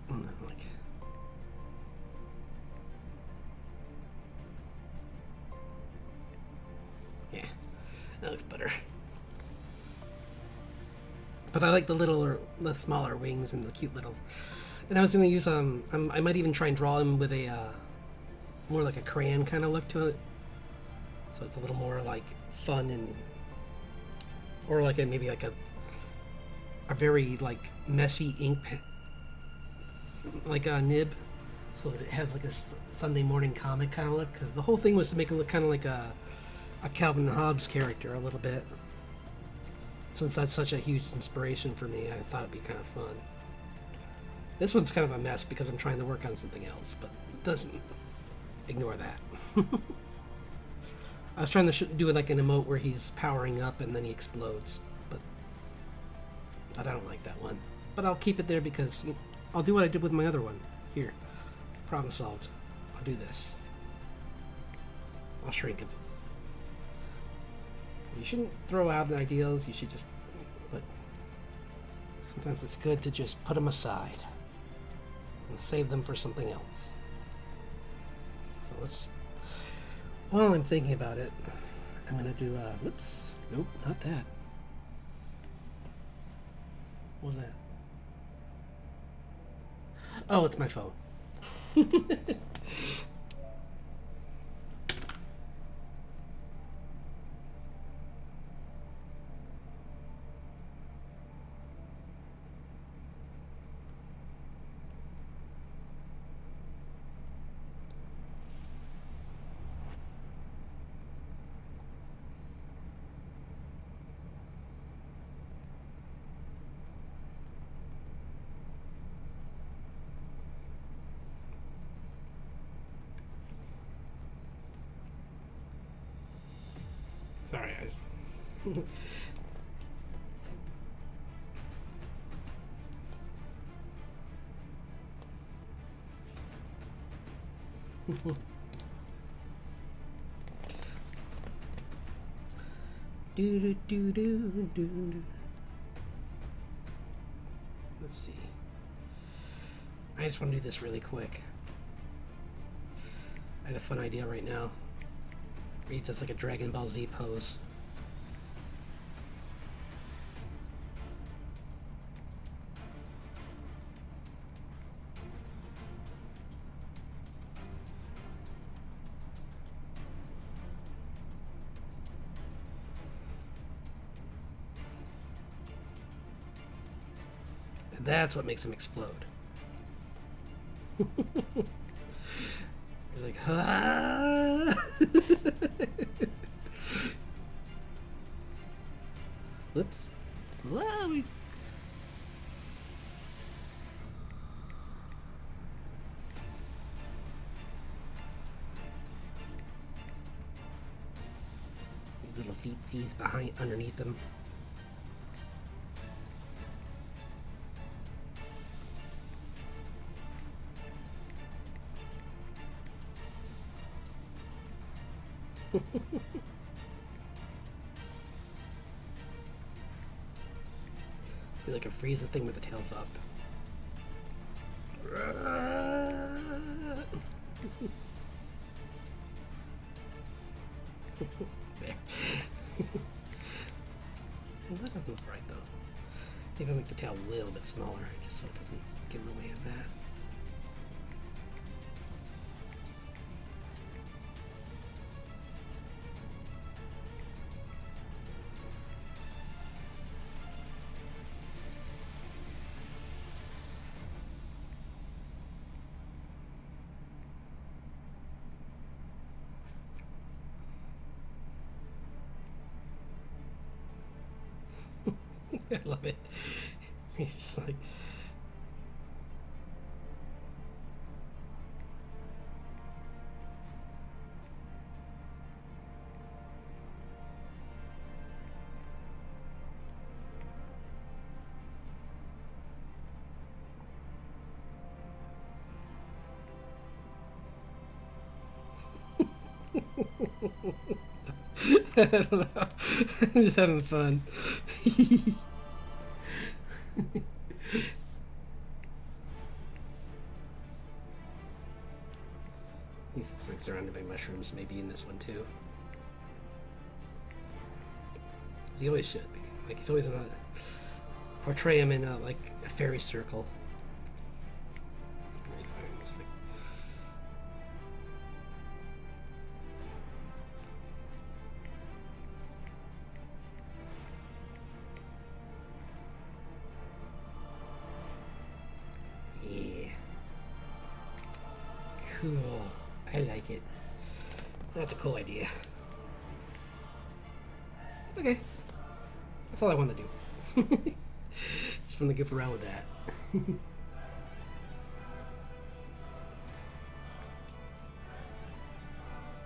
And then like. Yeah, that looks better. But I like the smaller wings and the cute little. And I was gonna use I might even try and draw him with a more like a crayon kind of look to it, so it's a little more like fun and, or like maybe like a very like messy ink, like a nib, so that it has like a Sunday morning comic kind of look. Because the whole thing was to make it look kind of like a Calvin Hobbes character a little bit. Since that's such a huge inspiration for me, I thought it'd be kind of fun. This one's kind of a mess because I'm trying to work on something else, but it doesn't. Ignore that. I was trying to do like an emote where he's powering up and then he explodes, but I don't like that one. But I'll keep it there because I'll do what I did with my other one. Here, problem solved. I'll do this. I'll shrink him. You shouldn't throw out ideals, you should just, but sometimes it's good to just put them aside and save them for something else. So let's, while I'm thinking about it, I'm gonna do, whoops, nope, not that. What was that? Oh, it's my phone. Sorry, guys. do do do do do. Let's see. I just want to do this really quick. I had a fun idea right now. He does like a Dragon Ball Z pose. And that's what makes him explode. He's like, ah! Whoops. Well, we've... little feetsies behind underneath them. Be like a Frieza thing with the tails up. There. Well, that doesn't look right though. Maybe I'll make the tail a little bit smaller just so it doesn't get in the way of that. I love it. He's just like. I don't know. I'm just having fun. He's like surrounded by mushrooms, maybe in this one too. He always should be. Like he's always in a portray him in a like a fairy circle. Just like, yeah. Cool. I like it. That's a cool idea. Okay. That's all I wanted to do. Just wanted to goof around with that.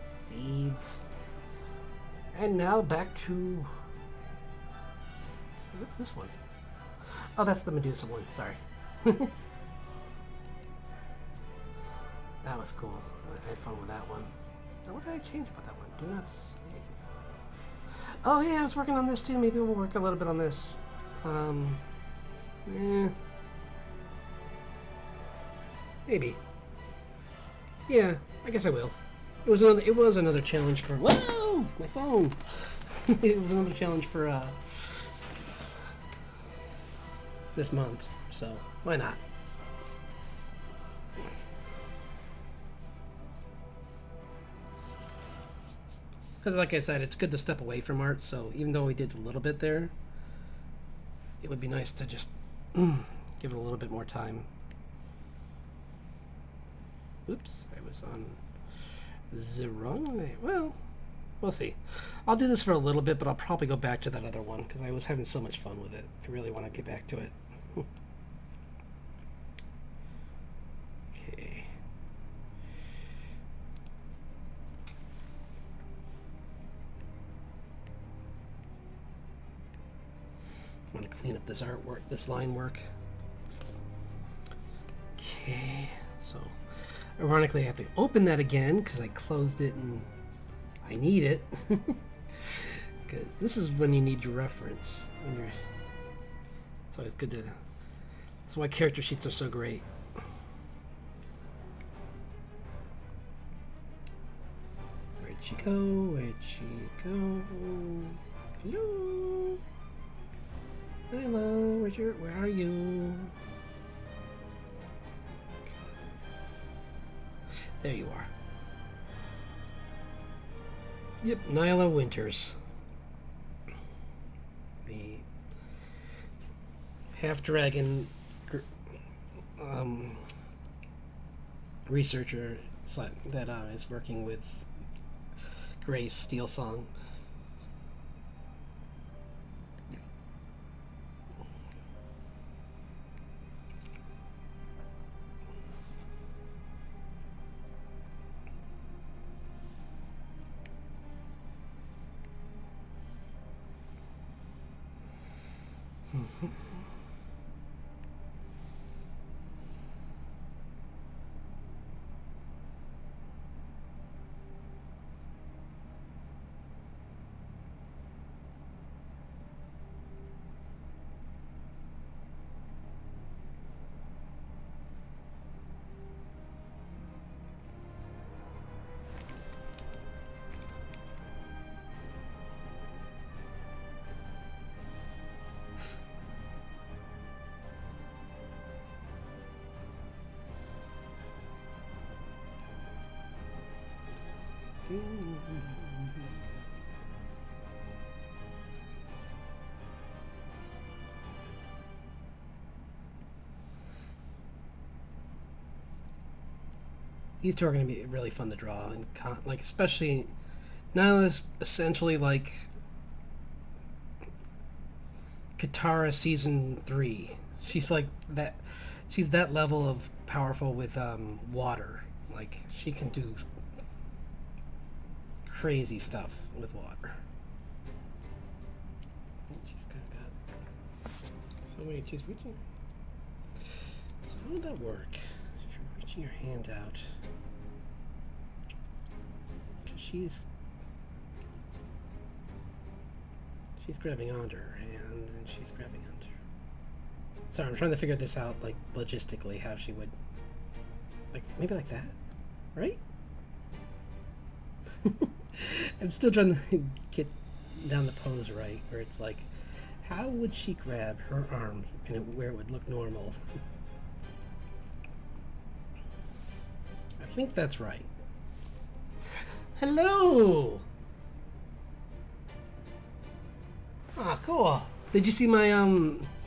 Save. And now back to... What's this one? Oh, that's the Medusa one. Sorry. That was cool. I had fun with that one. Now, what did I change about that one? Do not save. Oh yeah, I was working on this too. Maybe we'll work a little bit on this. Maybe. Yeah, I guess I will. It was another challenge for... Whoa! My phone! It was another challenge for, this month, so why not? Because like I said, it's good to step away from art, so even though we did a little bit there, it would be nice to just give it a little bit more time. Oops, I was on the wrong way. Well, we'll see. I'll do this for a little bit, but I'll probably go back to that other one because I was having so much fun with it. I really want to get back to it. Okay. I want to clean up this artwork, this line work. Okay, so ironically I have to open that again because I closed it and I need it. Because this is when you need your reference. When you're, it's always good to... That's why character sheets are so great. Where'd she go? Where'd she go? Hello? Hello, where are you? There you are. Yep, Nyla Winters. The half-dragon researcher that is working with Grace Steelsong. These two are going to be really fun to draw, and like especially Nyla's essentially like Katara season 3. She's like that. She's that level of powerful with water. Like she can do crazy stuff with water. She's kind of got so many. She's reaching. So how would that work? If you're reaching your hand out, because she's grabbing onto her hand, and she's grabbing onto her. Sorry, I'm trying to figure this out, like logistically, how she would, like maybe like that, right? I'm still trying to get down the pose right, where it's like, how would she grab her arm and where it would look normal? I think that's right. Hello! Ah, cool. Did you see my,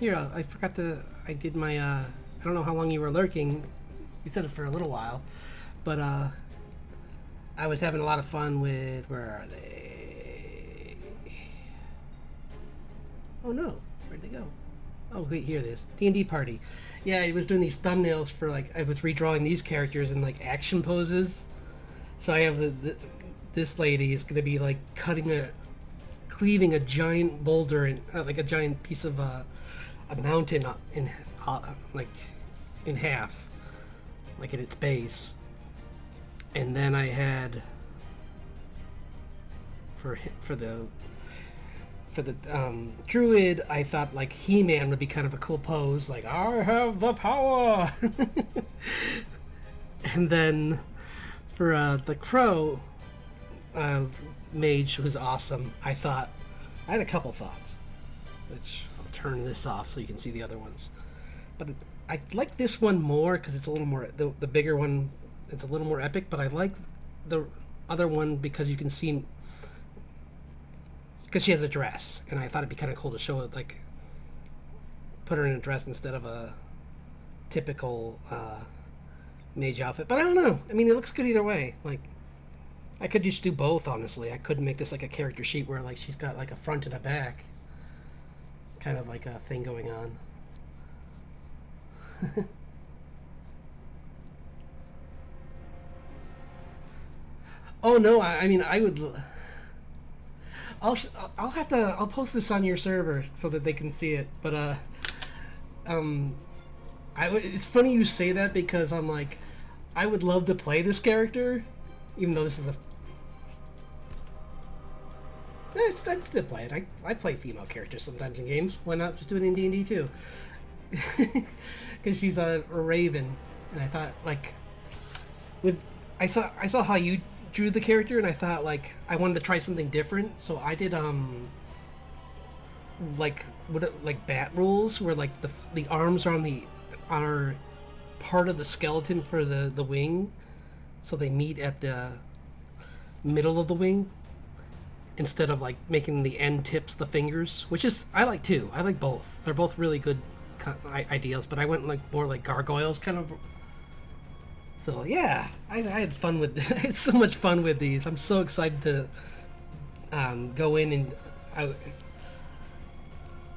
here, I forgot to, I did my, I don't know how long you were lurking. You said it for a little while. But, I was having a lot of fun with, where are they? Oh no, where'd they go? Oh wait, here it is. D&D party. Yeah, I was doing these thumbnails for like, I was redrawing these characters in like action poses. So I have this lady is gonna be like cleaving a giant boulder and like a giant piece of a mountain in like in half, like at its base. And then I had for the druid, I thought like He-Man would be kind of a cool pose, like I have the power. And then for the crow mage, who was awesome, I had a couple thoughts, which I'll turn this off so you can see the other ones. But I like this one more because it's a little more the bigger one. It's a little more epic, but I like the other one because you can see, because she has a dress, and I thought it'd be kind of cool to show it, like put her in a dress instead of a typical mage outfit. But I don't know. I mean, it looks good either way. Like, I could just do both, honestly. I could make this like a character sheet where like she's got like a front and a back, kind of like a thing going on. Oh no, I mean I would. I'll post this on your server so that they can see it. But it's funny you say that because I'm like, I would love to play this character, even though this is a. I'd still play it. I play female characters sometimes in games. Why not just do it in D&D too? Because she's a raven, and I thought like, I saw how you drew the character, and I thought like I wanted to try something different, so I did like bat rules where like the arms are part of the skeleton for the wing, so they meet at the middle of the wing instead of like making the end tips the fingers, which is I like too. I like both. They're both really good ideas, but I went like more like gargoyles kind of. So yeah, I had fun with. I had so much fun with these. I'm so excited to go in and I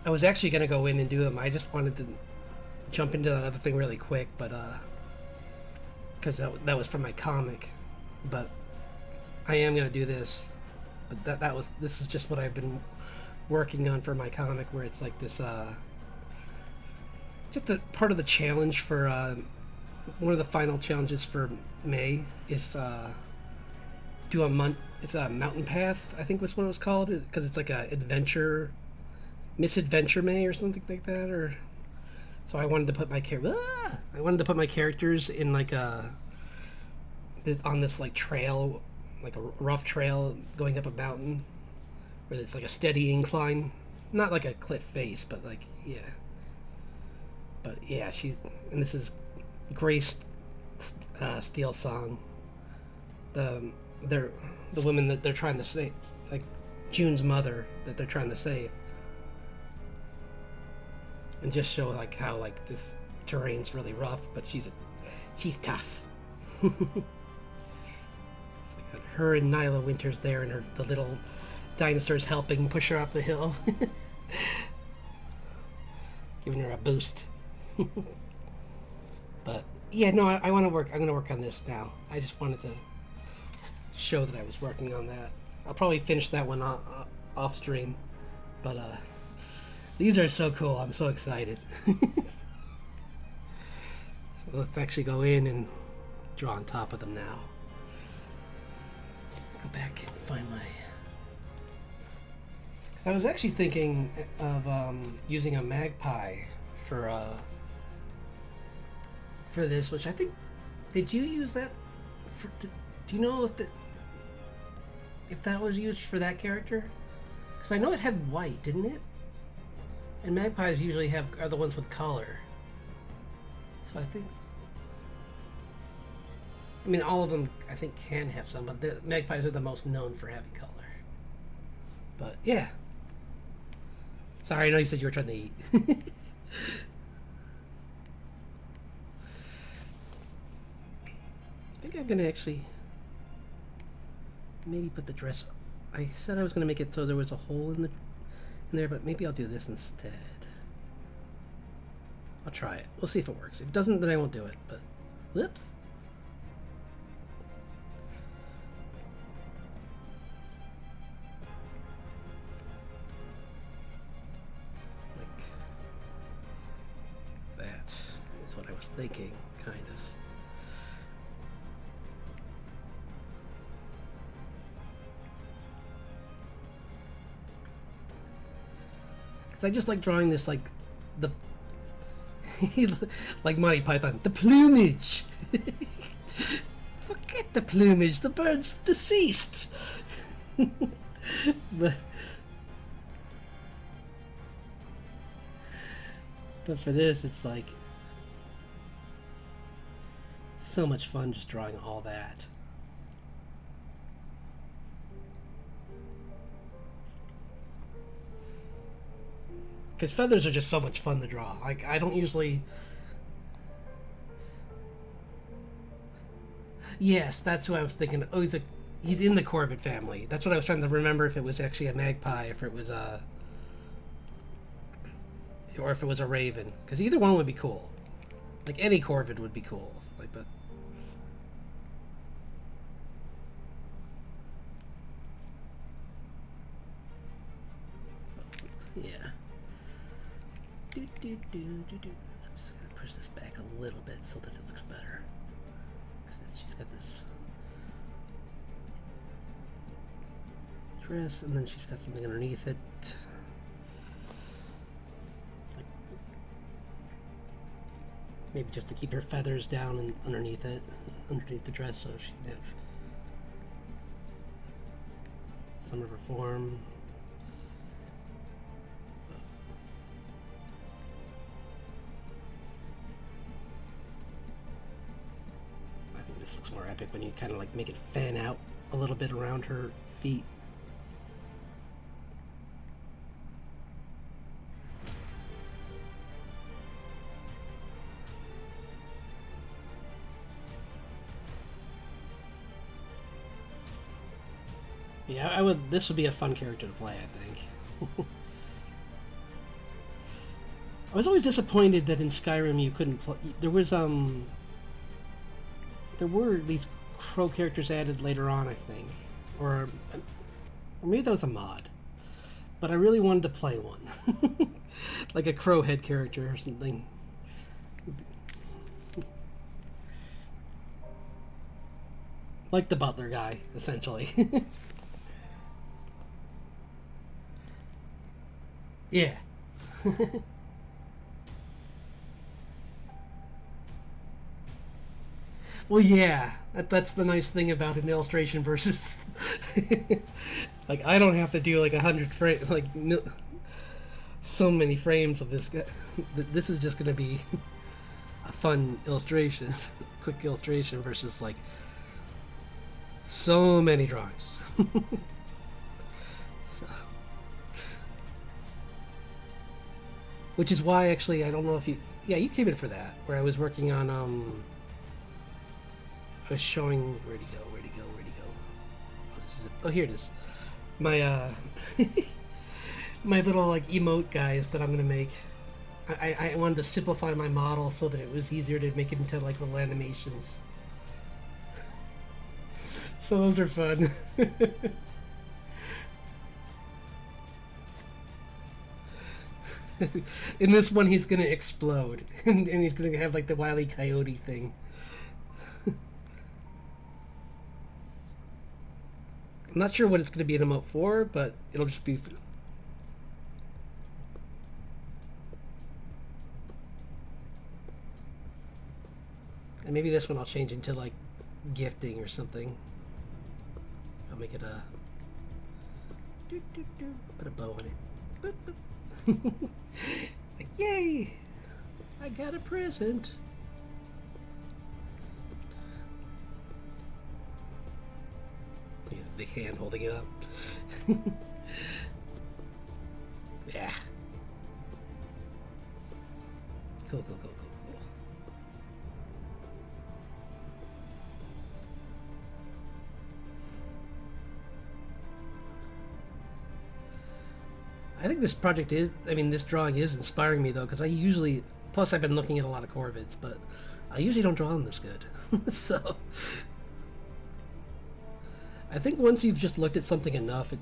was actually gonna go in and do them. I just wanted to jump into that other thing really quick, but because that was from my comic. But I am gonna do this. But this is just what I've been working on for my comic, where it's like this just a part of the challenge for one of the final challenges for May is do it's a mountain path, I think was what it was called, because it's like a misadventure May or something like that. Or so I wanted to put my characters in like on this like trail, like a rough trail going up a mountain where it's like a steady incline, not like a cliff face, but like this is Grace Steel Song. they're the women that they're trying to save, like June's mother that they're trying to save, and just show like how like this terrain's really rough, but she's tough. So we got her and Nyla Winters there, and the little dinosaurs helping push her up the hill, giving her a boost. But yeah, no, I want to work. I'm going to work on this now. I just wanted to show that I was working on that. I'll probably finish that one off stream, but these are so cool. I'm so excited. So let's actually go in and draw on top of them now. Go back and find my. Because I was actually thinking of using a magpie for this, which I think. Did you use that? Do you know if that was used for that character? Because I know it had white, didn't it? And magpies usually are the ones with color. So I think. I mean, all of them I think can have some, but the magpies are the most known for having color. But yeah. Sorry, I know you said you were trying to eat. I think I'm gonna actually maybe put the dress. I said I was gonna make it so there was a hole in there, but maybe I'll do this instead. I'll try it. We'll see if it works. If it doesn't, then I won't do it. But whoops. Like that is what I was thinking, kind of. Because I just like drawing this, like, the... like Monty Python. The plumage! Forget the plumage, the bird's deceased! but for this, it's like... so much fun just drawing all that. Because feathers are just so much fun to draw. Like, I don't usually... Yes, that's who I was thinking. Oh, he's in the Corvid family. That's what I was trying to remember, if it was actually a magpie, if it was a... or if it was a raven. Because either one would be cool. Like, any Corvid would be cool. Like, but... yeah. I'm just gonna push this back a little bit so that it looks better. Because she's got this dress, and then she's got something underneath it. Like, maybe just to keep her feathers down and underneath it, underneath the dress, so she can have some of her form. This looks more epic when you kind of like make it fan out a little bit around her feet. Yeah, this would be a fun character to play, I think. I was always disappointed that in Skyrim you couldn't play. There were these crow characters added later on, I think. Or maybe that was a mod. But I really wanted to play one. Like a crow head character or something. Like the butler guy, essentially. Yeah. Well, yeah, that's the nice thing about an illustration versus, like, I don't have to do like 100 frames, like so many frames of this guy. This is just gonna be a fun illustration, quick illustration versus like So many drawings. So, which is why actually I don't know if you yeah you came in for that where I was working on I was showing where'd he go oh, this is it. Oh, here it is, my my little like emote guys that I'm gonna make. I wanted to simplify my model so that it was easier to make it into like little animations. So those are fun. In this one, he's gonna explode, and he's gonna have like the Wile E. Coyote thing. I'm not sure what it's gonna be an emote for, but it'll just be. And maybe this one I'll change into like gifting or something. I'll make it a. Put a bow in it. Boop, boop. Like, yay! I got a present. He has a big hand holding it up. Yeah. Cool. I think this project is, I mean, this drawing is inspiring me though, because I usually, plus I've been looking at a lot of Corvids, but I usually don't draw them this good. So, I think once you've just looked at something enough, it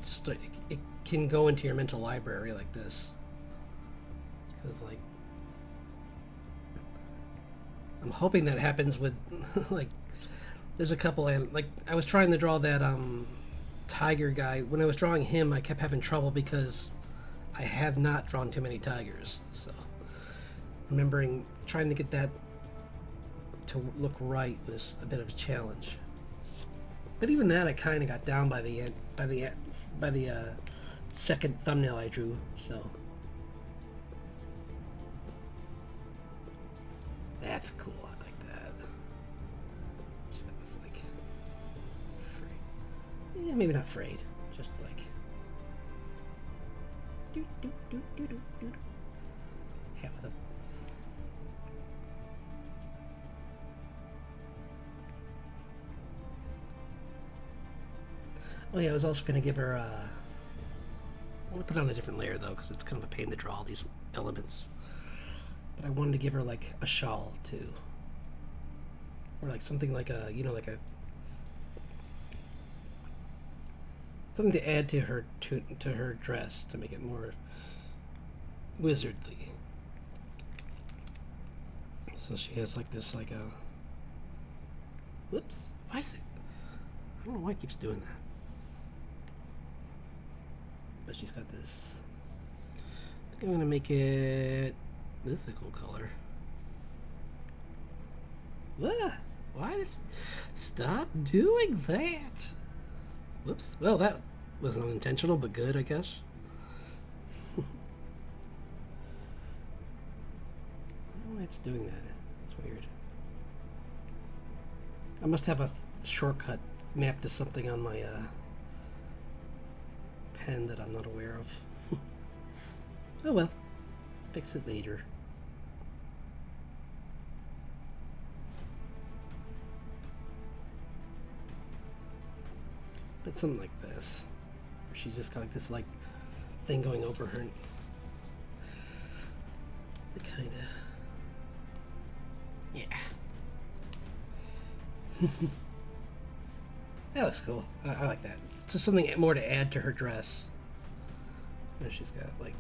can go into your mental library like this. Because, like, I'm hoping that happens with, like, there's a couple, and like, I was trying to draw that, tiger guy. When I was drawing him, I kept having trouble because I have not drawn too many tigers, so remembering trying to get that to look right was a bit of a challenge. But even that, I kind of got down by the end, by the second thumbnail I drew. So that's cool. I like that. Just got this like, frayed. Yeah, maybe not frayed. Just like. Yeah, with a oh yeah, I was also going to give her I'm going to put it on a different layer though because it's kind of a pain to draw all these elements, but I wanted to give her like a shawl too, or like something like a, you know, like a something to add to her dress to make it more wizardly. So she has like this like a whoops, why is it, I don't know why it keeps doing that, but she's got this, I think I'm gonna make it, this is a cool color. Why does, stop doing that. Whoops. Well, that was unintentional, but good, I guess. I don't know why it's doing that. It's weird. I must have a shortcut mapped to something on my pen that I'm not aware of. Oh well. Fix it later. But something like this, where she's just got like this like thing going over her. It kind of, yeah. That looks cool. I like that. It's just something more to add to her dress. There she's got like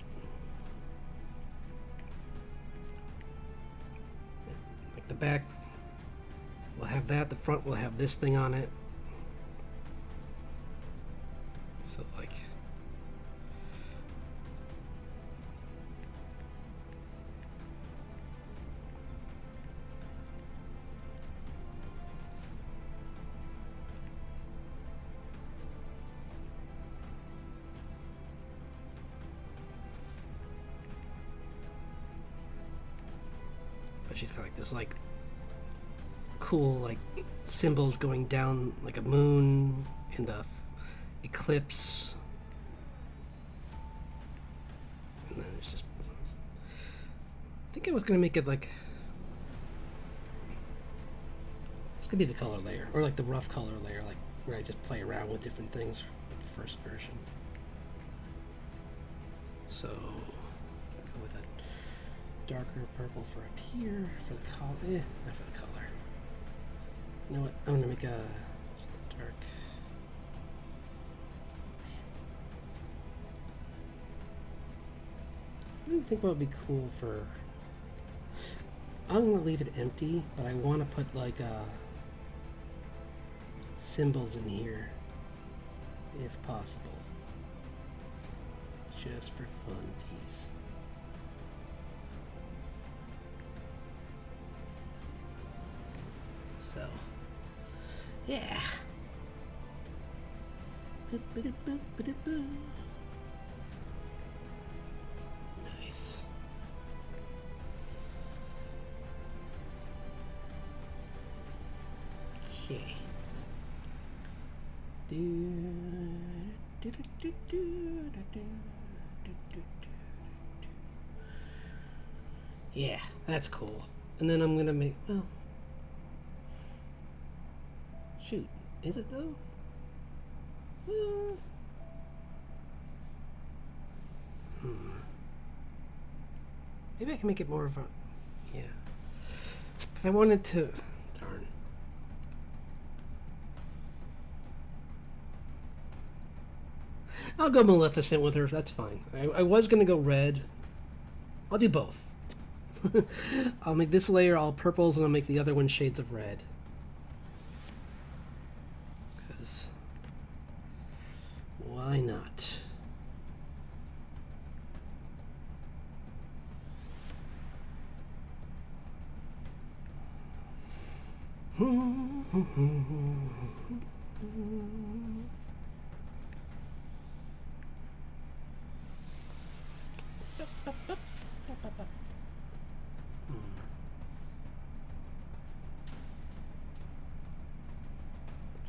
the back will have that. The front will have this thing on it. So like, but she's got like this like cool like symbols going down like a moon and a eclipse. And then it's just, I think I was gonna make it like, it's gonna be the color layer, or like the rough color layer, like where I just play around with different things with the first version. So go with a darker purple for up here for the color. Not for the color. You know what? I'm gonna make a just a dark. I don't think what would be cool for. I'm gonna leave it empty, but I want to put like symbols in here, if possible, just for funsies. So, yeah. Nice. Okay. Yeah, that's cool. And then I'm gonna make, well, shoot, is it though? Maybe I can make it more of a, yeah. Because I wanted to, darn. I'll go Maleficent with her, that's fine. I was going to go red. I'll do both. I'll make this layer all purples and I'll make the other one shades of red. Because why not?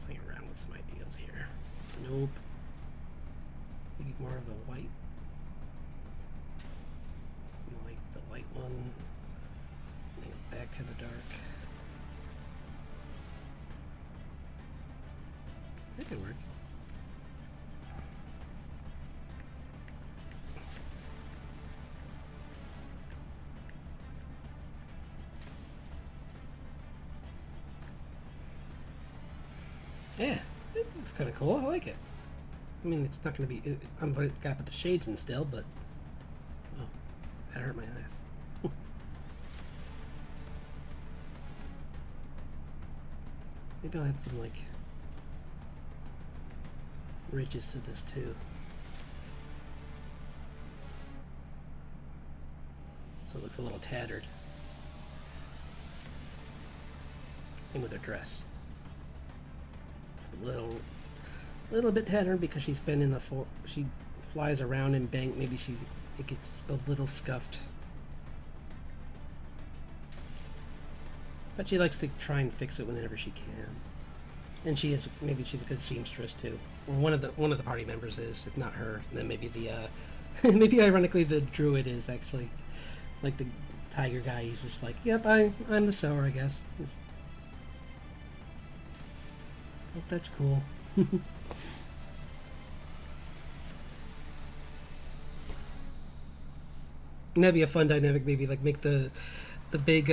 Playing around with some ideas here. Nope. Maybe more of the white. Like the light one. Then go back to the dark. That could work. Yeah, this looks kind of cool. I like it. I mean, it's not going to be. I'm going to put the shades in still, but oh, that hurt my eyes. Maybe I'll add some like ridges to this too. So it looks a little tattered. Same with her dress. It's a little bit tattered because she's been in the she flies around in bank. Maybe it gets a little scuffed. But she likes to try and fix it whenever she can. And maybe she's a good seamstress too. Or one of the party members is, if not her. And then maybe the maybe ironically the druid is actually, like the tiger guy. He's just like, yep, I'm the sewer, I guess. Hope that's cool. And that'd be a fun dynamic. Maybe like make the big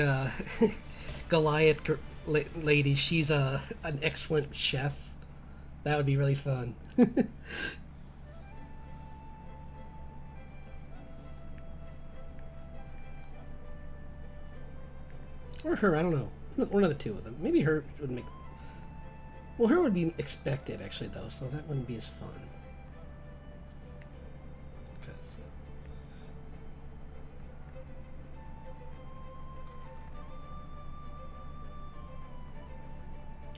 Goliath lady. She's an excellent chef. That would be really fun. Or her, I don't know. One of the two of them. Maybe her would make. Well, her would be expected actually, though, so that wouldn't be as fun. Because.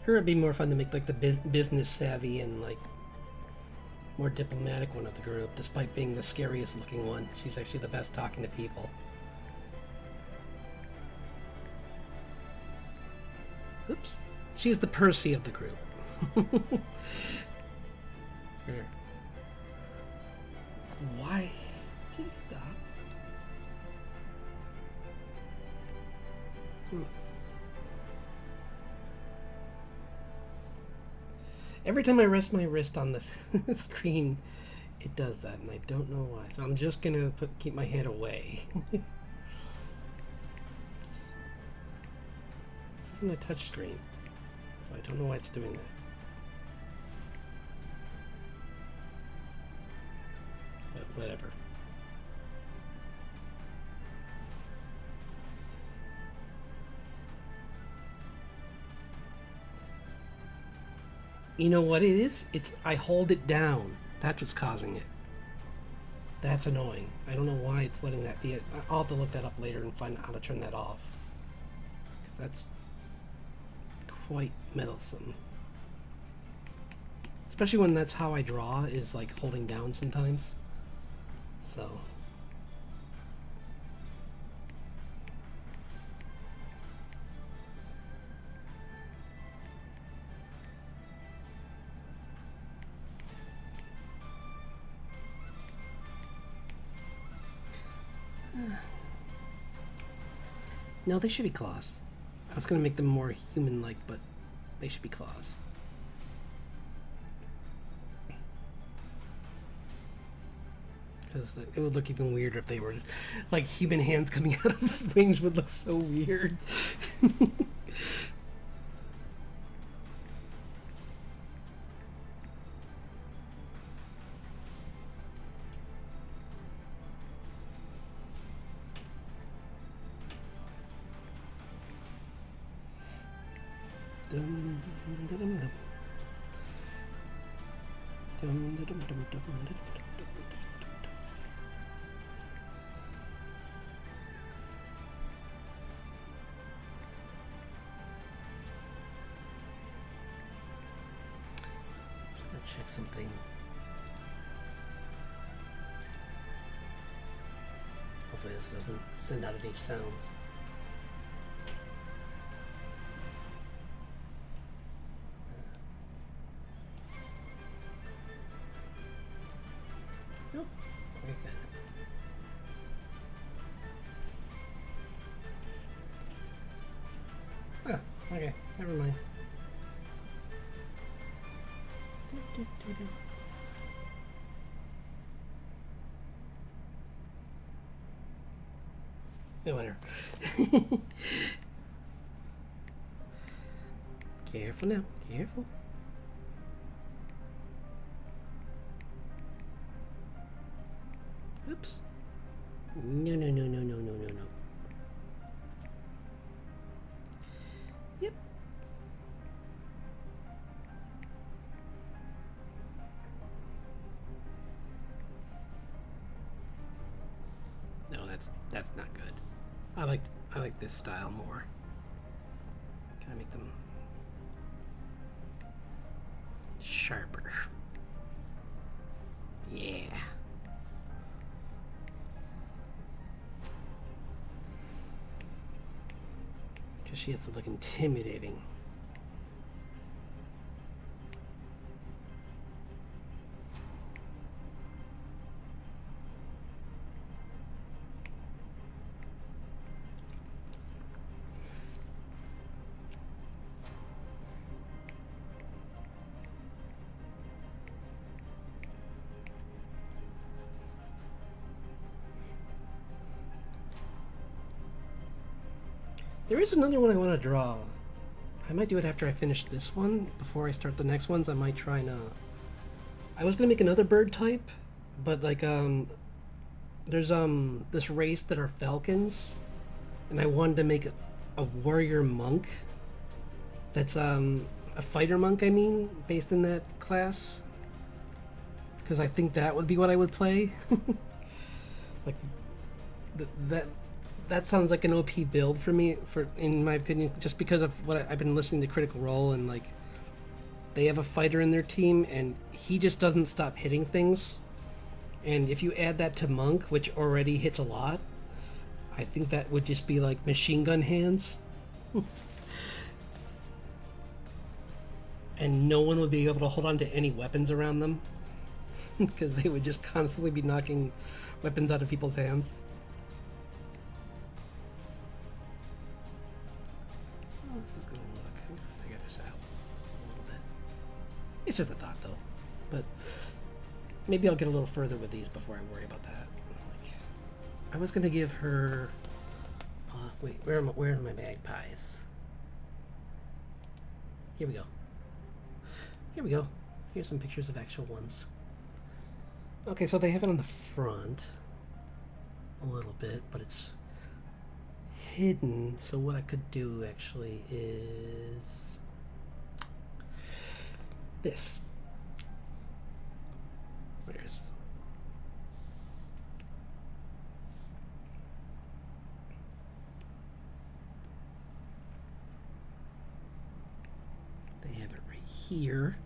Her would be more fun to make like the business savvy and like more diplomatic one of the group, despite being the scariest looking one. She's actually the best talking to people. Oops. She's the Percy of the group. Here. Why? Please stop. Every time I rest my wrist on the screen, it does that, and I don't know why. So I'm just gonna keep my hand away. This isn't a touch screen, so I don't know why it's doing that. But whatever. You know what it is? It's I hold it down. That's what's causing it. That's annoying. I don't know why it's letting that be. I'll have to look that up later and find out how to turn that off. 'Cause that's quite meddlesome. Especially when that's how I draw, is like holding down sometimes. So. No, they should be claws. I was gonna make them more human-like, but they should be claws. Because it would look even weirder if they were like human hands coming out of wings. Would look so weird. Check something. Hopefully this doesn't send out any sounds. Nope. Okay, good. Ah, okay, never mind. No wonder. Careful now, careful. Oops. No, no, no, no, no, no, no, no. Yep. No, that's not good. I like this style more. Can I make them sharper? Yeah. Because she has to look intimidating. There is another one I want to draw. I might do it after I finish this one. Before I start the next ones, I might try and I was gonna make another bird type, but like there's this race that are falcons, and I wanted to make a warrior monk. That's a fighter monk. I mean, based in that class, because I think that would be what I would play. Like that sounds like an OP build for me, in my opinion, just because of what I've been listening to Critical Role, and like they have a fighter in their team and he just doesn't stop hitting things. And if you add that to Monk, which already hits a lot, I think that would just be like machine gun hands. and no one would be able to hold on to any weapons around them because they would just constantly be knocking weapons out of people's hands. Oh, this is gonna look. I'm gonna figure this out a little bit. It's just a thought, though. But maybe I'll get a little further with these before I worry about that. Like, I was gonna give her. Wait, where are my magpies? Here we go. Here we go. Here's some pictures of actual ones. Okay, so they have it on the front a little bit, but it's hidden. So what I could do actually is this. Where's they have it right here.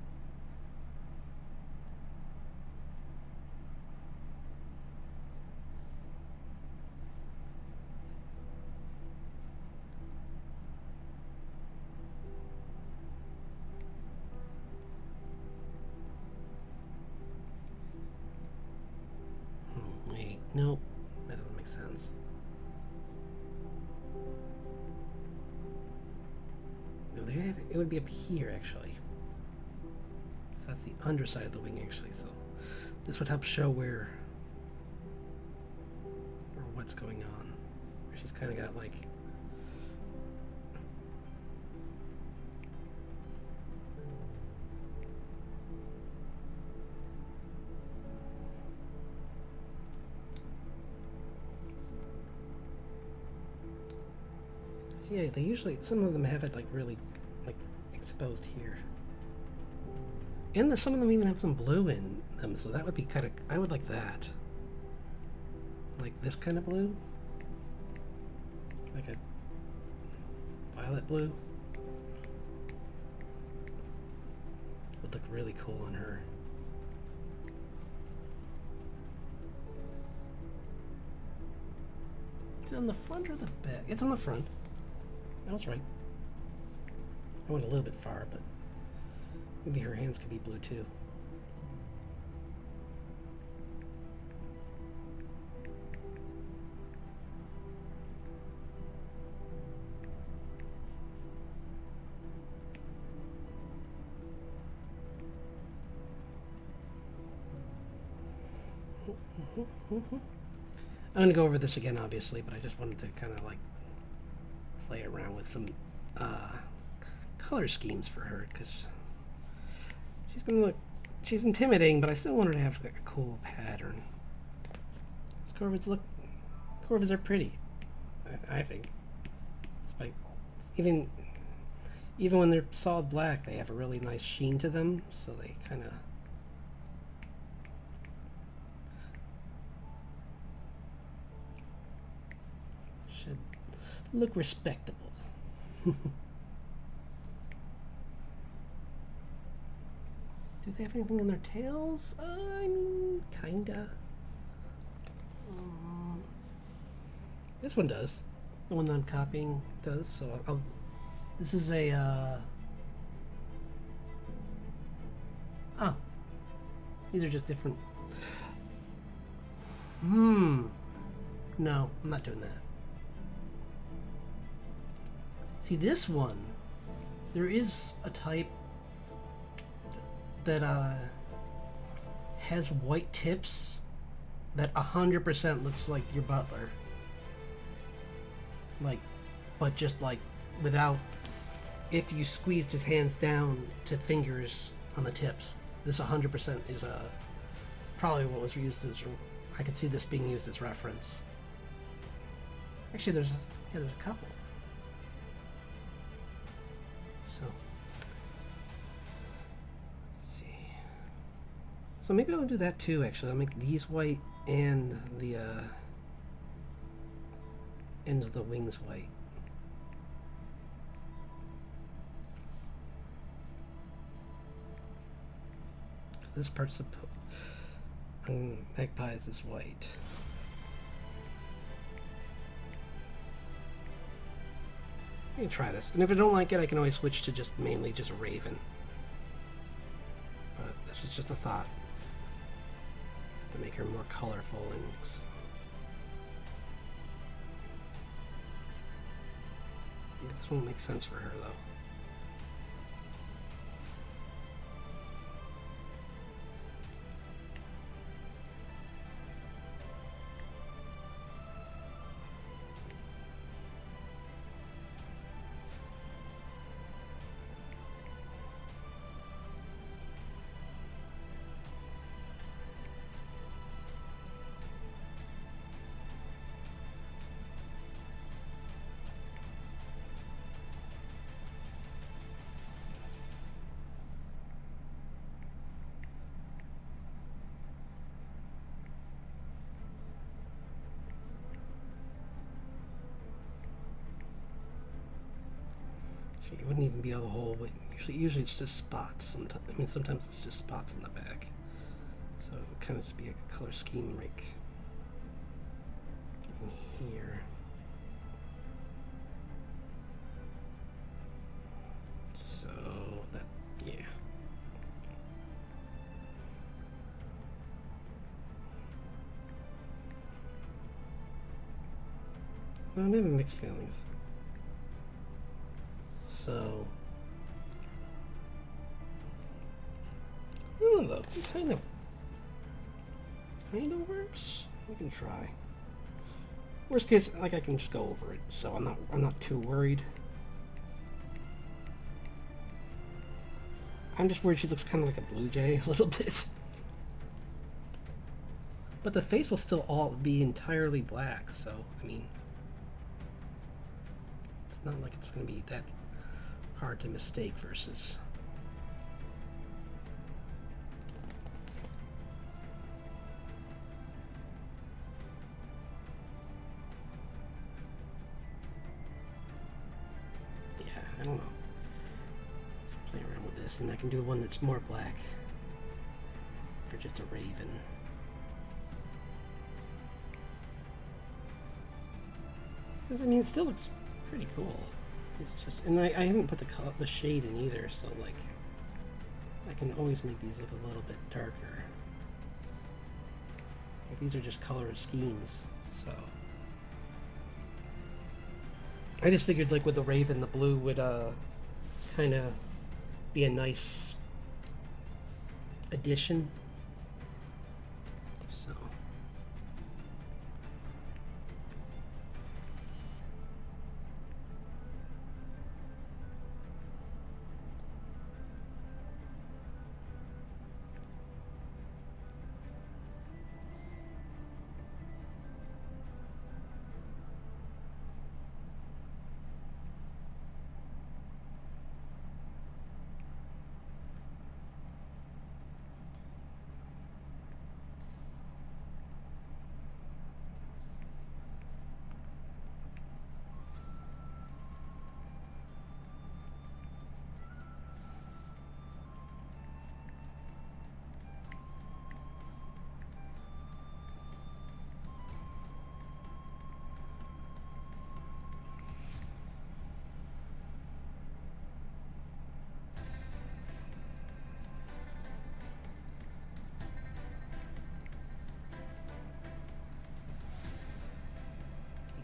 Wait, no, that doesn't make sense. No, they have it would be up here actually. So that's the underside of the wing actually. So this would help show where or what's going on. She's kind of got like. Yeah, they usually, some of them have it like really like exposed here. And some of them even have some blue in them, so that would be kind of, I would like that. Like this kind of blue. Like a violet blue. Would look really cool on her. Is it on the front or the back? It's on the front. I was right. I went a little bit far, but maybe her hands could be blue too. I'm going to go over this again, obviously, but I just wanted to kind of like play around with some color schemes for her because she's gonna look, she's intimidating, but I still want her to have like a cool pattern. Corvids Corvids are pretty, I think. Despite even when they're solid black, they have a really nice sheen to them, so they kind of. Should look respectable. Do they have anything on their tails? I mean, kinda. This one does. The one that I'm copying does. So I'll this is a. Oh, these are just different. No, I'm not doing that. See, this one, there is a type that has white tips that 100% looks like your butler. Like, but just like without, if you squeezed his hands down to fingers on the tips, this 100% is probably what was used as, I could see this being used as reference. Actually, there's a couple. So, let's see. So maybe I'll do that too, actually. I'll make these white and the ends of the wings white. This part's on magpies is white. I can try this, and if I don't like it, I can always switch to just mainly just Raven. This is just a thought. To make her more colorful and this won't make sense for her though. It wouldn't even be a whole, but usually it's just spots. Sometimes it's just spots in the back. So it would kind of just be a color scheme like in here. So that, yeah. Well, I'm having mixed feelings. So, I don't know, it kind of works. We can try. Worst case, like I can just go over it, so I'm not too worried. I'm just worried she looks kind of like a blue jay a little bit. But the face will still all be entirely black, so I mean, it's not like it's gonna be that hard to mistake versus I don't know. Let's play around with this, and I can do one that's more black for just a raven. Because I mean, it still looks pretty cool. It's just, and I haven't put the shade in either, so like, I can always make these look a little bit darker. Like these are just color schemes, so. I just figured like with the raven, the blue would kind of be a nice addition. So.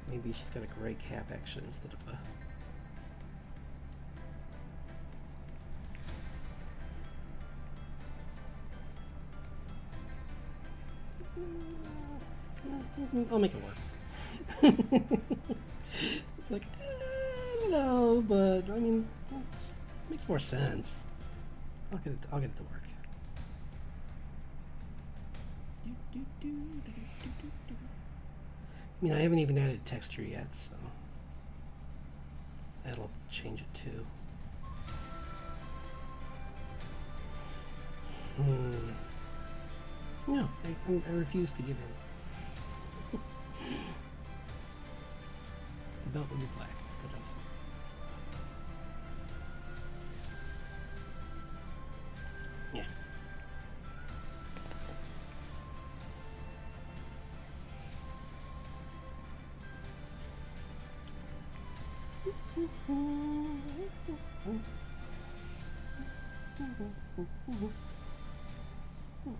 Maybe she's got a gray cap actually instead of a. I'll make it work. It's like, I don't know, but I mean, it makes more sense. I'll get it to work. I mean, I haven't even added texture yet, so that'll change it too. No, I refuse to give in. The belt will be black instead of. Yeah. Let's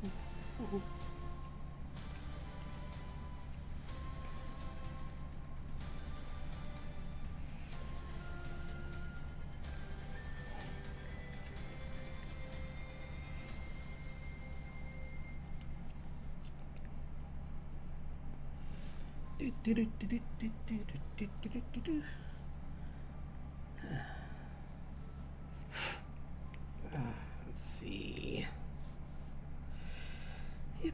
see. Yep.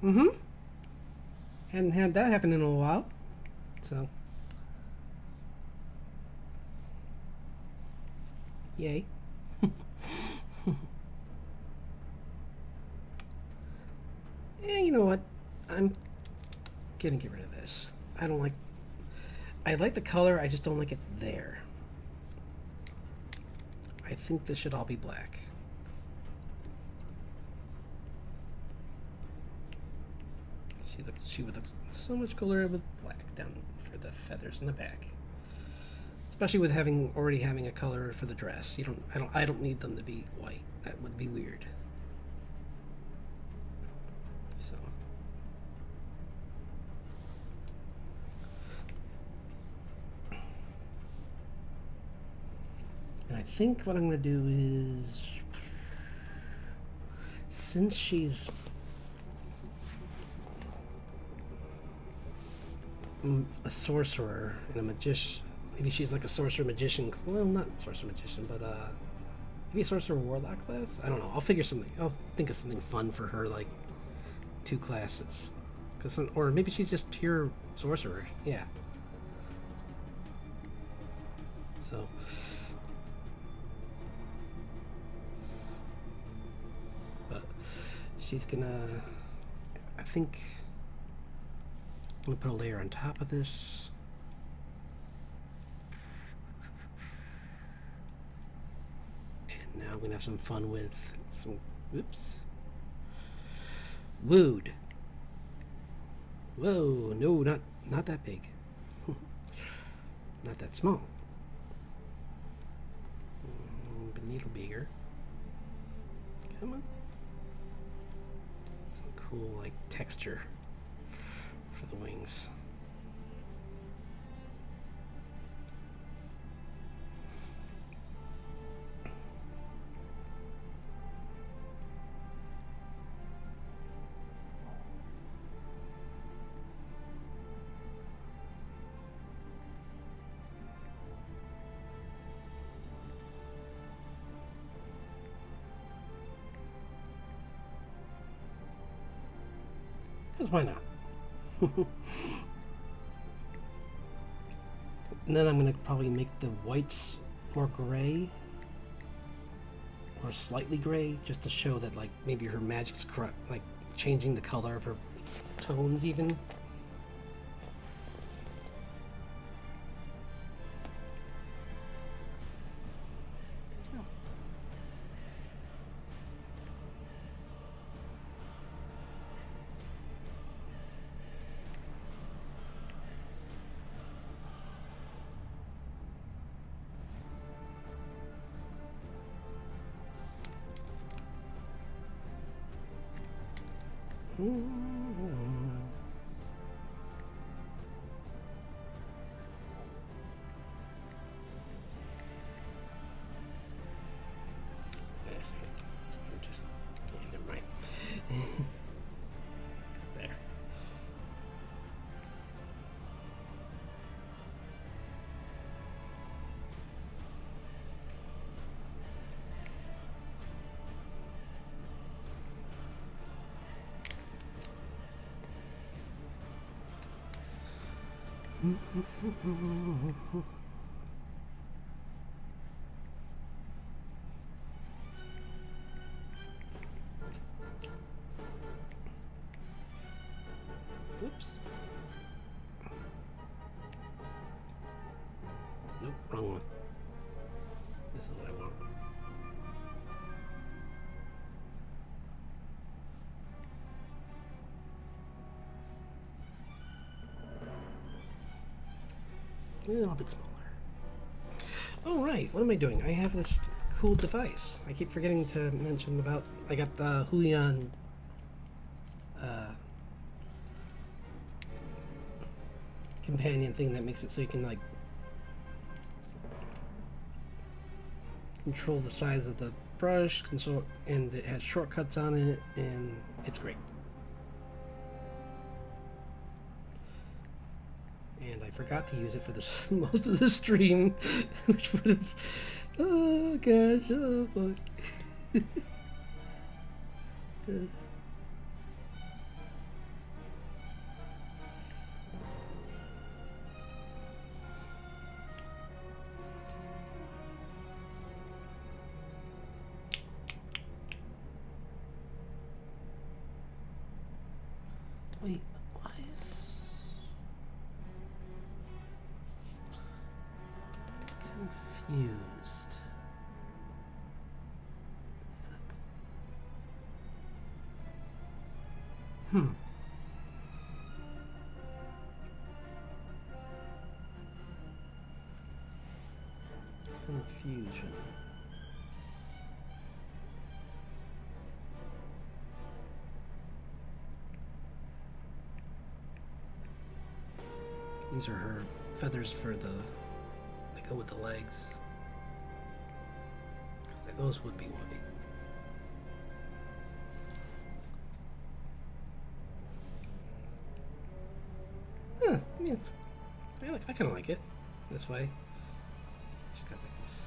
Mm-hmm. Hadn't had that happen in a while. So, yay. You know what? I'm gonna get rid of this. I don't like. I like the color. I just don't like it there. I think this should all be black. She would look so much cooler with black down for the feathers in the back. Especially with already having a color for the dress. I don't need them to be white. That would be weird. So and I think what I'm gonna do is, since she's a sorcerer and a magician, maybe she's like a sorcerer magician. Well, not sorcerer magician, but maybe a sorcerer warlock class. I don't know. I'll figure something. I'll think of something fun for her, like 2 classes, or maybe she's just pure sorcerer. Yeah. So. But she's gonna. I think. I'm gonna put a layer on top of this. And now I'm gonna have some fun with some. Whoops. Wooed. Whoa, no, not that big. Not that small. But a little bigger. Come on. Some cool like texture for the wings. Because why not? And then I'm going to probably make the whites more gray or slightly gray, just to show that like maybe her magic's correct, like changing the color of her tones even. Never mind. There. Oops. Nope, wrong one. This is what I want. A little bit smaller. Oh, right. What am I doing? I have this cool device. I keep forgetting to mention about. I got the Huion companion thing that makes it so you can, like, control the size of the brush, and it has shortcuts on it, and it's great. And I forgot to use it for this most of the stream, which would have. Oh gosh! Oh boy. Wait, why is confused? Is that the... Confusion. These are her feathers for the... They go with the legs. Those would be white. Huh, I mean, it's... I kind of like it. This way. Just got like this.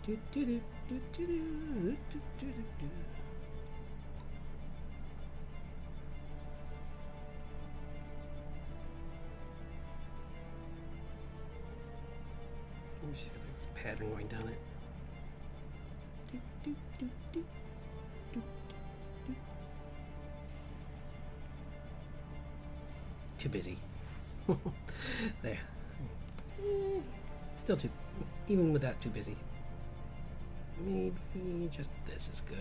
You just got this pattern going down it. Too busy. There. Still too. Even with that, too busy. Maybe just this is good.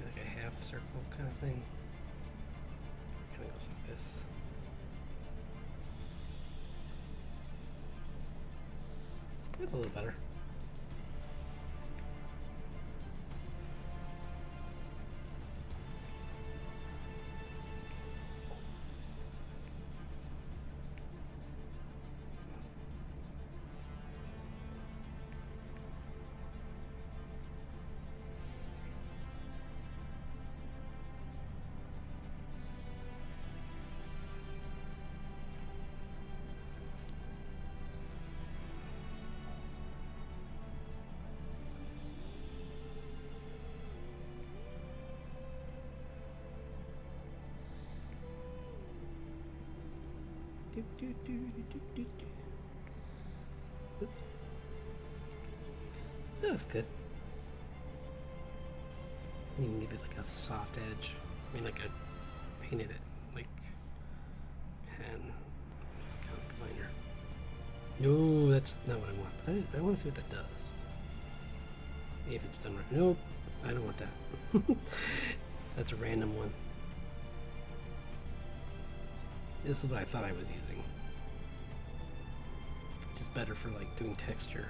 Like a half circle kind of thing. Kind of goes like this. That's a little better. Oops. That was good. You can give it like a soft edge. I mean, like I painted it like pen kind of liner. No, that's not what I want. But I want to see what that does. If it's done right. Nope, I don't want that. That's a random one. This is what I thought I was using. Which is better for like doing texture.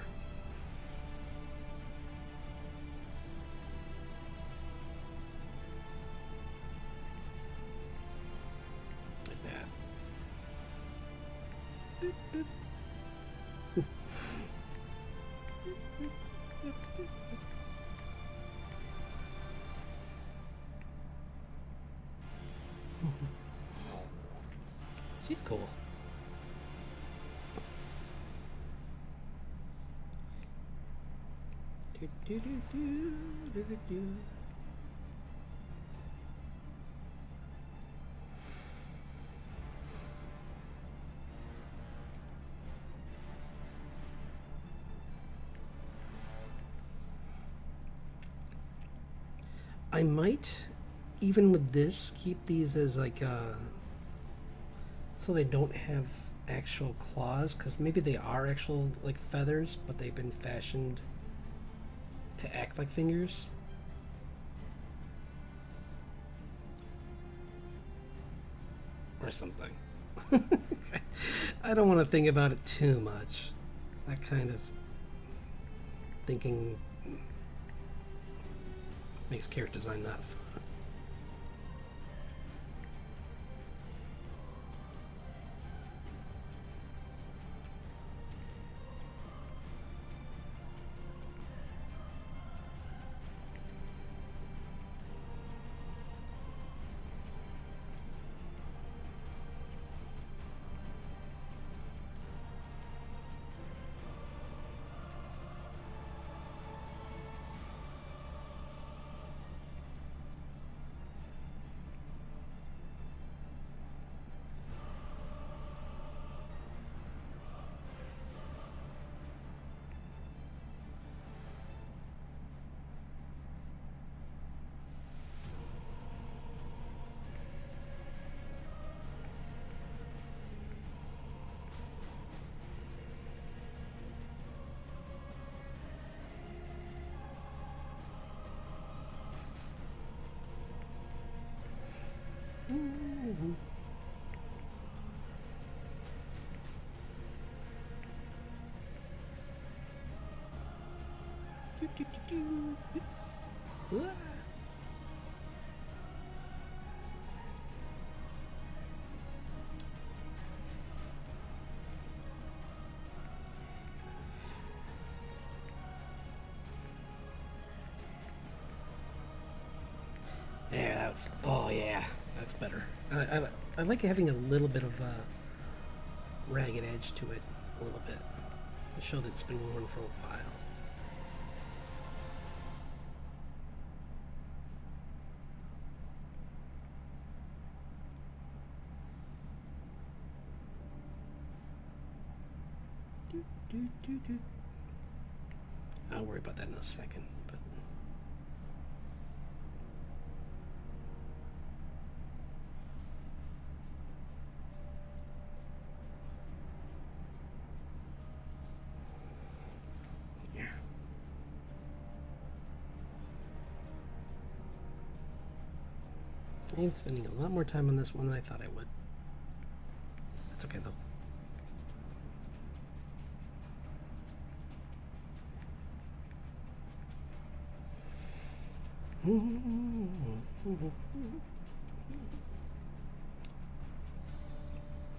Like that. Boop, boop. She's cool. I might, even with this, keep these as like so they don't have actual claws, because maybe they are actual like feathers, but they've been fashioned to act like fingers. Or something. I don't want to think about it too much. That kind of thinking makes character design not fun. Oops. Ah. There, that's. Oh yeah, that's better. I like having a little bit of a ragged edge to it, a little bit, to show that it's been worn for a while. I'll worry about that in a second. But yeah. I'm spending a lot more time on this one than I thought I would. That's okay though.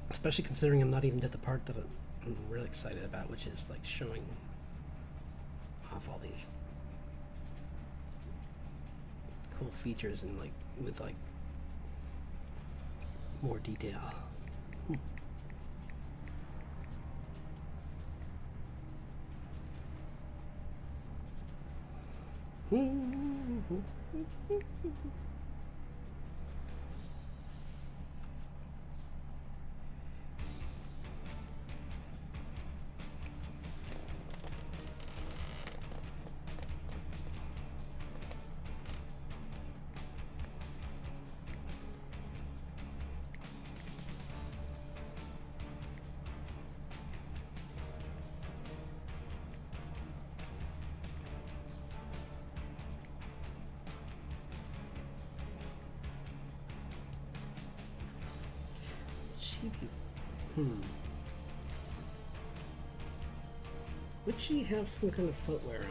Especially considering I'm not even at the part that I'm really excited about, which is like showing off all these cool features and like with like more detail. Would she have some kind of footwear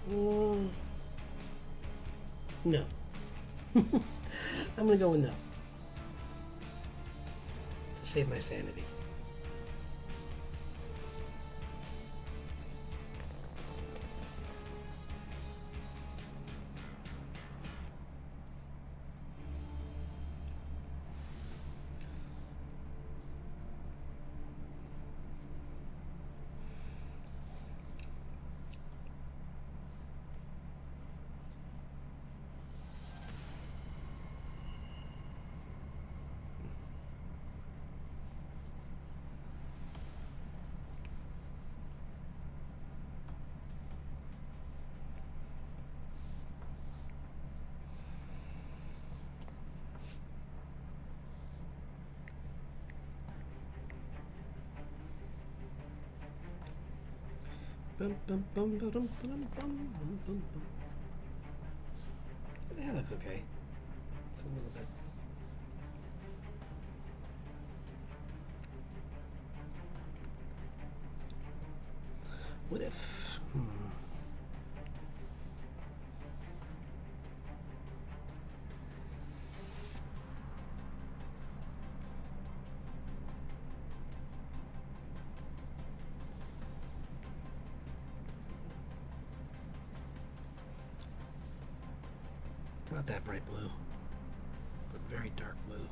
on? No. I'm gonna go with no. To save my sanity. That looks okay. It's a little bit. What if? Not that bright blue, but very dark blue.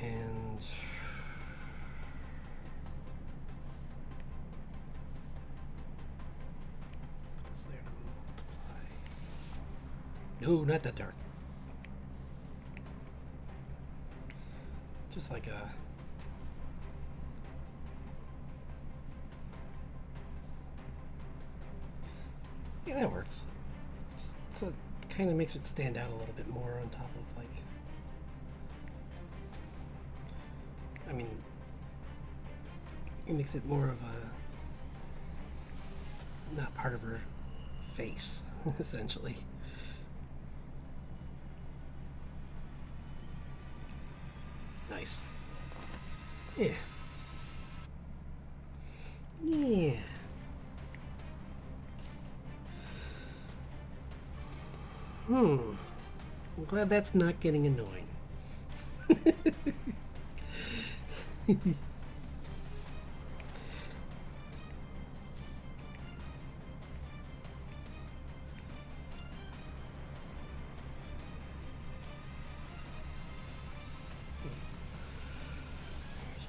And put this there to multiply. No, not that dark. Just like a yeah, that works. Just, so it kind of makes it stand out a little bit more on top of like. I mean, it makes it more of a not part of her face, essentially. Nice. Yeah. Yeah. I'm glad that's not getting annoying. Here's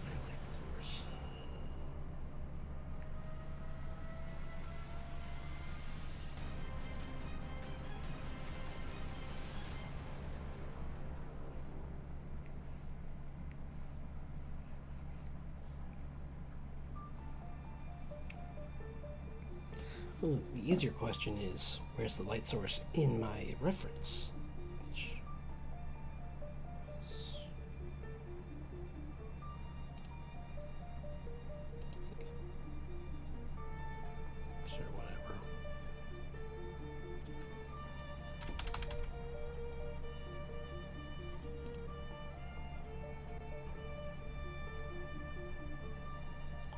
my light source. Well, the easier question is, where's the light source in my reference? Which sure, whatever.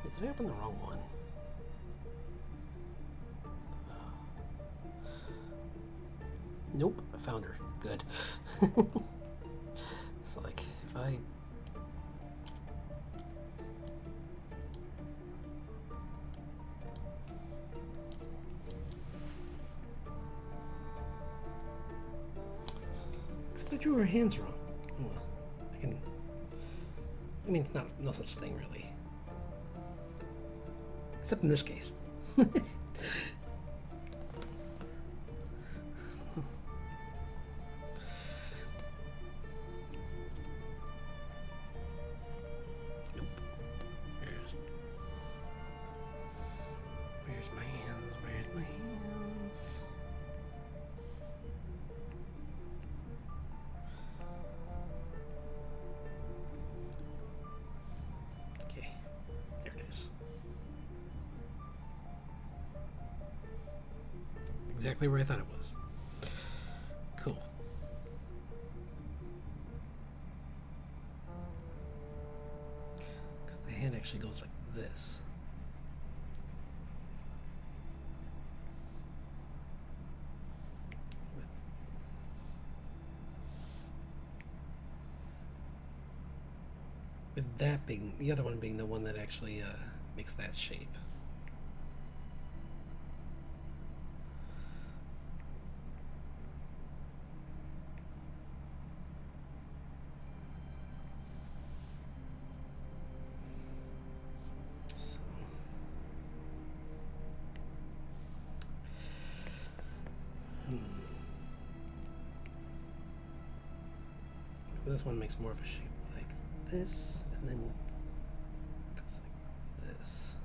Wait, did I open the wrong one? Nope, I found her. Good. It's like, if I... Except I drew her hands wrong. I can... I mean, it's not no such thing, really. Except in this case. Where's my hands? Where's my hands? Okay, here it is. Exactly where I thought it was. Cool. Because the hand actually goes like this. With that being, the other one being the one that actually makes that shape. So. This one makes more of a shape like this, and then goes like this.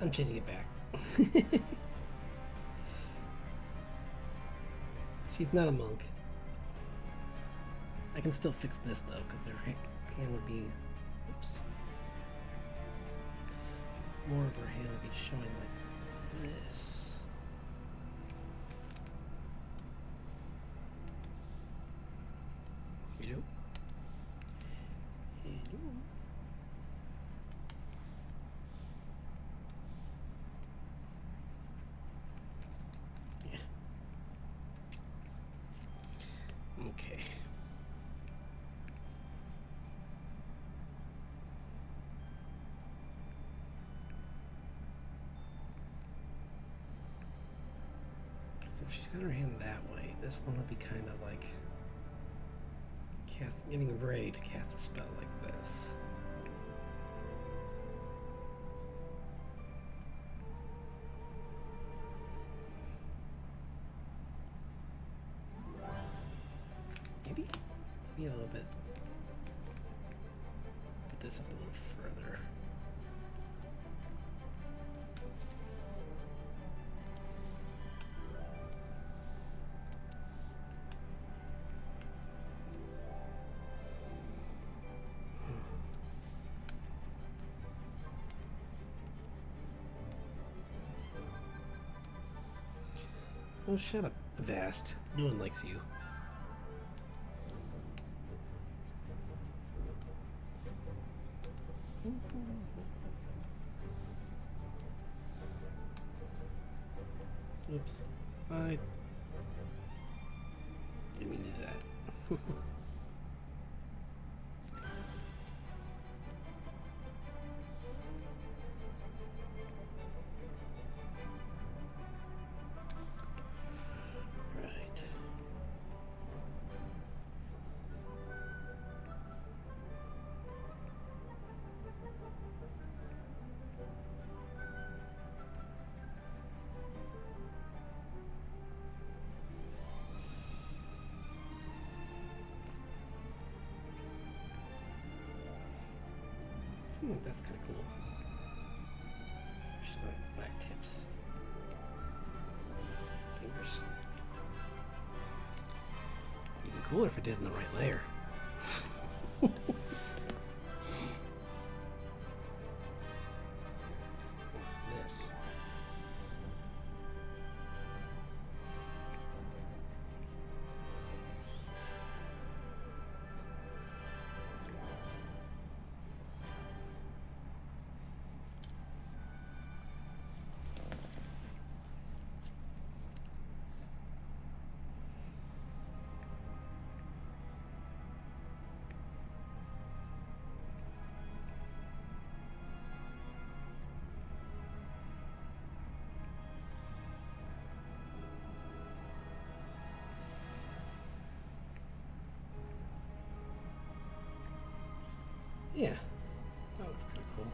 I'm changing it back. She's not a monk. I can still fix this though, because her hand would be. Oops. More of her hand would be showing like this. Hello. Hello. Yeah. Okay. So if she's got her hand that way, this one would be kind of like getting ready to cast a spell like this. Maybe a little bit. Put this up a little further. Oh, shut up, Vast. No one likes you. Oops. I didn't mean to do that. Right. Seems like that's kind of cool. She's got black tips. Fingers. Even cooler if it did in the right layer. This. Yeah, that looks kind of cool.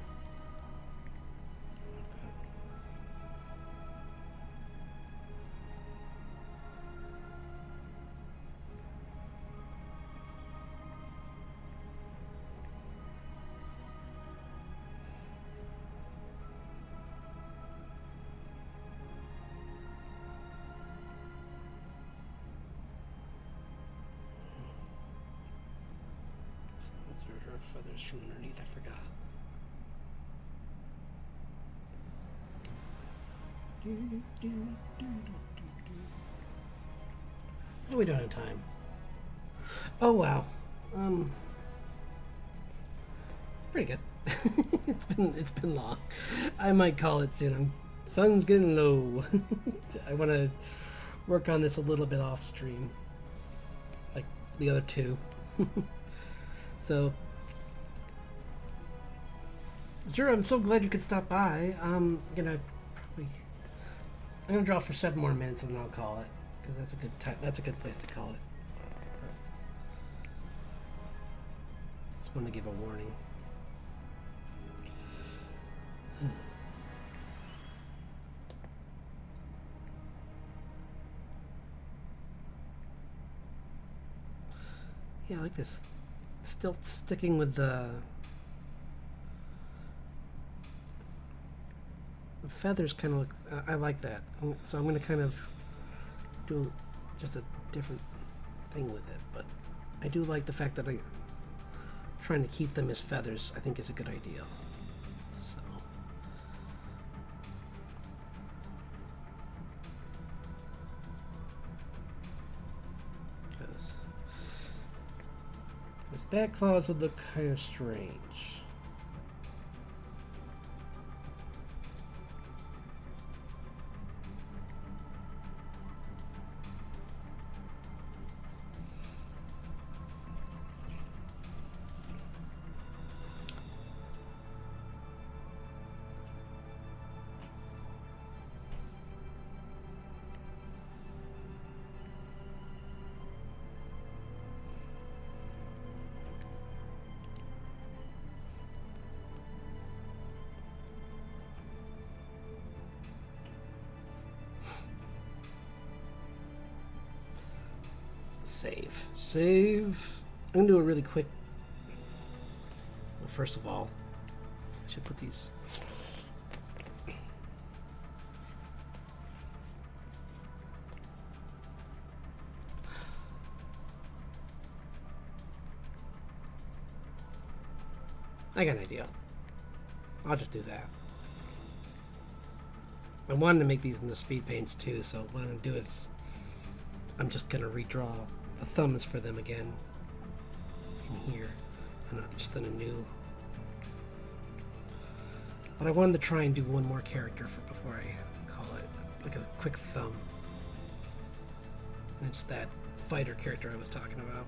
Those are her feathers from underneath, I forgot. Oh, we don't have time. Oh wow. Pretty good. it's been long. I might call it soon. Sun's getting low. I want to work on this a little bit off stream, like the other two. So, sure. I'm so glad you could stop by. I'm gonna draw for 7 more minutes and then I'll call it, because that's a good time. That's a good place to call it. Just want to give a warning. Yeah, I like this. Still sticking with the The feathers kind of look. I like that. So I'm going to kind of do just a different thing with it. But I do like the fact that I'm trying to keep them as feathers. I think is a good idea. So. Because his back claws would look kind of strange. Save. I'm gonna do a really quick. Well, first of all, I should put these. I got an idea. I'll just do that. I wanted to make these in the speed paints too, so what I'm gonna do is I'm just gonna redraw the thumbs for them again in here. I'm not just in a new. But I wanted to try and do one more character before I call it like a quick thumb. And it's that fighter character I was talking about.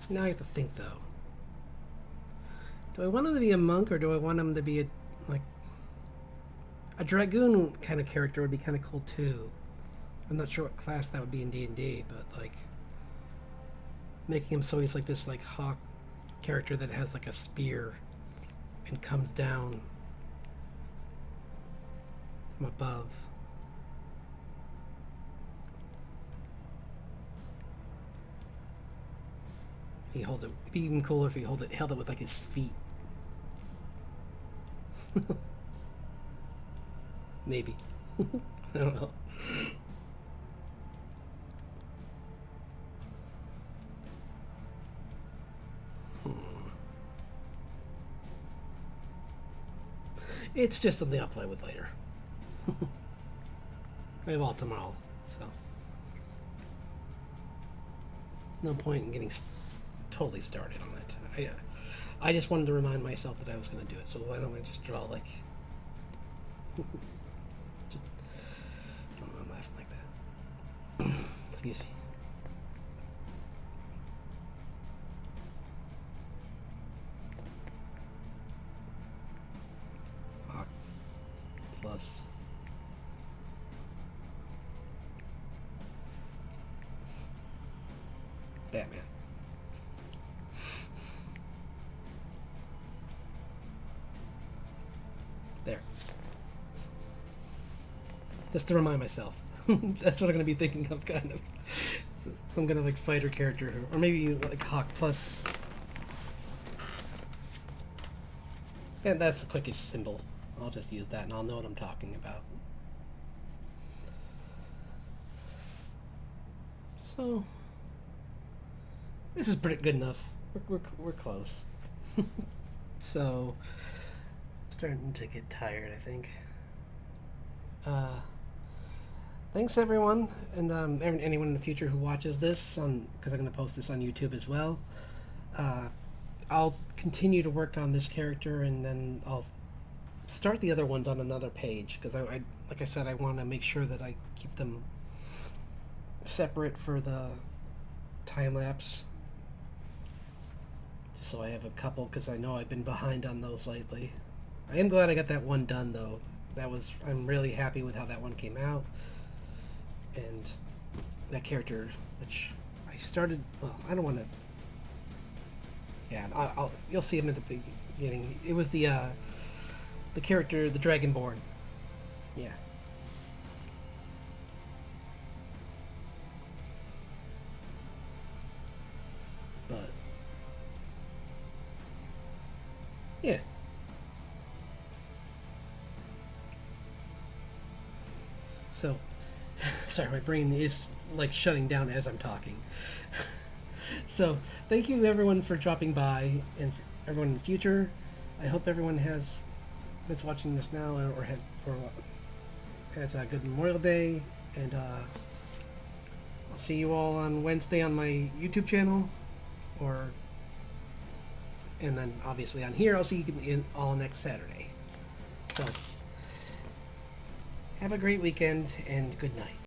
Now I have to think though. Do I want him to be a monk or do I want him to be a dragoon kind of character would be kind of cool too. I'm not sure what class that would be in D&D, but like making him so he's like this like hawk character that has like a spear and comes down from above. He holds it. It'd be even cooler if he held it with like his feet. Maybe. I don't know. It's just something I'll play with later. I have all tomorrow, so there's no point in getting totally started on it. I just wanted to remind myself that I was going to do it, so why don't I just draw like just I don't know, I'm laughing like that. Excuse me. Hawk plus Batman. There. Just to remind myself. That's what I'm going to be thinking of, kind of. Some kind of like fighter character, or maybe like Hawk plus. And that's the quickest symbol. I'll just use that and I'll know what I'm talking about. So, this is pretty good enough. We're close. So, starting to get tired, I think. thanks everyone, and anyone in the future who watches this, because I'm going to post this on YouTube as well. I'll continue to work on this character, and then I'll start the other ones on another page, because I like I said, I want to make sure that I keep them separate for the time lapse, just so I have a couple, because I know I've been behind on those lately. I am glad I got that one done though. I'm really happy with how that one came out, and that character, which I started. Well, I don't want to. Yeah, you'll see him at the beginning. It was the character, the Dragonborn. Yeah. But yeah. So, sorry, my brain is like shutting down as I'm talking. So, thank you everyone for dropping by, and for everyone in the future. I hope everyone that's watching this now has a good Memorial Day, and I'll see you all on Wednesday on my YouTube channel, and then obviously on here I'll see you all next Saturday. So, have a great weekend and good night.